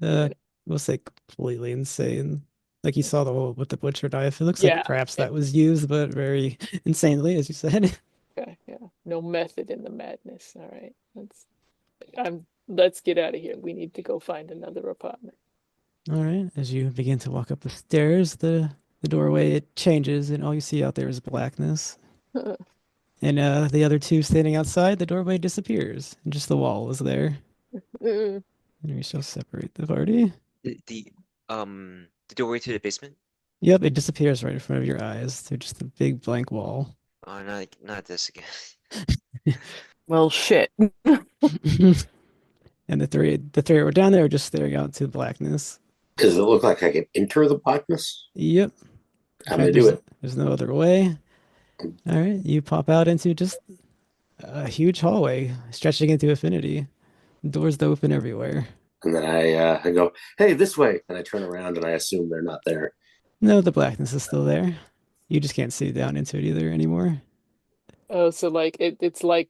Uh, we'll say completely insane. Like you saw the whole with the butcher knife. It looks like Yeah. perhaps that was used, but very insanely, as you said. Okay, yeah. No method in the madness. All right. Let's get out of here. We need to go find another apartment. All right. As you begin to walk up the stairs, the doorway it changes, and all you see out there is blackness. And the other two standing outside, the doorway disappears, and just the wall is there. And we shall separate the party. The doorway to the basement? Yep, it disappears right in front of your eyes through just a big blank wall. Oh, not this again. Well, shit. And the three that were down there are just staring out into blackness. Does it look like I can enter the blackness? Yep. I'm gonna do it. There's no other way. All right, you pop out into just a huge hallway stretching into infinity. Doors to open everywhere. And then I go, hey, this way. And I turn around and I assume they're not there. No, the blackness is still there. You just can't see down into it either anymore. Oh, so like it's like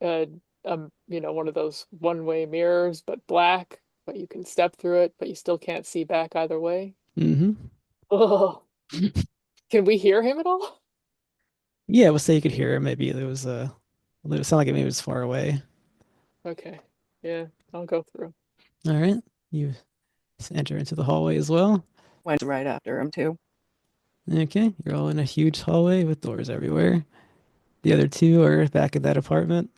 one of those one-way mirrors, but black, but you can step through it, but you still can't see back either way. Mm-hmm. Oh, can we hear him at all? Yeah, we'll say you could hear it. Maybe it was it sounded like maybe it was far away. Okay, yeah, I'll go through. All right, you enter into the hallway as well. Went right after him, too. Okay, you're all in a huge hallway with doors everywhere. The other two are back at that apartment.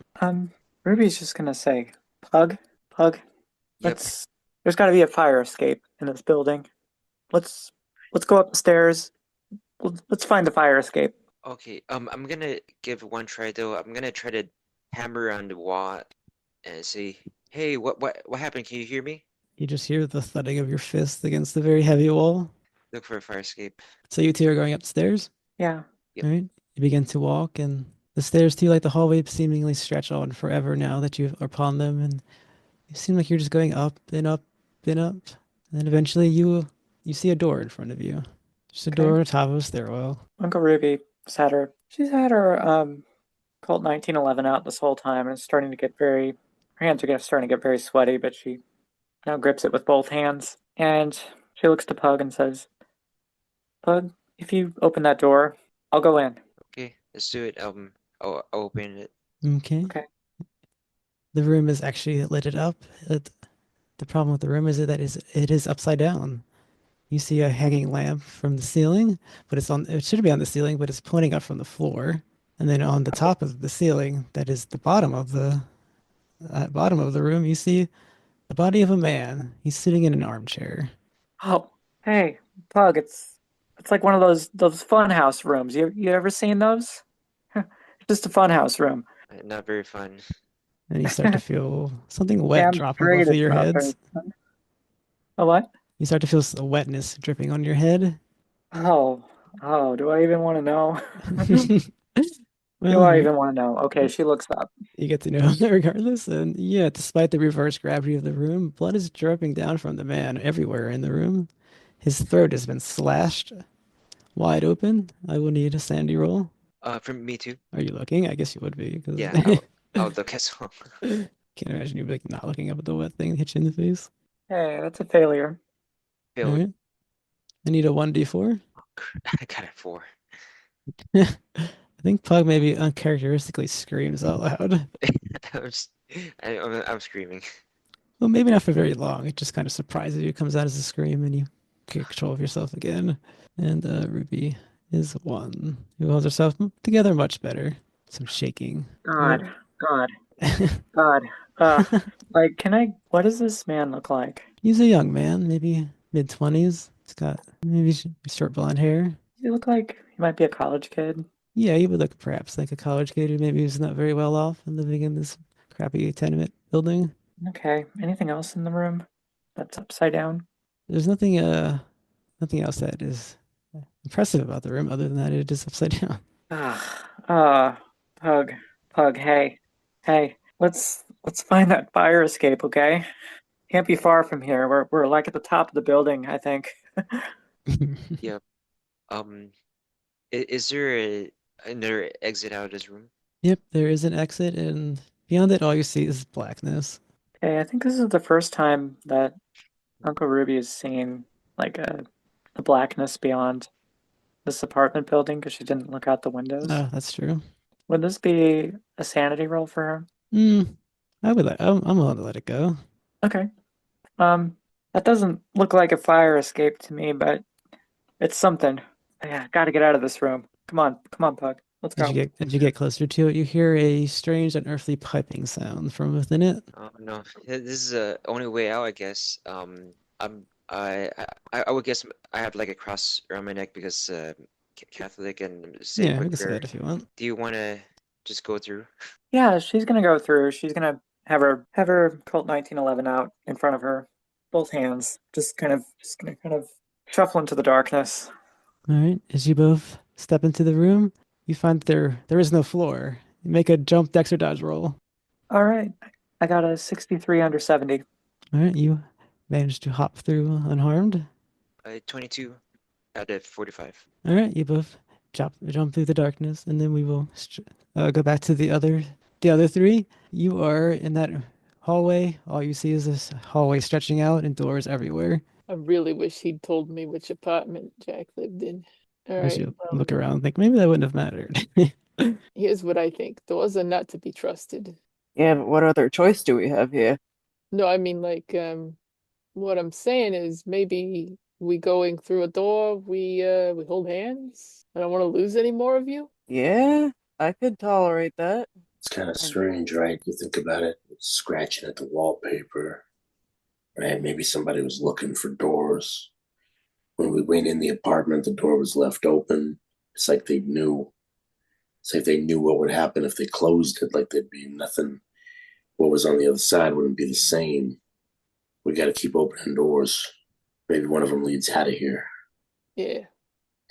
Ruby's just gonna say, Pug, Yep. there's gotta be a fire escape in this building. Let's go up the stairs. Let's find the fire escape. Okay. I'm gonna give it one try though. I'm gonna try to hammer on the wall and say, "Hey, what happened? Can you hear me?" You just hear the thudding of your fist against the very heavy wall. Look for a fire escape. So you two are going upstairs. Yeah. Yep. All right. You begin to walk, and the stairs too, like the hallway, seemingly stretch on forever now that you are upon them, and you seem like you're just going up and up and up. And then eventually you see a door in front of you. Just a Okay. door on top of a stairwell. Uncle Ruby she's had her Colt 1911 out this whole time, and it's starting to get her hands are starting to get very sweaty, but she now grips it with both hands, and she looks to Pug and says, "Pug, if you open that door, I'll go in." Okay, let's do it. I'll open it. Okay. Okay. The room is actually lit up. The problem with the room is that it is upside down. You see a hanging lamp from the ceiling, but it should be on the ceiling, but it's pointing up from the floor. And then on the top of the ceiling, that is the bottom of the room, you see the body of a man. He's sitting in an armchair. Oh, hey, Pug, it's like one of those fun house rooms. You ever seen those? It's just a fun house room. Not very fun. And you start to feel something wet Damn dropping straight off of it's your not very heads. fun. A what? You start to feel a wetness dripping on your head. Oh, do I even want to know? Do Well, I even want to know? Okay, she looks up. you get to know him regardless. And yeah, despite the reverse gravity of the room, blood is dripping down from the man everywhere in the room. His throat has been slashed wide open. I will need a sandy roll. From me too. Are you looking? I guess you would be. Cause Yeah, I'll look as well. can't imagine you like not looking up at the wet thing hit you in the face. Hey, that's a failure. All Failed. right. I need a 1d4. I got a 4. I think Pug maybe uncharacteristically screams out loud. I'm screaming. Well, maybe not for very long. It just kind of surprises you. It comes out as a scream and you get control of yourself again. And Ruby is one who holds herself together much better. Some shaking. God. Like, what does this man look like? He's a young man, maybe mid-20s. He's got maybe short blonde hair. You look like you might be a college kid. Yeah, he would look perhaps like a college kid who maybe is not very well off and living in this crappy tenement building. Okay. Anything else in the room that's upside down? There's nothing else that is impressive about the room other than that it is upside down. Pug, Pug. Hey. Let's find that fire escape. Okay. Can't be far from here. We're like at the top of the building, I think. Yep. Is there another exit out of this room? Yep, there is an exit, and beyond it, all you see is blackness. Okay, I think this is the first time that Uncle Ruby has seen like a blackness beyond this apartment building because she didn't look out the windows. Oh, that's true. Would this be a sanity roll for her? I'm willing to let it go. Okay. That doesn't look like a fire escape to me, but it's something. Yeah, gotta get out of this room. Come on, Pug. Let's go. As you get closer to it, you hear a strange, unearthly piping sound from within it. Oh no, this is the only way out, I guess. I would guess I have like a cross around my neck because Catholic and say Yeah, we quick can say prayer. that if you want. Do you want to just go through? Yeah, she's gonna go through. She's gonna have her Colt 1911 out in front of her, both hands, just gonna kind of shuffle into the darkness. All right, as you both step into the room, you find that there is no floor. You make a jump, dex, or dodge roll. All right, I got a 63 under 70. All right, you manage to hop through unharmed. 22 out of 45. All right, you both jump through the darkness, and then we will go back to the other three. You are in that hallway. All you see is this hallway stretching out and doors everywhere. I really wish he'd told me which apartment Jack lived in. All As right. you look around and think, maybe that wouldn't have mattered. Here's what I think. Doors are not to be trusted. Yeah, but what other choice do we have here? No, I mean like what I'm saying is maybe we going through a door, we hold hands. I don't want to lose any more of you. Yeah, I could tolerate that. It's kind of strange, right? You think about it, scratching at the wallpaper, right? Maybe somebody was looking for doors. When we went in the apartment, the door was left open. It's like they knew. It's like they knew what would happen if they closed it. Like there'd be nothing. What was on the other side wouldn't be the same. We got to keep opening doors. Maybe one of them leads out of here. Yeah.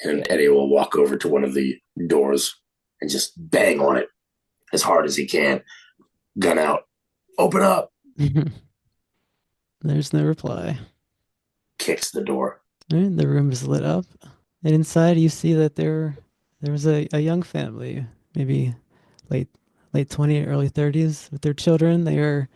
And Eddie will walk over to one of the doors and just bang on it as hard as he can. Gun out. Open up. There's no reply. Kicks the door. All right, the room is lit up, and inside you see that there was a young family, maybe late 20, early 30s, with their children. There's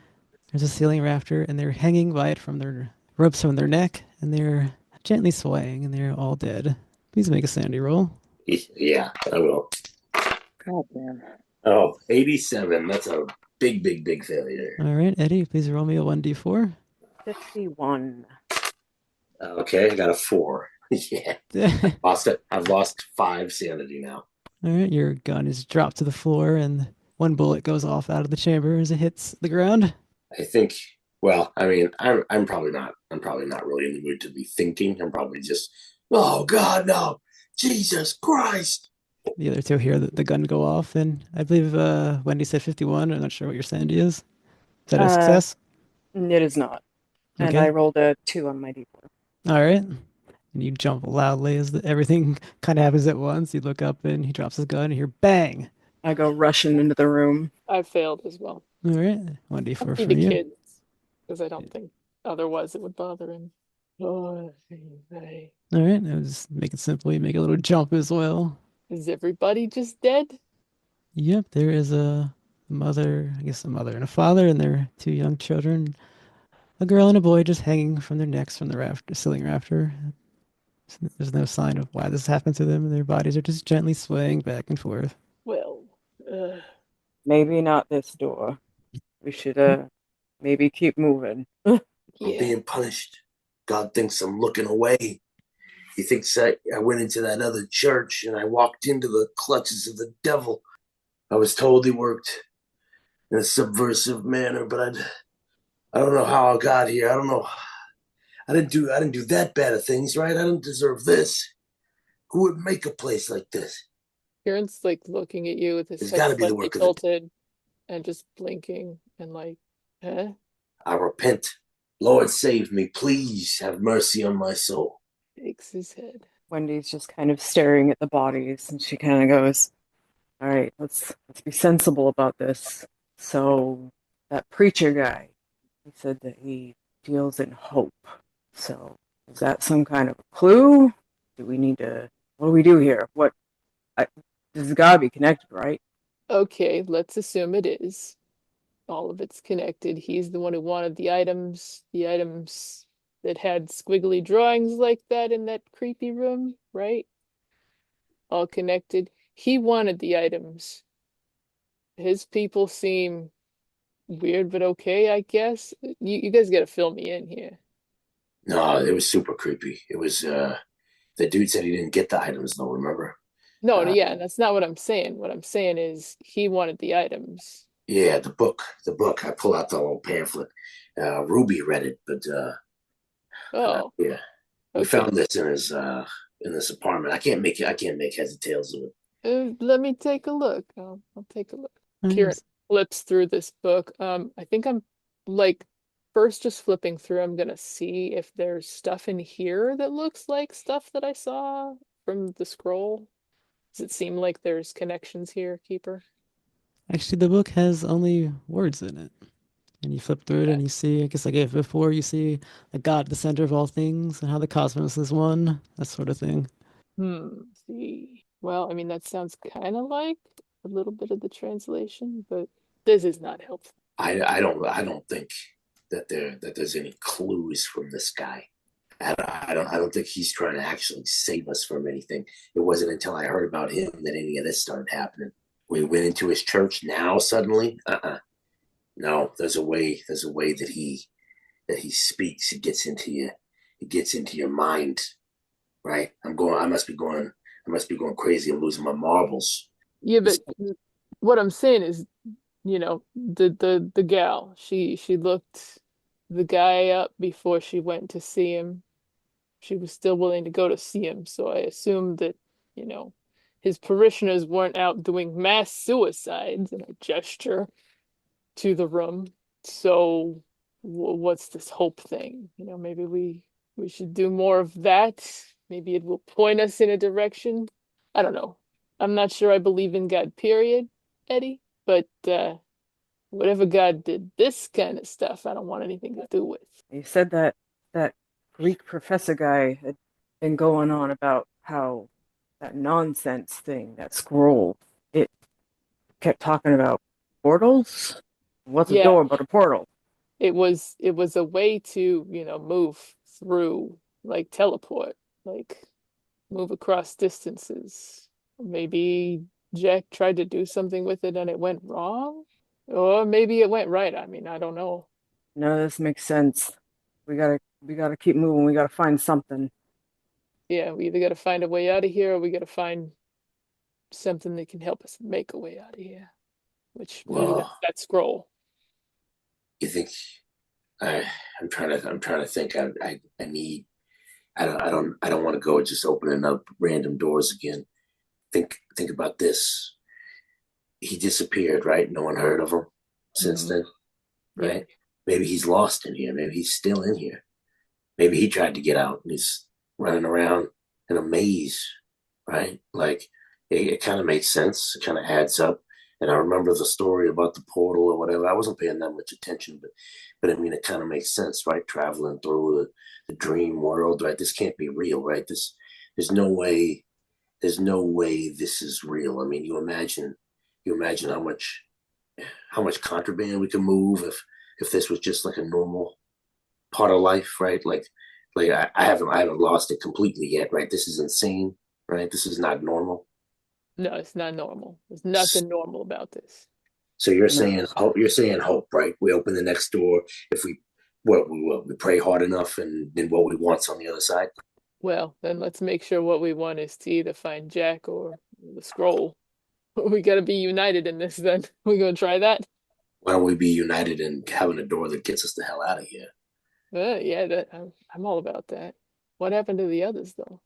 a ceiling rafter, and they're hanging by it from their ropes from their neck, and they're gently swaying, and they're all dead. Please make a sanity roll. Yeah, I will. God damn. Oh, 87. That's a big failure. All right, Eddie, please roll me a 1d4. 51. Okay, I got a 4. Yeah. Lost it. I've lost 5 sanity now. All right, your gun is dropped to the floor, and one bullet goes off out of the chamber as it hits the ground. I think. Well, I mean, I'm probably not. I'm probably not really in the mood to be thinking. I'm probably just. Oh God, no! Jesus Christ! The other two hear the gun go off, and I believe Wendy said 51. I'm not sure what your sanity is. Is that a success? It is not. And Okay. I rolled a 2 on my d4. All right. And you jump loudly as everything kind of happens at once. You look up and he drops his gun and you hear bang. I go rushing into the room. I failed as well. All right. 1d4 I'll be from the you. kids, because I don't think otherwise it would bother him. Oh, hey. All right. I was make it simple. You make a little jump as well. Is everybody just dead? Yep. There is a mother, I guess a mother and a father, and their 2 young children. A girl and a boy just hanging from their necks from the ceiling rafter. There's no sign of why this happened to them, and their bodies are just gently swaying back and forth. Well, Maybe not this door. We should maybe keep moving. I'm yeah. being punished. God thinks I'm looking away. He thinks I went into that other church and I walked into the clutches of the devil. I was told he worked in a subversive manner, but I don't know how I got here. I don't know. I didn't do that bad of things, right? I don't deserve this. Who would make a place like this? Kieran's like looking at you with his It's head got to be the slightly work of the. tilted and just blinking and like, huh? I repent. Lord, save me. Please have mercy on my soul. Shakes his head. Wendy's just kind of staring at the bodies, and she kind of goes, "All right, let's be sensible about this." So that preacher guy, he said that he deals in hope. So is that some kind of a clue? Do we need to? What do we do here? What? I, this has got to be connected, right? Okay, let's assume it is. All of it's connected. He's the one who wanted the items that had squiggly drawings like that in that creepy room, right? All connected. He wanted the items. His people seem weird but okay, I guess. You guys gotta fill me in here. No, it was super creepy. It was the dude said he didn't get the items though, remember? No, Uh, yeah, that's not what I'm saying. What I'm saying is he wanted the items. yeah, the book. I pull out the little pamphlet. Ruby read it, but Oh, yeah, we okay. found this in this apartment. I can't make heads or tails of it. Let me take a look. I'll take a look. Kieran Nice. flips through this book. I think I'm like first just flipping through. I'm gonna see if there's stuff in here that looks like stuff that I saw from the scroll. Does it seem like there's connections here, Keeper? Actually, the book has only words in it. And you flip through it and you see, I guess like if before you see like God at the center of all things and how the cosmos is one, that sort of thing. See. Well, I mean, that sounds kind of like a little bit of the translation, but this is not helpful. I don't think that there's any clues from this guy. I don't think he's trying to actually save us from anything. It wasn't until I heard about him that any of this started happening. We went into his church now suddenly. No, there's a way that he speaks. It gets into your mind, right? I must be going crazy. I'm losing my marbles. Yeah, It's, but what I'm saying is, the gal, she looked the guy up before she went to see him. She was still willing to go to see him, so I assumed that, you know, his parishioners weren't out doing mass suicides, and I gesture to the room. So what's this hope thing? You know, maybe we should do more of that. Maybe it will point us in a direction. I don't know. I'm not sure I believe in God, period, Eddie, but whatever God did this kind of stuff, I don't want anything to do with. You said that that Greek professor guy had been going on about how that nonsense thing, that scroll, it kept talking about portals. What's a Yeah, door but a portal? it was a way to, move through, like teleport, like move across distances. Maybe Jack tried to do something with it and it went wrong, or maybe it went right. I mean, I don't know. None of this makes sense. We gotta keep moving. We gotta find something. Yeah, we either got to find a way out of here, or we got to find something that can help us make a way out of here. Which maybe that's well, that scroll. you think I I'm trying to think. I need I don't want to go just opening up random doors again. Think about this. He disappeared, right? No one heard of him since Hmm. then, Yeah. right? Maybe he's lost in here. Maybe he's still in here. Maybe he tried to get out and he's running around in a maze, right? Like it kind of makes sense. It kind of adds up. And I remember the story about the portal or whatever. I wasn't paying that much attention, but I mean, it kind of makes sense, right? Traveling through the dream world, right? This can't be real, right? There's no way, there's no way this is real. I mean, you imagine how much contraband we can move if this was just like a normal part of life, right? Like I haven't lost it completely yet, right? This is insane, right? This is not normal. No, it's not normal. There's nothing normal about this. So No. you're saying hope, right? We open the next door if we pray hard enough, and then what we want's on the other side. Well, then let's make sure what we want is to either find Jack or the scroll. We gotta be united in this then. We gonna try that? Why don't we be united in having a door that gets us the hell out of here? Yeah, I'm all about that. What happened to the others, though?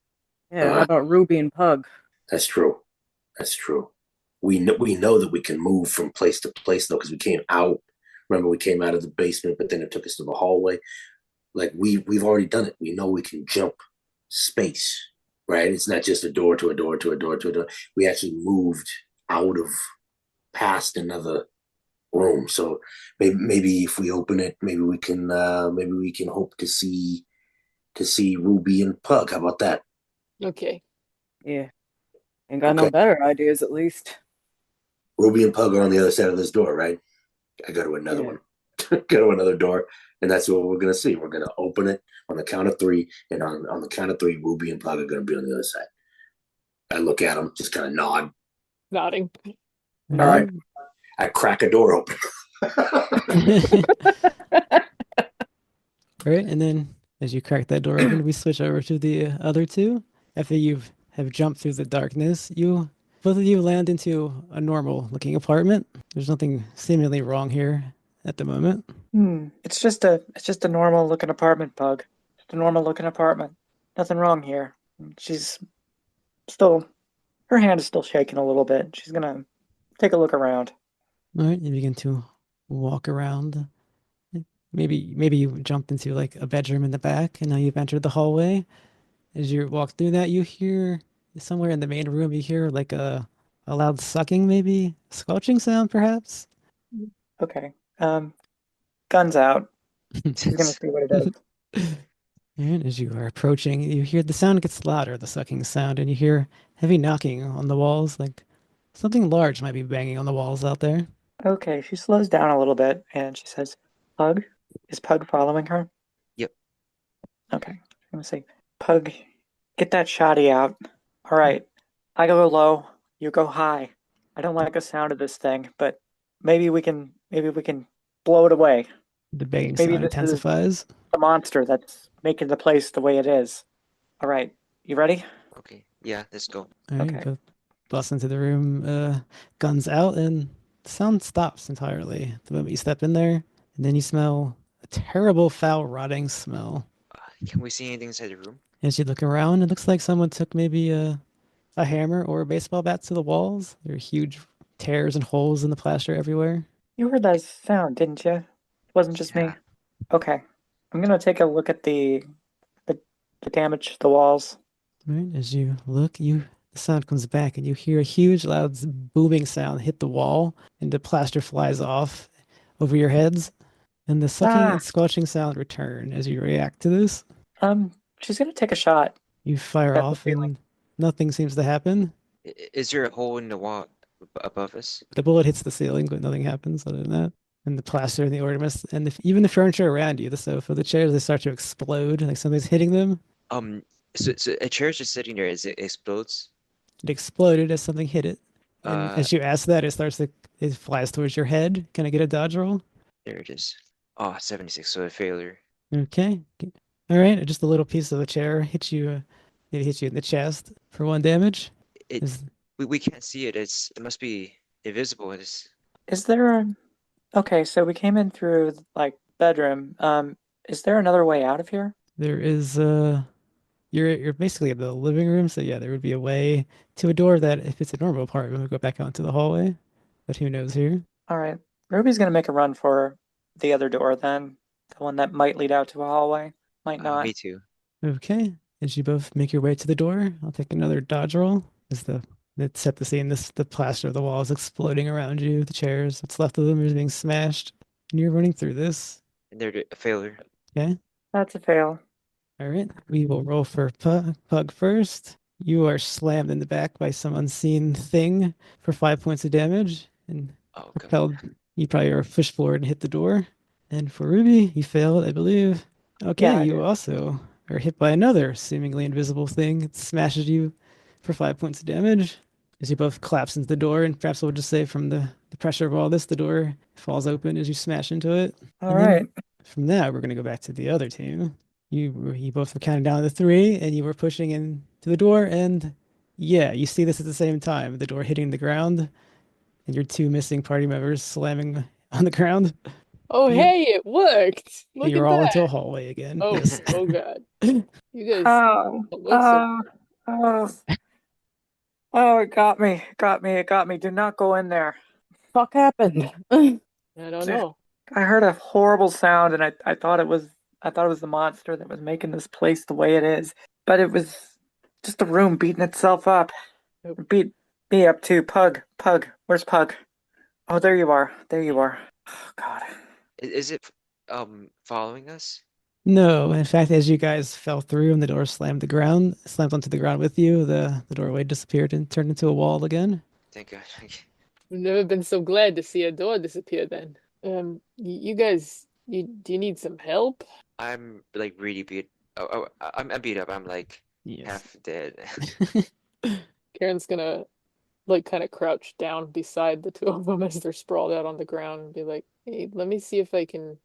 Yeah, how Uh, about Ruby and Pug? that's true. That's true. We know that we can move from place to place though, because we came out. Remember, we came out of the basement, but then it took us to the hallway. Like we've already done it. We know we can jump space, right? It's not just a door to a door to a door to a door. We actually moved out of past another room. So maybe if we open it, maybe we can hope to see Ruby and Pug. How about that? Okay. Yeah, ain't got no Okay. better ideas at least. Ruby and Pug are on the other side of this door, right? I go to another Yeah. one. Go to another door, and that's what we're gonna see. We're gonna open it on the count of three, and on the count of three, Ruby and Pug are gonna be on the other side. I look at them, just kind of nod. Nodding. All right. I crack a door open. Right, and then as you crack that door open, we switch over to the other two. After you have jumped through the darkness, both of you land into a normal looking apartment. There's nothing seemingly wrong here at the moment. It's just a normal looking apartment, Pug. Just a normal looking apartment. Nothing wrong here. She's still, her hand is still shaking a little bit. She's gonna take a look around. All right, you begin to walk around. Maybe you jumped into like a bedroom in the back, and now you've entered the hallway. As you walk through that, you hear somewhere in the main room, you hear like a loud sucking, maybe squelching sound, perhaps. Okay. Guns out. She's gonna see what it is. And as you are approaching, you hear the sound gets louder, the sucking sound, and you hear heavy knocking on the walls, like something large might be banging on the walls out there. Okay, she slows down a little bit and she says, Pug? Is Pug following her? Yep. Okay. I'm gonna say, Pug, get that shoddy out. All right. I go low, you go high. I don't like the sound of this thing, but maybe we can blow it away. The banging Maybe sound this is intensifies. the monster that's making the place the way it is. All right. You ready? Okay. Yeah, let's go. All right, Okay. both bust into the room, guns out, and the sound stops entirely the moment you step in there. And then you smell a terrible, foul, rotting smell. Can we see anything inside the room? As you look around, it looks like someone took maybe a hammer or a baseball bat to the walls. There are huge tears and holes in the plaster everywhere. You heard that sound, didn't you? It wasn't just me. Yeah. Okay. I'm gonna take a look at the damage to the walls. Right, as you look, the sound comes back, and you hear a huge, loud, booming sound hit the wall, and the plaster flies off over your heads. And the sucking Ah, and squelching sound return as you react to this. she's gonna take a shot You fire at the off, ceiling. and nothing seems to happen. Is there a hole in the wall above us? The bullet hits the ceiling, but nothing happens other than that. And the plaster and the ornaments, and even the furniture around you, the sofa, the chairs, they start to explode, like something's hitting them. So a chair's just sitting there as it explodes. It exploded as something hit it. And Uh, as you ask that, it flies towards your head. Can I get a dodge roll? there it is. Oh, 76, so a failure. Okay. All right. Just a little piece of the chair maybe hits you in the chest for 1 damage. It Is- we can't see it. It must be invisible. Is there a Okay, so we came in through like bedroom. Is there another way out of here? There is you're basically in the living room, so yeah, there would be a way to a door that if it's a normal apartment would go back out into the hallway. But who knows here? All right. Ruby's gonna make a run for the other door then. The one that might lead out to a hallway. Might not. Me too. Okay. As you both make your way to the door, I'll take another dodge roll. As that set the scene, the plaster of the wall is exploding around you, the chairs, what's left of them is being smashed, and you're running through this. And there's a failure. Okay. That's a fail. All right. We will roll for Pug first. You are slammed in the back by some unseen thing for 5 points of damage, and Oh, God. propelled. You probably are pushed forward and hit the door. And for Ruby, you failed, I believe. Okay, Yeah, I you did. also are hit by another seemingly invisible thing. It smashes you for 5 points of damage. As you both collapse into the door, and perhaps we'll just say from the pressure of all this, the door falls open as you smash into it. All And then right. from that, we're going to go back to the other team. You both were counting down to 3, and you were pushing into the door, and yeah, you see this at the same time. The door hitting the ground, and your 2 missing party members slamming on the ground. Oh, You hey, it worked. Look you're at all into a that. hallway again. Oh, Yes. oh God. You guys Oh, don't look so. oh, oh, oh, it got me. It got me. It got me. Do not go in there. Fuck happened? I don't know. I heard a horrible sound and I thought it was the monster that was making this place the way it is. But it was just a room beating itself up. It beat me up too. Pug. Pug. Where's Pug? Oh, there you are. There you are. Oh God. Is it following us? No, in fact, as you guys fell through and the door slammed onto the ground with you, the doorway disappeared and turned into a wall again. Thank God. We've never been so glad to see a door disappear then. You guys, do you need some help? I'm like really beat. I'm beat up. I'm like Yes. half dead. Karen's gonna like kind of crouch down beside the two of them as they're sprawled out on the ground and be like, "Hey, let me see if I can.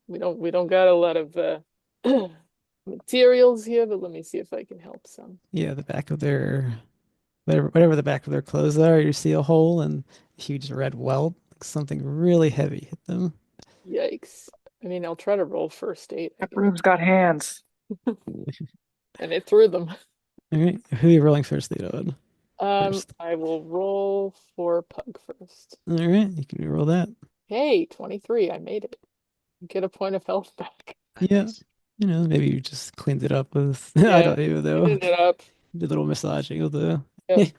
We don't got a lot of materials here, but let me see if I can help some." Yeah, the back of their whatever the back of their clothes are, you see a hole and a huge red welt, like something really heavy hit them. Yikes! I mean, I'll try to roll first aid, I That guess. room's got hands. And it threw them. All right, who are you rolling first aid on? First. I will roll for Pug first. All right, you can roll that. Hey, 23, I made it. Get a point of health back. Yeah, Nice. maybe you just cleaned it up with I Yeah, don't even know. cleaned it up. Did a little massaging of the Yep.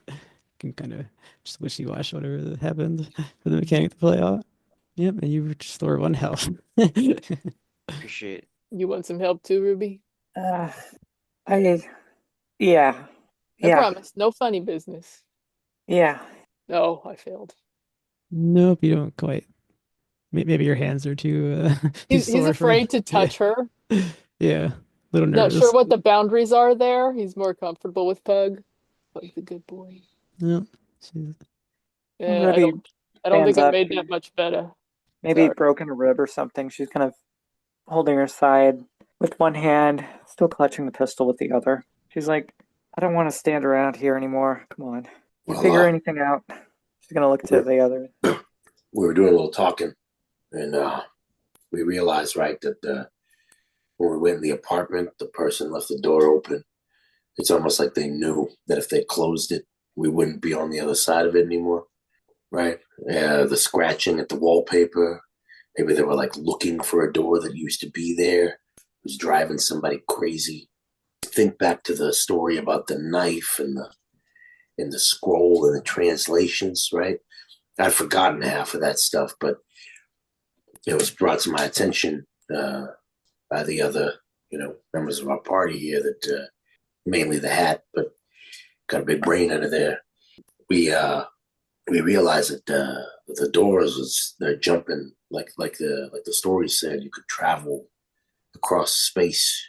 can kind of just wishy-wash whatever that happened for the mechanic to play out. Yep, and you restore 1 health. Appreciate it. You want some help too, Ruby? Uh, I, yeah, I yeah, promise, no funny business. yeah. No, I failed. Nope, you don't quite. Maybe your hands are too too He's sore for afraid to yeah, touch her. yeah, little Not sure nervous. what the boundaries are there. He's more comfortable with Pug. Pug's a good boy. Yep. She's, Yeah, I Ruby don't think stands I up. made that much better. Maybe Sorry. broken a rib or something. She's kind of holding her side with one hand, still clutching the pistol with the other. She's like, I don't want to stand around here anymore. Come on. You Well, figure anything out. She's gonna look to the other. we were doing a little talking, and we realized, right, that when we went in the apartment, the person left the door open. It's almost like they knew that if they closed it, we wouldn't be on the other side of it anymore, right? The scratching at the wallpaper. Maybe they were like looking for a door that used to be there. It was driving somebody crazy. Think back to the story about the knife and the scroll and the translations, right? I'd forgotten half of that stuff, but it was brought to my attention by the other, members of our party here that mainly the hat, but got a big brain under there. We realized that the doors they're jumping like the story said. You could travel across space,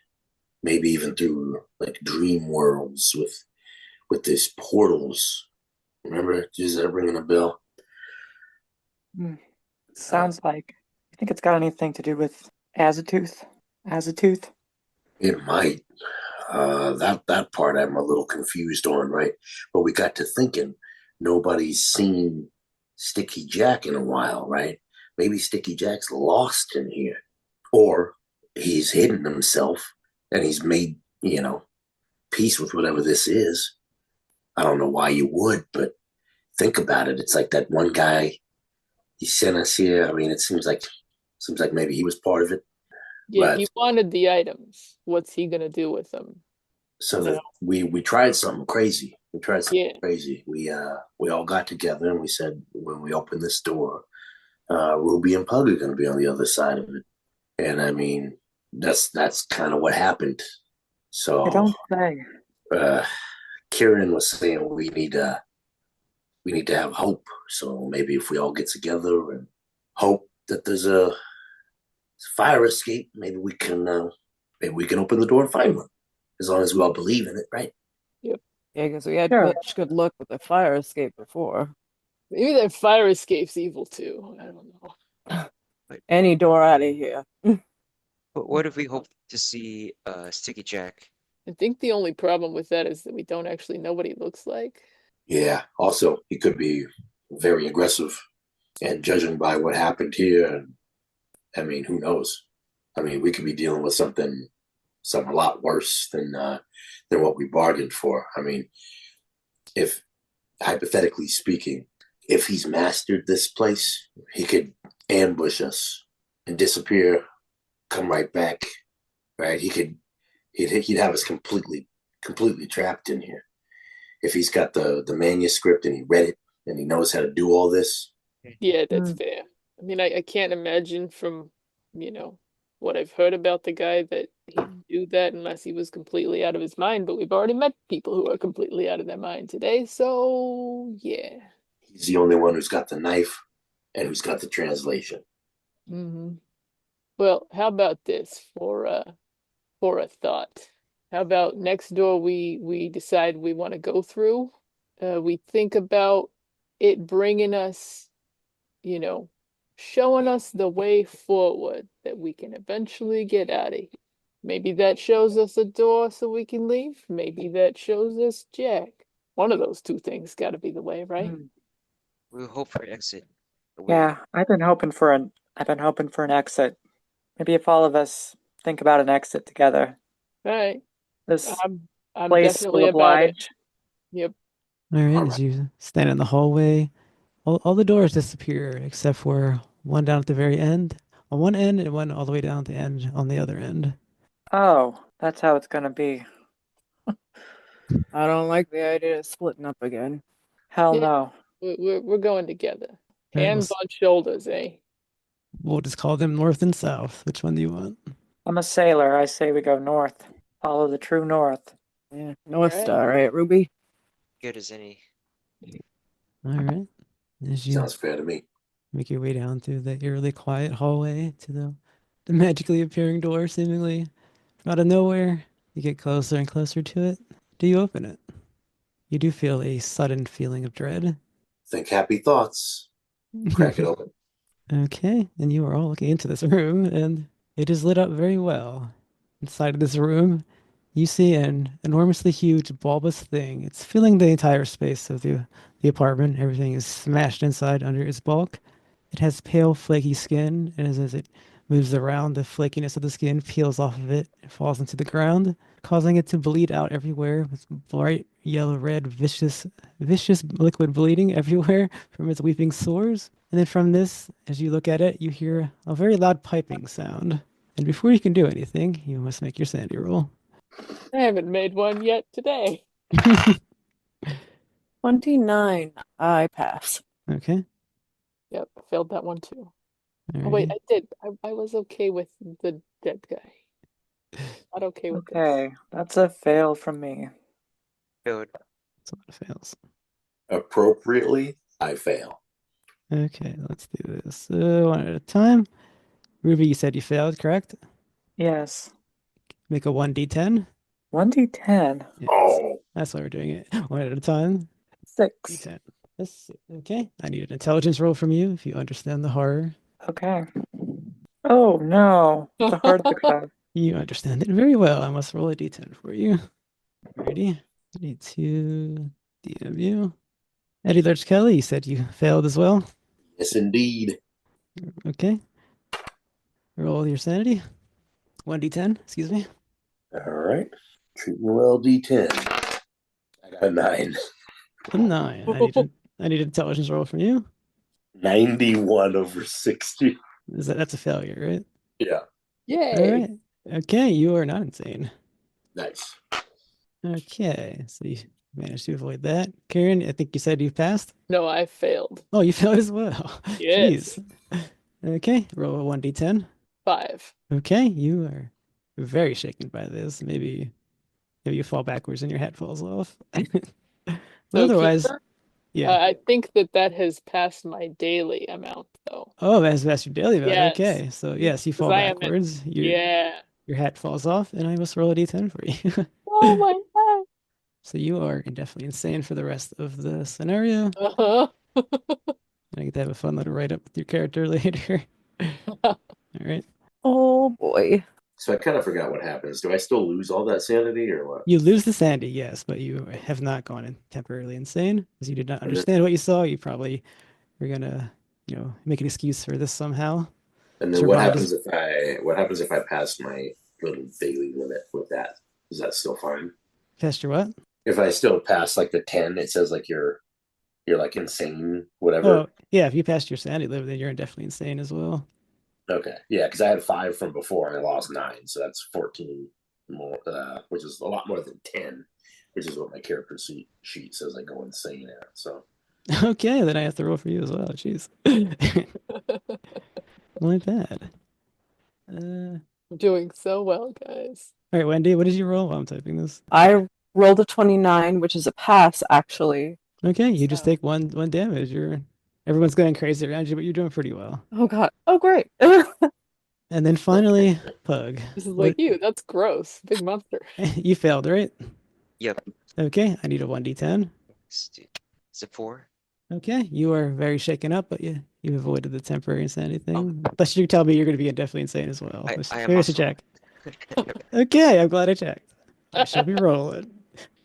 maybe even through like dream worlds with these portals. Remember, is that ringing a bell? Sounds like. You think it's got anything to do with Azatooth? Azatooth? It might. That part I'm a little confused on, right? But we got to thinking, nobody's seen Sticky Jack in a while, right? Maybe Sticky Jack's lost in here, or he's hidden himself and he's made, peace with whatever this is. I don't know why you would, but think about it. It's like that one guy he sent us here. I mean, it seems like maybe he was part of it. Yeah, But he wanted the items. What's he gonna do with them? so Yeah. that we tried something crazy. We tried something Yeah. crazy. We all got together and we said when we open this door, Ruby and Pug are going to be on the other side of it. And I mean, that's kind of what happened. I So don't say. Keiran was saying we need to have hope. So maybe if we all get together and hope that there's a fire escape, maybe we can open the door and find one. As long as we all believe in it, right? Yep. Yeah, because we had Sure. such good luck with the fire escape before. Maybe that fire escape's evil too. I don't know. Any door out of here. But what if we hope to see Sticky Jack? I think the only problem with that is that we don't actually know what he looks like. Yeah. Also, he could be very aggressive, and judging by what happened here, I mean, who knows? I mean, we could be dealing with something a lot worse than what we bargained for. I mean, if hypothetically speaking, if he's mastered this place, he could ambush us and disappear, come right back, right? He'd have us completely trapped in here. If he's got the manuscript and he read it and he knows how to do all this. Yeah, that's Mm. fair. I mean, I can't imagine from, you know, what I've heard about the guy that he'd do that unless he was completely out of his mind, but we've already met people who are completely out of their mind today, so yeah. He's the only one who's got the knife and who's got the translation. Mm-hmm. Well, how about this for a thought? How about next door we decide we want to go through? We think about it bringing us, you know, showing us the way forward that we can eventually get out of here. Maybe that shows us a door so we can leave. Maybe that shows us Jack. One of those two things got to be the way, right? Hmm. We hope for exit. Yeah, I've been hoping for an exit. Maybe if all of us think about an exit together, All right. this I'm place definitely will about it. oblige. Yep. All right, All as right. you stand in the hallway, all the doors disappear except for one down at the very end on one end and one all the way down at the end on the other end. Oh, that's how it's gonna be. I don't like the idea of splitting up again. Hell Yeah, no. we're going together. All right, Hands on shoulders, eh? we'll just call them north and south. Which one do you want? I'm a sailor. I say we go north. Follow the true north. Yeah, North Right. Star, right, Ruby? Good as any. All right, as you Sounds fair to me. make your way down through the eerily quiet hallway to the magically appearing door, seemingly from out of nowhere, you get closer and closer to it. Do you open it? You do feel a sudden feeling of dread. Think happy thoughts. Crack it open. Okay, and you are all looking into this room, and it is lit up very well. Inside of this room, you see an enormously huge bulbous thing. It's filling the entire space of the apartment. Everything is smashed inside under its bulk. It has pale, flaky skin, and as it moves around, the flakiness of the skin peels off of it and falls into the ground, causing it to bleed out everywhere with bright yellow red, vicious liquid bleeding everywhere from its weeping sores. And then from this, as you look at it, you hear a very loud piping sound. And before you can do anything, you must make your sanity roll. I haven't made one yet today. 29. I pass. Okay. Yep, I failed that one too. Oh wait, Alrighty. I did. I was okay with the dead guy. Not okay with this. Okay, that's a fail from me. Good. That's a lot of fails. Appropriately, I fail. Okay, let's do this one at a time. Ruby, you said you failed, correct? Yes. Make a 1d10. 1d10. Yes, Oh, that's why we're doing it. One at a time. 6. D10. Yes. Okay. I need an intelligence roll from you if you understand the horror. Okay. Oh no. The heart of the crowd. You understand it very well. I must roll a d10 for you. Ready? I need to DM you. Eddie Lurch Kelly, you said you failed as well. yes, indeed. Okay. Roll your sanity. 1d10, excuse me. All right. Treat me well, D10. I got a 9. A 9. I need an intelligence roll from you. 91 over 60. That's a failure, right? Yeah. Yay! All right. Okay, you are not insane. Nice. Okay, so you managed to avoid that. Keiran, I think you said you passed. No, I failed. Oh, you failed as well. Yes. Jeez. Okay, roll a 1d10. 5. Okay, you are very shaken by this. Maybe you fall backwards and your hat falls off. But So otherwise, Keiran, yeah. I think that has passed my daily amount though. Oh, that's your daily value. Yes. Okay, so yes, you 'Cause fall I am at- backwards. Yeah. Your hat falls off, and I must roll a d10 for you. Oh my god. So you are definitely insane for the rest of the scenario. Uh-huh. I get to have a fun little write-up with your character later. All right. Oh boy. So I kind of forgot what happens. Do I still lose all that sanity or what? You lose the sanity, yes, but you have not gone temporarily insane because you did not understand what you saw. You probably were gonna, make an excuse for this somehow. And then what happens if I pass my little daily limit with that? Is that still fine? Cast your what? If I still pass like the 10, it says like you're like insane, whatever. Oh, yeah, if you passed your sanity limit, then you're definitely insane as well. Okay, yeah, because I had 5 from before and I lost 9, so that's 14 more, which is a lot more than 10, which is what my character sheet says I go insane at. So Okay, then I have to roll for you as well. Jeez. Only bad. Doing so well, guys. All right, Wendy, what did you roll while I'm typing this? I rolled a 29, which is a pass, actually. Okay, you just So- take one damage. Everyone's going crazy around you, but you're doing pretty well. Oh God. Oh great. And then finally, Pug. This is like you. That's gross. Big monster. You failed, right? Yep. Okay, I need a 1d10. Is it 4? Okay, you are very shaken up, but you avoided the temporary insanity thing. Unless you tell me you're going to be definitely insane as well. I am Maybe I should also- check. Okay, I'm glad I checked. I shall be rolling.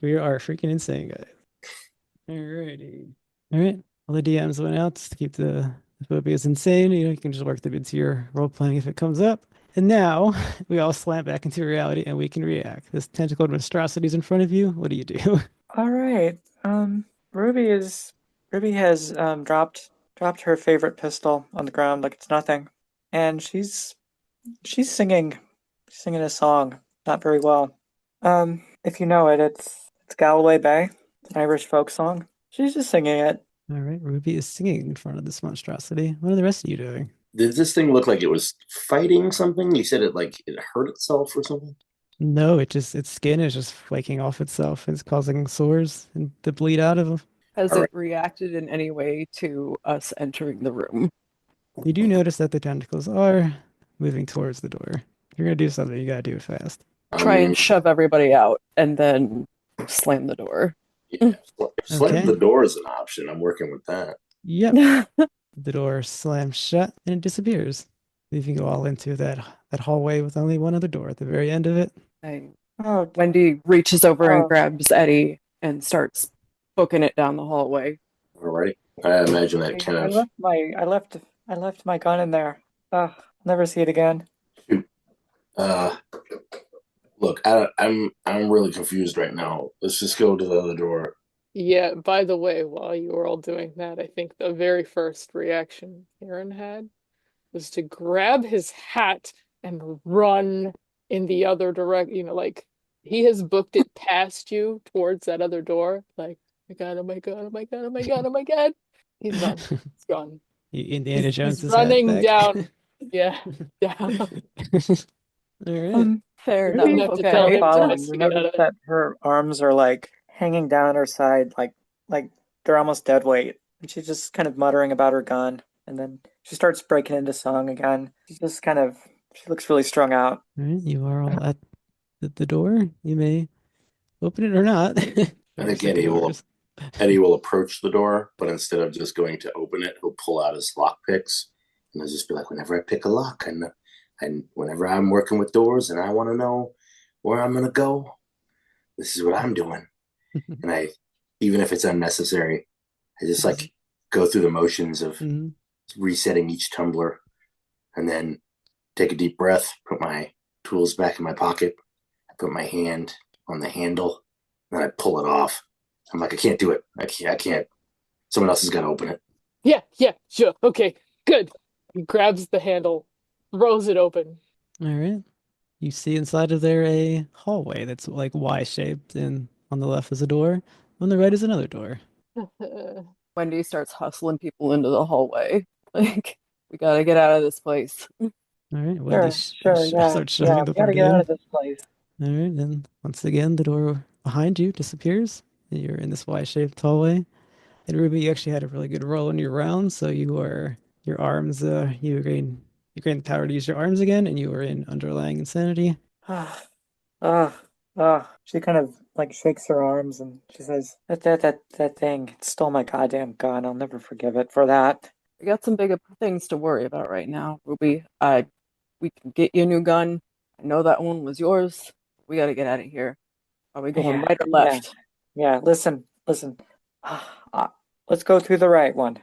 We are freaking insane, guys. Alrighty. All right. All the DMs went out to keep the phobias insane. You can just work them into your role playing if it comes up. And now we all slam back into reality and we can react. This tentacled monstrosity is in front of you. What do you do? All right. Ruby has dropped her favorite pistol on the ground like it's nothing, and she's singing a song, not very well. If you know it, it's Galloway Bay. It's an Irish folk song. She's just singing it. All right. Ruby is singing in front of this monstrosity. What are the rest of you doing? did this thing look like it was fighting something? You said it hurt itself or something? No, its skin is just flaking off itself. It's causing sores and to bleed out of them. Has All it reacted in any way to us entering the room? You do notice that the tentacles are moving towards the door. If you're gonna do something, you gotta do it fast. Try and shove everybody out and then slam the door. Yeah, slam Okay. the door is an option. I'm working with that. Yep. The door slams shut and it disappears, leaving you all into that hallway with only one other door at the very end of it. Oh, Wendy reaches over and Oh. grabs Eddie and starts booking it down the hallway. All right. I imagine that kind I of. left my gun in there. Ugh, never see it again. Look, I'm really confused right now. Let's just go to the other door. Yeah, by the way, while you were all doing that, I think the very first reaction Keiran had was to grab his hat and run in the other direction. You know, like he has booked it past you towards that other door. Like, oh my God, oh my God, oh my God, oh my God, oh my God. He's done. He's gone. Indiana Jones He's is running down. Yeah, down. All right. Fair Really enough. have to tell Okay. him Following. twice You to get out notice of that her arms are like hanging down her side, like they're almost dead weight. And she's just kind of muttering about her gun, and then she starts breaking into song again. She's just she looks really strung out. All right, you are all at the door. You may open it or not. I think Eddie will approach the door, but instead of just going to open it, he'll pull out his lock picks and he'll just be like, whenever I pick a lock and whenever I'm working with doors and I want to know where I'm gonna go, this is what I'm doing. And even if it's unnecessary, I just like go through the motions of Mhm. resetting each tumbler and then take a deep breath, put my tools back in my pocket, I put my hand on the handle, and I pull it off. I'm like, I can't do it. I can't. Someone else has got to open it. Yeah, sure. Okay, good. He grabs the handle, throws it open. All right. You see inside of there a hallway that's like Y-shaped, and on the left is a door. On the right is another door. Wendy starts hustling people into the hallway. Like, we gotta get out of this place. All right. Wendy Sure, yeah, starts shoving the we gotta party get out in. of this place. All right, and once again, the door behind you disappears. And you're in this Y-shaped hallway. And Ruby, you actually had a really good roll in your round, so your arms, you gain the power to use your arms again, and you were in underlying insanity. She kind of like shakes her arms and she says, that thing stole my goddamn gun. I'll never forgive it for that. We got some bigger things to worry about right now, Ruby. We can get you a new gun. I know that one was yours. We gotta get out of here. Are we going right or left? Yeah, listen. Let's go through the right one.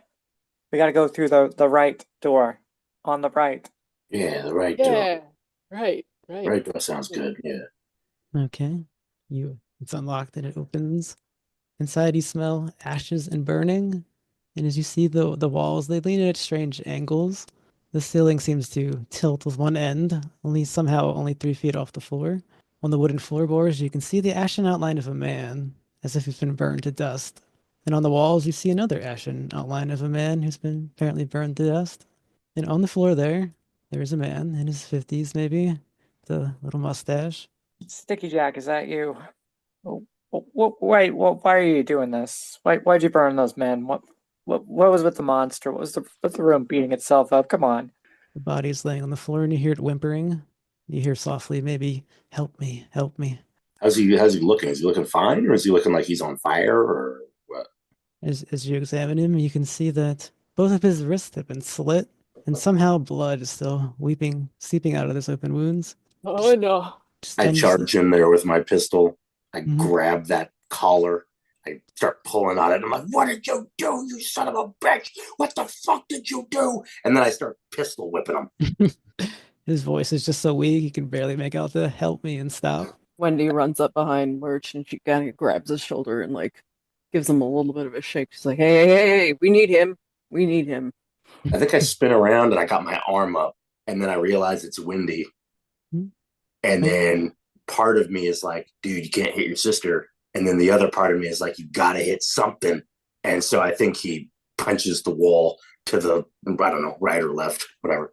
We gotta go through the right door. On the right. Yeah, the right door. Yeah, right, right. Right door sounds good. Yeah. Okay. It's unlocked and it opens. Inside you smell ashes and burning. And as you see the walls, they lean at strange angles. The ceiling seems to tilt with one end, only 3 feet off the floor. On the wooden floorboards, you can see the ashen outline of a man, as if he's been burned to dust. And on the walls, you see another ashen outline of a man who's been apparently burned to dust. And on the floor there is a man in his 50s, maybe, with a little mustache. Sticky Jack, is that you? Oh, wait, why are you doing this? Why'd you burn those men? What was with the monster? What's the room beating itself up? Come on. The body is laying on the floor, and you hear it whimpering. You hear softly, maybe, help me, help me. How's he looking? Is he looking fine, or is he looking like he's on fire, or what? As you examine him, you can see that both of his wrists have been slit, and somehow blood is still seeping out of those open wounds. Oh no. Just I then you charge see- in there with my pistol. I Mhm. grab that collar. I start pulling on it. I'm like, "What did you do, you son of a bitch? What the fuck did you do?" And then I start pistol whipping him. His voice is just so weak, you can barely make out the help me and stop. Wendy runs up behind Lurch and she kind of grabs his shoulder and like gives him a little bit of a shake. She's like, hey, we need him. We need him. I think I spin around and I got my arm up, and then I realize it's Wendy. Hmm. And then part of me is like, dude, you can't hit your sister. And then the other part of me is like, you gotta hit something. And so I think he punches the wall to the, I don't know, right or left, whatever.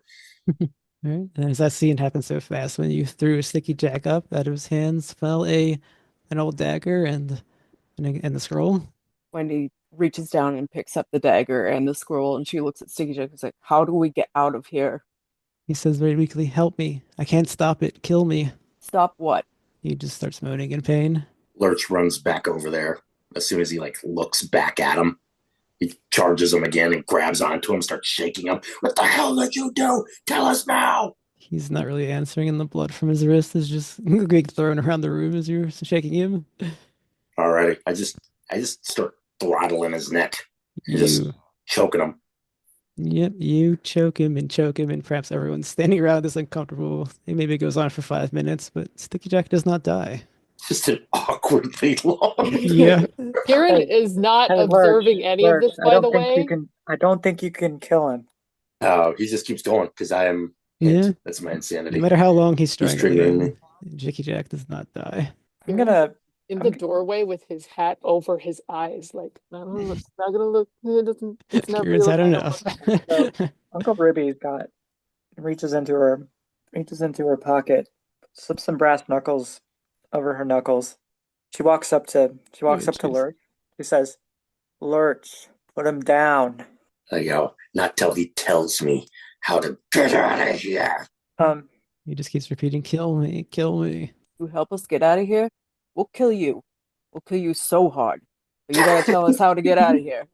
All right. And as that scene happened so fast, when you threw a sticky jack up, out of his hands fell an old dagger and the scroll. Wendy reaches down and picks up the dagger and the scroll and she looks at Sticky Jack and is like, how do we get out of here? He says very weakly, help me. I can't stop it. Kill me. Stop what? He just starts moaning in pain. Lurch runs back over there. As soon as he like looks back at him, he charges him again and grabs onto him, starts shaking him. What the hell did you do? Tell us now. He's not really answering, and the blood from his wrist is just being thrown around the room as you're shaking him. Alrighty. I just start throttling his neck. Just You, choking him. yep, you choke him, and perhaps everyone's standing around is uncomfortable. It maybe goes on for 5 minutes, but Sticky Jack does not die. Just an awkwardly long. Yeah. Keiran Hey, is not Hey, observing any of Lurch, this, by the way. I don't think you can kill him. He just keeps going because I am. Yeah. That's my No insanity. matter how long he's He's strangling triggering me. him, Sticky Jack does not die. I'm gonna In I'm- the doorway with his hat over his eyes, like, no, it's not gonna look. It doesn't. It's not Kieran's real. had enough. Uncle Ruby's got reaches into her pocket, slips some brass knuckles over her knuckles. She walks up to jeez. Lurch. She says, "Lurch, put him down." I go, not till he tells me how to get out of here. He just keeps repeating, kill me, kill me. You help us get out of here? We'll kill you. We'll kill you so hard. But you gotta tell us how to get out of here.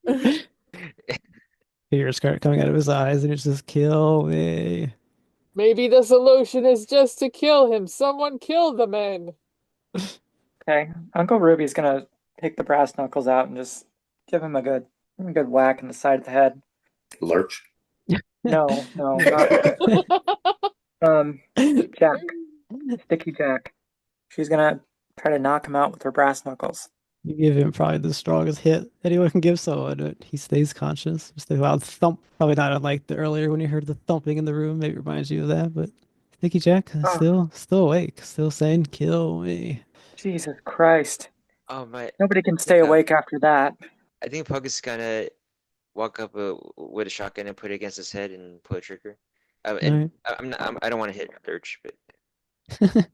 Tears start coming out of his eyes, and it's just, kill me. Maybe the solution is just to kill him. Someone kill the man. Okay, Uncle Ruby's gonna take the brass knuckles out and just give him a good whack in the side of the head. Lurch. No, not Jack, Sticky Jack. She's gonna try to knock him out with her brass knuckles. You give him probably the strongest hit anyone can give someone, but he stays conscious. Just a loud thump, probably not unlike the earlier when you heard the thumping in the room. Maybe it reminds you of that, but Sticky Jack is Oh. still awake, still saying, kill me. Jesus Christ! Oh my! Nobody can stay Yeah. awake after that. I think Pug is gonna walk up with a shotgun and put it against his head and pull a trigger. And I don't want to hit Lurch, but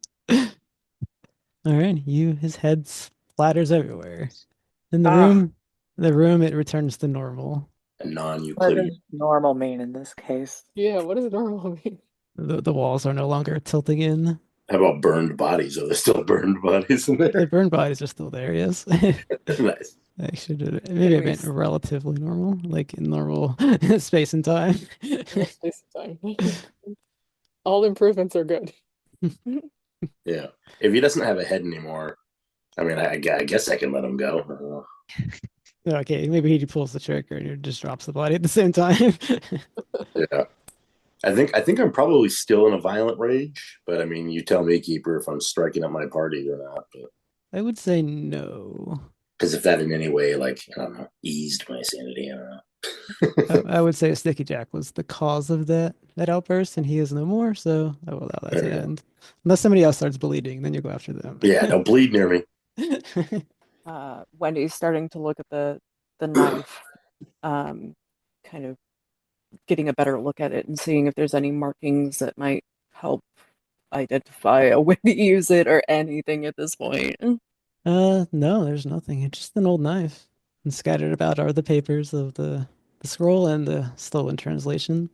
All right, his head splatters everywhere. In Ah. the room, it returns to normal. A What non-Euclidean. does normal mean in this case? Yeah, what does normal mean? The walls are no longer tilting in. How about burned bodies? Are there still burned bodies in The there? burn bodies are still there, yes. Nice. Actually, maybe I meant Anyways. relatively normal, like in normal space and time. Space and time. All improvements are good. Yeah. If he doesn't have a head anymore, I mean, I guess I can let him go. Okay, maybe he pulls the trigger and it just drops the body at the same time. Yeah. I think I'm probably still in a violent rage, but I mean, you tell me, Keeper, if I'm striking up my party or not. I would say no. Because if that in any way, like, I don't know, eased my sanity, I don't know. I would say Sticky Jack was the cause of that outburst, and he is no more, so I will allow that There to you go. end. Unless somebody else starts bleeding, then you go after them. Yeah, don't bleed near me. Wendy's starting to look at the knife, kind of getting a better look at it and seeing if there's any markings that might help identify a way to use it or anything at this point. No, there's nothing. It's just an old knife. And scattered about are the papers of the scroll and the stolen translation.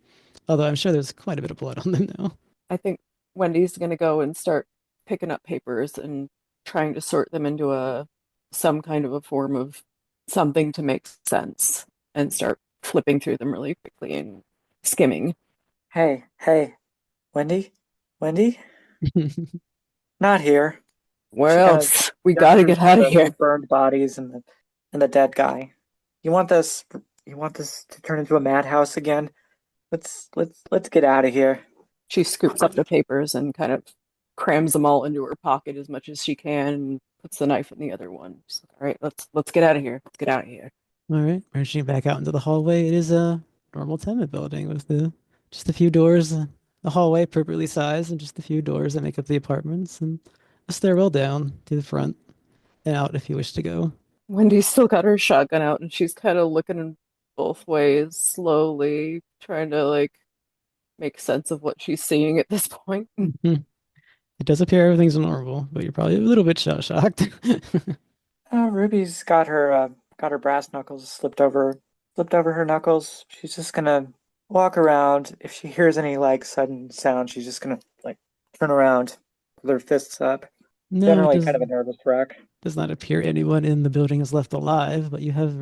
Although I'm sure there's quite a bit of blood on them now. I think Wendy's gonna go and start picking up papers and trying to sort them into some kind of a form of something to make sense and start flipping through them really quickly and skimming. Hey, Wendy? Wendy? Not here. Where She kind of else? We gotta gestures get out to of the here. burned bodies and the dead guy. You want this? You want this to turn into a madhouse again? Let's get out of here. She scoops up the papers and kind of crams them all into her pocket as much as she can and puts the knife in the other one. She's like, all right, let's get out of here. Let's get out of here. All right, marching back out into the hallway. It is a normal tenement building with just a few doors, a hallway appropriately sized, and just a few doors that make up the apartments, and a stairwell down to the front and out if you wish to go. Wendy's still got her shotgun out and she's kind of looking in both ways, slowly trying to like make sense of what she's seeing at this point. Mhm. It does appear everything's normal, but you're probably a little bit shocked. Ruby's got her brass knuckles slipped over her knuckles. She's just gonna walk around. If she hears any like sudden sound, she's just gonna like turn around with her fists up. No, Generally kind of a nervous wreck. does not appear anyone in the building is left alive, but you have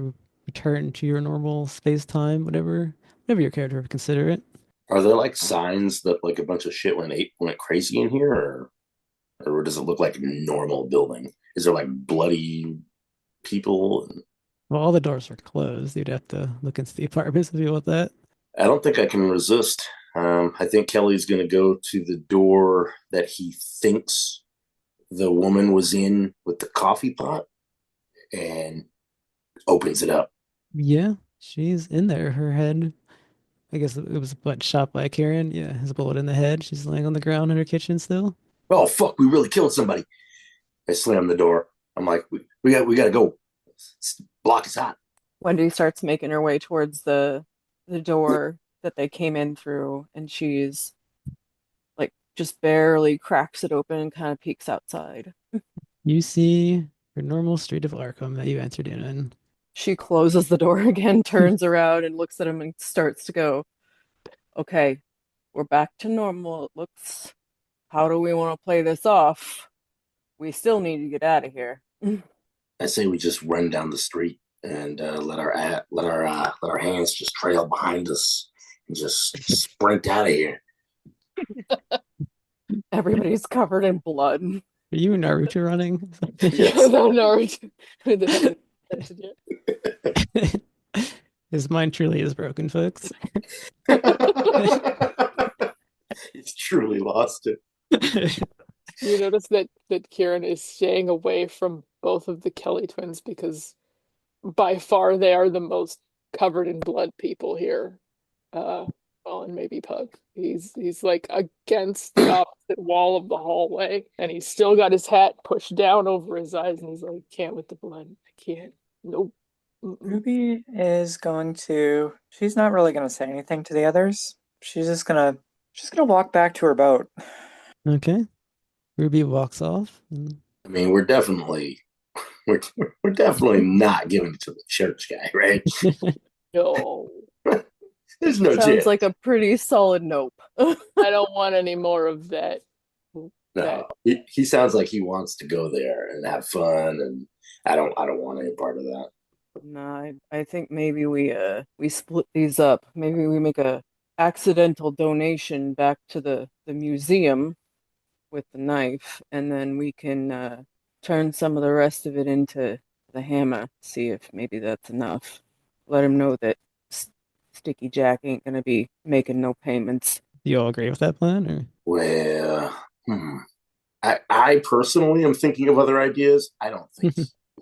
returned to your normal space-time, whatever your character would consider it. Are there like signs that like a bunch of shit went crazy in here, or does it look like a normal building? Is there like bloody people? Well, all the doors are closed. You'd have to look into the apartments if you want that. I don't think I can resist. I think Kelly's going to go to the door that he thinks the woman was in with the coffee pot and opens it up. Yeah, she's in there. Her head, I guess it was what shot by Keiran. Yeah, his bullet in the head. She's laying on the ground in her kitchen still. Oh fuck! We really killed somebody. I slam the door. I'm like, we got to go. Block is hot. Wendy starts making her way towards the door that they came in through, and she's like just barely cracks it open and kind of peeks outside. You see your normal street of Arkham that you entered in. She closes the door again, turns around and looks at him and starts to go, okay, we're back to normal, it looks. How do we want to play this off? We still need to get out of here. I say we just run down the street and let our hands just trail behind us and just sprint out of here. Everybody's covered in blood. Are you and Naruto running? Yes. No, Naruto. They haven't tested yet. His mind truly is broken, folks. He's truly lost it. You notice that Kieran is staying away from both of the Kelly twins because by far they are the most covered in blood people here. Well, and maybe Pug. He's like against the opposite wall of the hallway, and he's still got his hat pushed down over his eyes, and he's like, "Can't with the blood. I can't. Nope." Mm-mm. Ruby is going to. She's not really going to say anything to the others. She's gonna walk back to her boat. Okay. Ruby walks off. And I mean, we're definitely not giving it to the church guy, right? No, There's no Sounds chance. like a pretty solid nope. I don't want any more of that. No, he sounds like he wants to go there and have fun, and I don't want any part of that. No, I think maybe we split these up. Maybe we make a accidental donation back to the museum with the knife, and then we can turn some of the rest of it into the hammer. See if maybe that's enough. Let him know that Sticky Jack ain't gonna be making no payments. You all agree with that plan, or? Well, I personally am thinking of other ideas. I don't think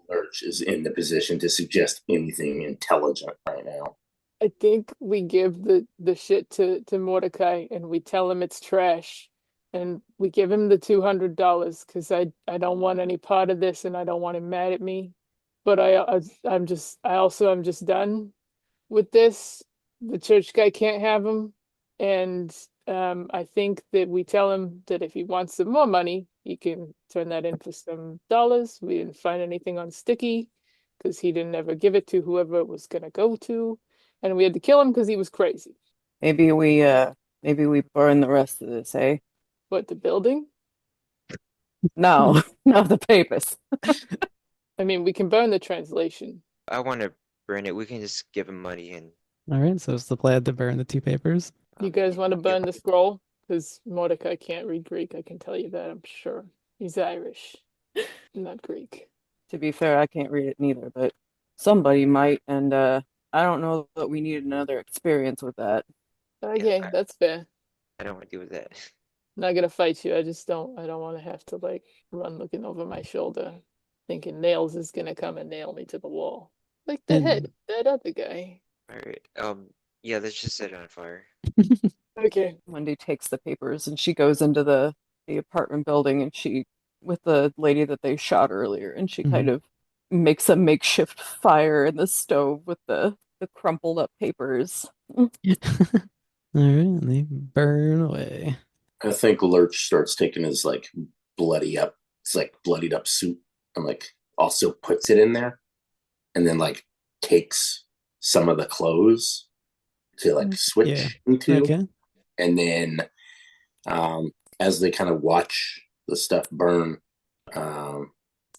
Lurch is in the position to suggest anything intelligent right now. I think we give the shit to Mordecai and we tell him it's trash. And we give him the $200 because I don't want any part of this and I don't want him mad at me. But I'm just done with this. The church guy can't have him. And I think that we tell him that if he wants some more money, he can turn that into some dollars. We didn't find anything on Sticky because he didn't ever give it to whoever it was gonna go to. And we had to kill him because he was crazy. Maybe we burn the rest of this, eh? But the building? No, not the papers. I mean, we can burn the translation. I want to burn it. We can just give him money and All right, so it's the plan to burn the 2 papers. You guys want to burn the scroll? Because Mordecai can't read Greek, I can tell you that, I'm sure. He's Irish, not Greek. To be fair, I can't read it neither, but somebody might, and I don't know that we need another experience with that. Okay, I- that's fair. I don't want to deal with that. Not gonna fight you. I don't want to have to like run looking over my shoulder, thinking Nails is gonna come and nail me to the wall. Like the head, And that other guy. All right. Yeah, let's just set it on fire. Okay. Wendy takes the papers and she goes into the apartment building and she with the lady that they shot earlier and she kind of makes a makeshift fire in the stove with the crumpled up papers. all right, and they burn away. I think Lurch starts taking his like bloodied up suit and like also puts it in there, and then like takes some of the clothes to like switch Yeah. into, Okay. and then as they kind of watch the stuff burn, I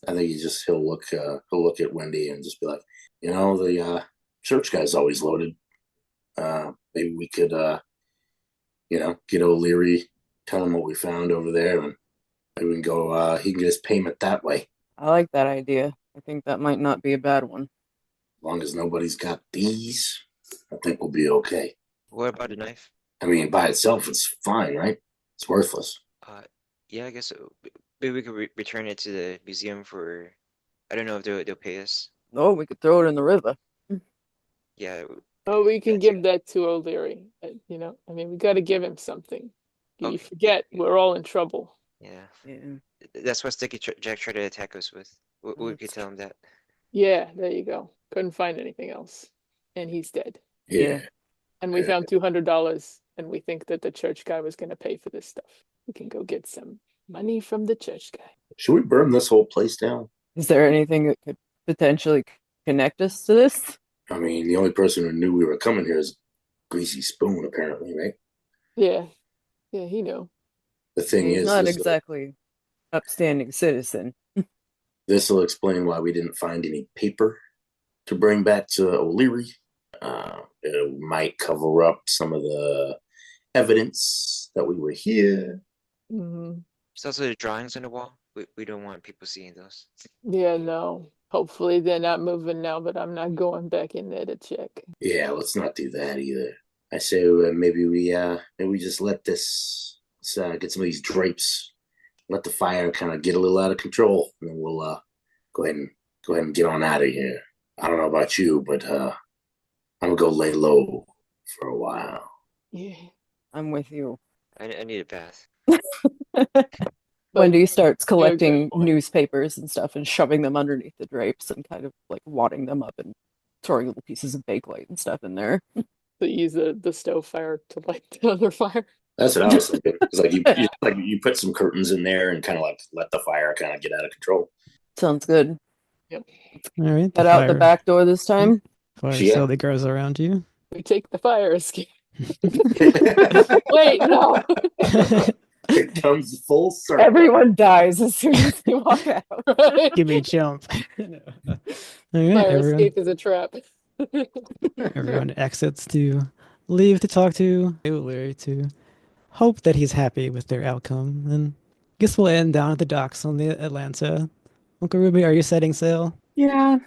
think he'll look at Wendy and just be like, the church guy's always loaded. Maybe we could get O'Leary, tell him what we found over there, and maybe we can go. He can get his payment that way. I like that idea. I think that might not be a bad one. As long as nobody's got these, I think we'll be okay. What about a knife? I mean, by itself, it's fine, right? It's worthless. Yeah, I guess so. Maybe we could return it to the museum for. I don't know if they'll pay us. Oh, we could throw it in the river. Yeah. Oh, we can That's give it. that to O'Leary. I mean, we got to give him something. You Okay. forget, we're all in trouble. Yeah. Yeah. That's what Sticky Jack tried to attack us with. We could That's tell him that. Yeah, there you go. Couldn't find anything else. And he's dead. Yeah. And we Yeah. found $200 and we think that the church guy was going to pay for this stuff. We can go get some money from the church guy. Should we burn this whole place down? Is there anything that could potentially connect us to this? I mean, the only person who knew we were coming here is Greasy Spoon, apparently, right? Yeah. Yeah, he knew. The thing He's is, not exactly upstanding citizen. this will explain why we didn't find any paper to bring back to O'Leary. It might cover up some of the evidence that we were here. Hmm. There's also the drawings on the wall. We don't want people seeing those. Yeah, no. Hopefully they're not moving now, but I'm not going back in there to check. Yeah, let's not do that either. I say maybe we just let this get some of these drapes, let the fire kind of get a little out of control, and then we'll go ahead and get on out of here. I don't know about you, but I'm gonna go lay low for a while. Yeah. I'm with you. I need a bath. Wendy starts good collecting point. newspapers and stuff and shoving them underneath the drapes and kind of like wadding them up and throwing little pieces of bakelite and stuff in there. To use the stove fire to light the other fire. That's what I was thinking. It's like you put some curtains in there and kind of like let the fire kind of get out of control. Sounds good. All right. Head out the back door this time. Fire Yeah. slowly grows around you. We take the fire escape. Wait, no. It comes full circle. Everyone dies as soon as they walk out. Right? Give me a jump. All right, Fire everyone. escape is a trap. Everyone exits to leave to talk to Larry to hope that he's happy with their outcome. And guess we'll end down at the docks on the Atlanta. Uncle Ruby, are you setting sail? Yeah.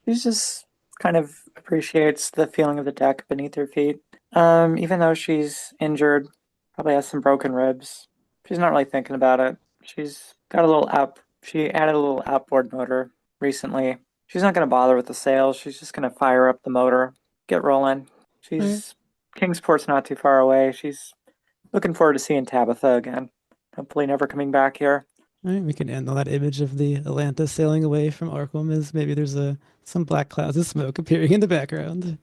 He just kind of appreciates the feeling of the deck beneath her feet. Even though she's injured, probably has some broken ribs, she's not really thinking about it. She's got a little app. She added a little outboard motor recently. She's not going to bother with the sails. She's just going to fire up the motor, get rolling. She's Kingsport's not too far away. She's looking forward to seeing Tabitha again. Hopefully, never coming back here. All right, we can end on that image of the Atlanta sailing away from Arkham as maybe there's some black clouds of smoke appearing in the background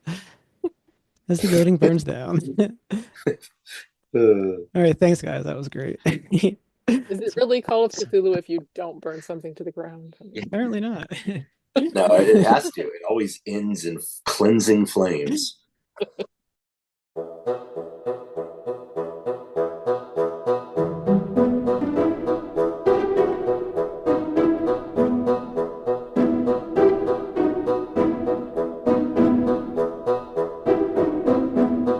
as the building burns down. All right, thanks guys. That was great. Is it really Call of Cthulhu if you don't burn something to the ground? Apparently not. No, it has to. It always ends in cleansing flames.